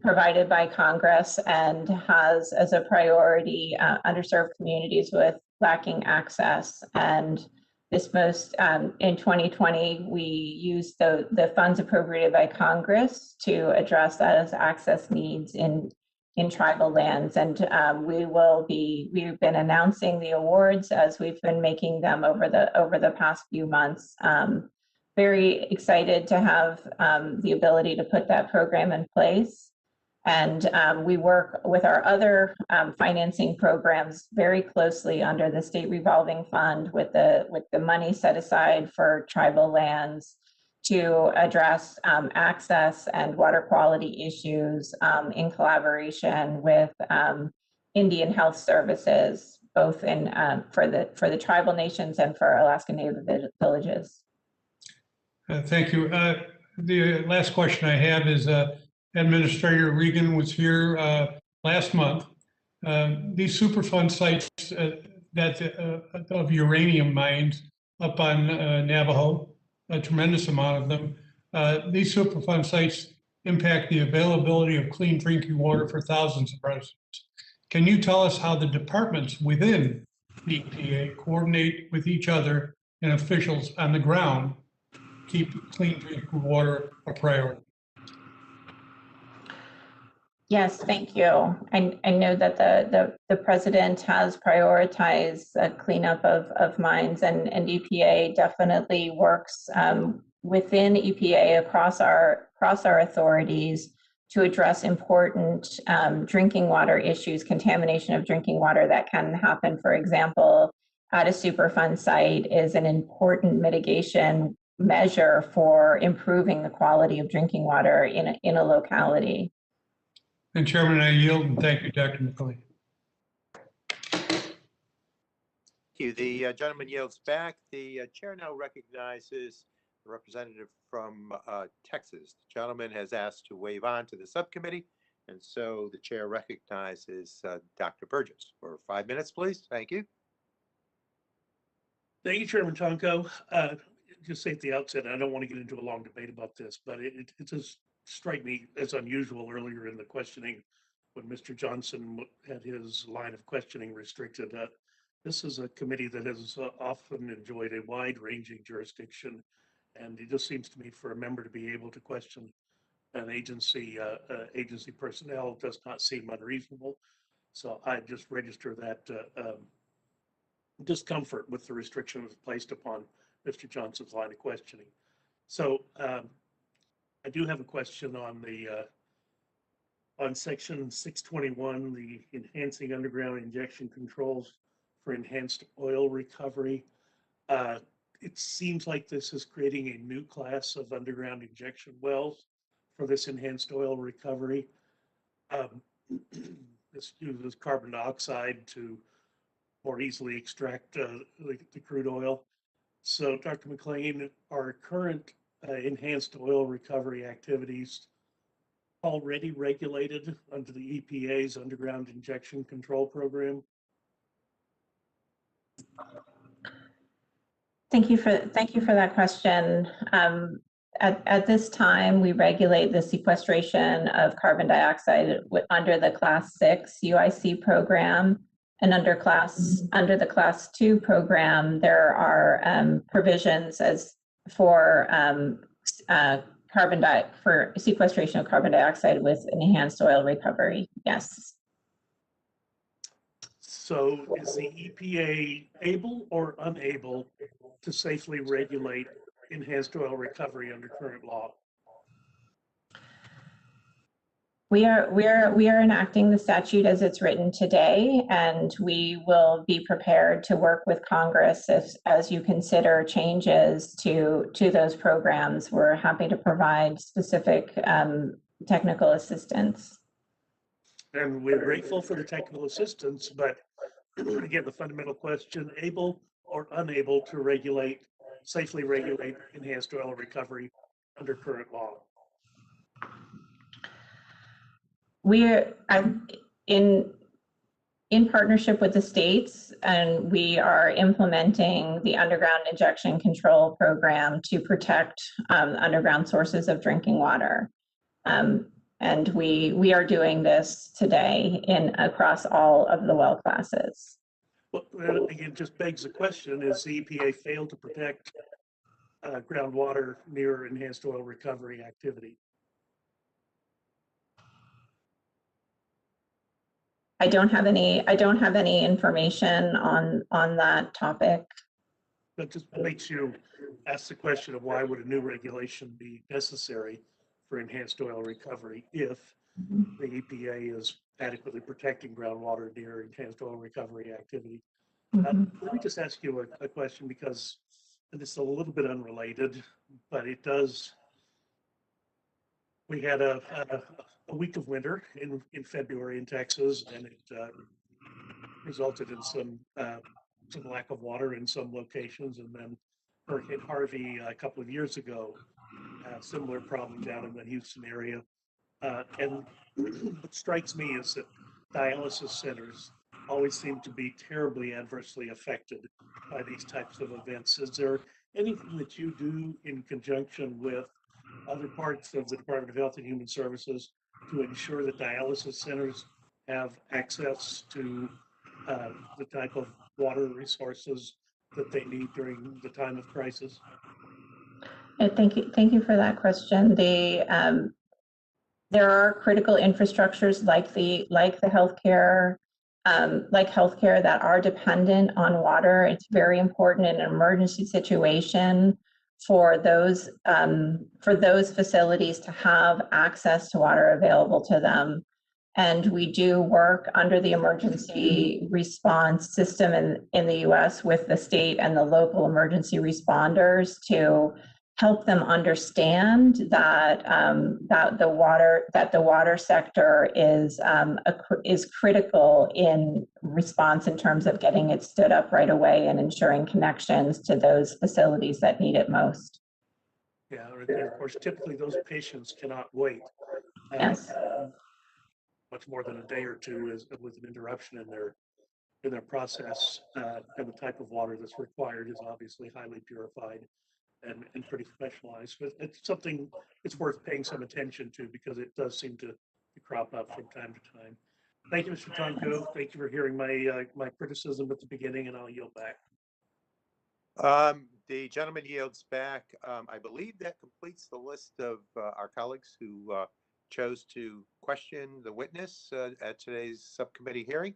provided by Congress and has as a priority underserved communities with lacking access. And this in 2020, we used the funds appropriated by Congress to address those access needs in tribal lands. And we've been announcing the awards as we've been making them over the past few months. Very excited to have the ability to put that program in place. And we work with our other financing programs very closely under the state revolving fund with the money set aside for tribal lands to address access and water quality issues in collaboration with Indian Health Services, both for the tribal nations and for Alaska Native villages. Thank you. The last question I have is Administrator Regan was here last month. These Superfund sites of uranium mines up on Navajo, a tremendous amount of them. These Superfund sites impact the availability of clean drinking water for thousands of residents. Can you tell us how the departments within the EPA coordinate with each other and officials on the ground to keep clean drinking water a priority? Yes, thank you. I know that the president has prioritized cleanup of mines, and EPA definitely works within EPA across our authorities to address important drinking water issues, contamination of drinking water that can happen. For example, at a Superfund site is an important mitigation measure for improving the quality of drinking water in a locality. And Chairman, I yield, and thank you, Dr. McLean. Thank you. The gentleman yields back. The chair now recognizes the representative from Texas. The gentleman has asked to wave on to the subcommittee. And so the chair recognizes Dr. Burgess for 5 minutes, please. Thank you. Thank you, Chairman Tonko. Just say at the outset, I don't want to get into a long debate about this, but it does strike me as unusual earlier in the questioning when Mr. Johnson had his line of questioning restricted. This is a committee that has often enjoyed a wide-ranging jurisdiction, and it just seems to me for a member to be able to question an agency personnel does not seem unreasonable. So I just register that discomfort with the restrictions placed upon Mr. Johnson's line of questioning. So I do have a question on the on section 621, the enhancing underground injection controls for enhanced oil recovery. It seems like this is creating a new class of underground injection wells for this enhanced oil recovery. This uses carbon dioxide to more easily extract the crude oil. So Dr. McLean, are current enhanced oil recovery activities already regulated under the EPA's underground injection control program? Thank you for that question. At this time, we regulate the sequestration of carbon dioxide under the Class 6 UIC program, and under the Class 2 program, there are provisions for sequestration of carbon dioxide with enhanced oil recovery. Yes. So is the EPA able or unable to safely regulate enhanced oil recovery under current law? We are enacting the statute as it's written today, and we will be prepared to work with Congress as you consider changes to those programs. We're happy to provide specific technical assistance. And we're grateful for the technical assistance, but again, the fundamental question, able or unable to safely regulate enhanced oil recovery under current law? We're in partnership with the states, and we are implementing the underground injection control program to protect underground sources of drinking water. And we are doing this today across all of the well classes. Well, that again just begs the question, is the EPA failed to protect groundwater near enhanced oil recovery activity? I don't have any information on that topic. That just makes you ask the question of why would a new regulation be necessary for enhanced oil recovery if the EPA is adequately protecting groundwater near enhanced oil recovery activity. Let me just ask you a question, because it's a little bit unrelated, but it does. We had a week of winter in February in Texas, and it resulted in some lack of water in some locations. And then Hurricane Harvey a couple of years ago, similar problem down in the Houston area. And what strikes me is that dialysis centers always seem to be terribly adversely affected by these types of events. Is there anything that you do in conjunction with other parts of the Department of Health and Human Services to ensure that dialysis centers have access to the type of water resources that they need during the time of crisis? Thank you for that question. There are critical infrastructures like healthcare that are dependent on water. It's very important in an emergency situation for those facilities to have access to water available to them. And we do work under the emergency response system in the US with the state and the local emergency responders to help them understand that the water sector is critical in response in terms of getting it stood up right away and ensuring connections to those facilities that need it most. Yeah, and of course, typically those patients cannot wait. Yes. much more than a day or two with an interruption in their process. And the type of water that's required is obviously highly purified and pretty specialized. But it's something it's worth paying some attention to because it does seem to crop up from time to time. Thank you, Mr. Tonko. Thank you for hearing my criticism at the beginning, and I'll yield back. The gentleman yields back. I believe that completes the list of our colleagues who chose to question the witness at today's subcommittee hearing.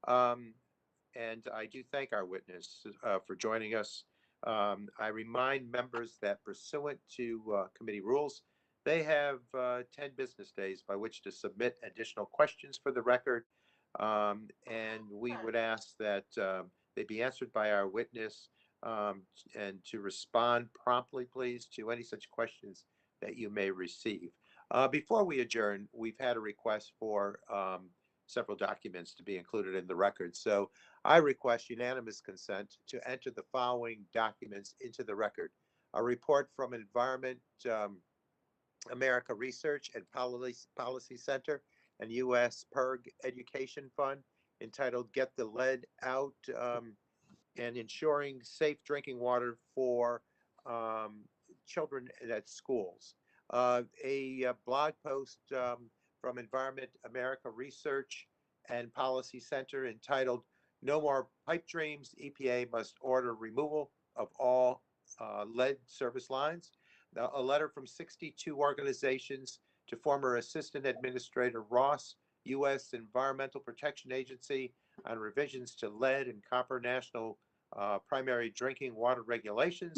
And I do thank our witness for joining us. I remind members that pursuant to committee rules, they have 10 business days by which to submit additional questions for the record. And we would ask that they be answered by our witness and to respond promptly, please, to any such questions that you may receive. Before we adjourn, we've had a request for several documents to be included in the record. So I request unanimous consent to enter the following documents into the record. A report from Environment America Research and Policy Center and U.S. PERG Education Fund entitled Get the Lead Out and Ensuring Safe Drinking Water for Children at Schools. A blog post from Environment America Research and Policy Center entitled No More Pipe Dreams, EPA Must Order Removal of All Lead Service Lines. Now, a letter from 62 organizations to former Assistant Administrator Ross, U.S. Environmental Protection Agency on revisions to lead and copper national primary drinking water regulations.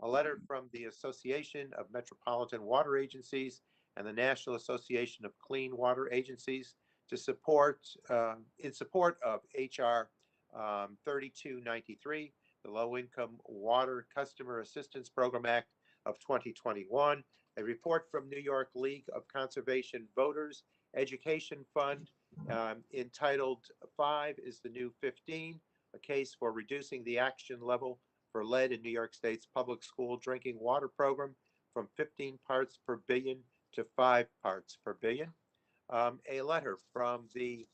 A letter from the Association of Metropolitan Water Agencies and the National Association of Clean Water Agencies to support, in support of HR 3293, the Low Income Water Customer Assistance Program Act of 2021, a report from New York League of Conservation Voters Education Fund entitled 5 is the New 15, a case for reducing the action level for lead in New York State's public school drinking water program from 15 parts per billion to 5 parts per billion. A letter from the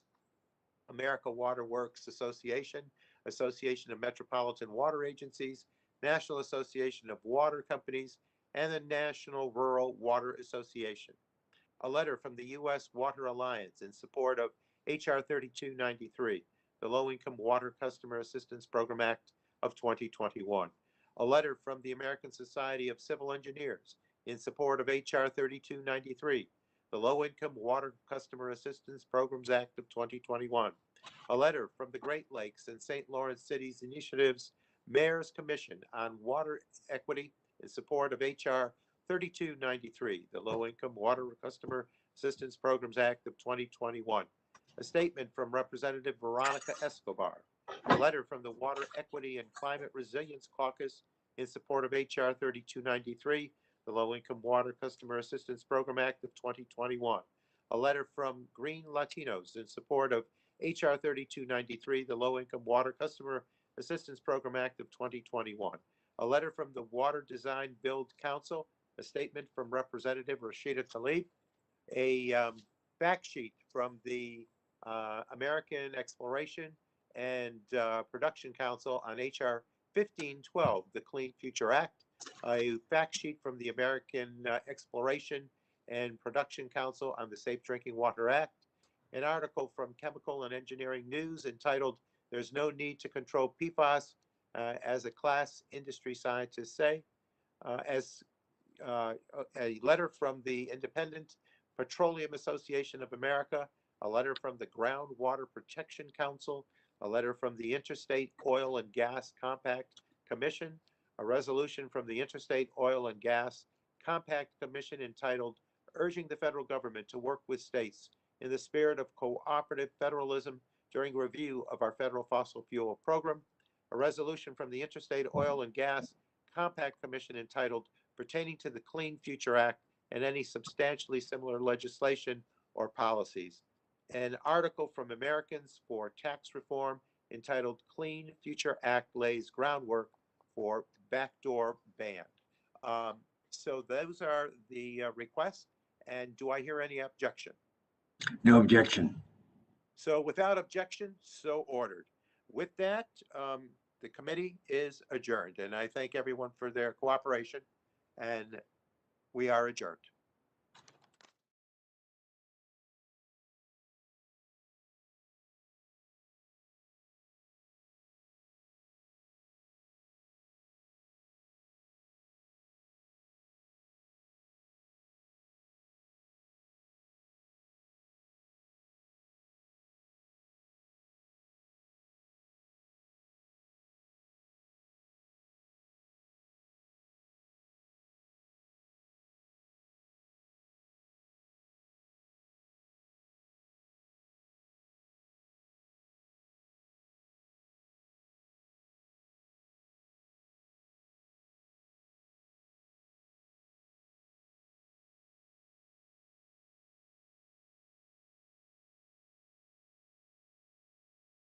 America Water Works Association, Association of Metropolitan Water Agencies, National Association of Water Companies, and the National Rural Water Association. A letter from the U.S. Water Alliance in support of HR 3293, the Low Income Water Customer Assistance Program Act of 2021. A letter from the American Society of Civil Engineers in support of HR 3293, the Low Income Water Customer Assistance Programs Act of 2021. A letter from the Great Lakes and St. Lawrence Cities Initiatives Mayor's Commission on Water Equity in support of HR 3293, the Low Income Water Customer Assistance Programs Act of 2021. A statement from Representative Veronica Escobar. A letter from the Water Equity and Climate Resilience Caucus in support of HR 3293, the Low Income Water Customer Assistance Program Act of 2021. A letter from Green Latinos in support of HR 3293, the Low Income Water Customer Assistance Program Act of 2021. A letter from the Water Design Build Council, a statement from Representative Rashida Tlaib, a fact sheet from the American Exploration and Production Council on HR 1512, the Clean Future Act, a fact sheet from the American Exploration and Production Council on the Safe Drinking Water Act, an article from Chemical and Engineering News entitled There's No Need to Control PFAS, as a class industry scientists say, a letter from the Independent Petroleum Association of America, a letter from the Groundwater Protection Council, a letter from the Interstate Oil and Gas Compact Commission, a resolution from the Interstate Oil and Gas Compact Commission entitled Urging the Federal Government to Work with States in the Spirit of Cooperative Federalism during review of our federal fossil fuel program, a resolution from the Interstate Oil and Gas Compact Commission entitled Pertaining to the Clean Future Act and any substantially similar legislation or policies, an article from Americans for Tax Reform entitled Clean Future Act Lays Groundwork for Backdoor Ban. So those are the requests, and do I hear any objection? No objection. So without objection, so ordered. With that, the committee is adjourned, and I thank everyone for their cooperation, and we are adjourned.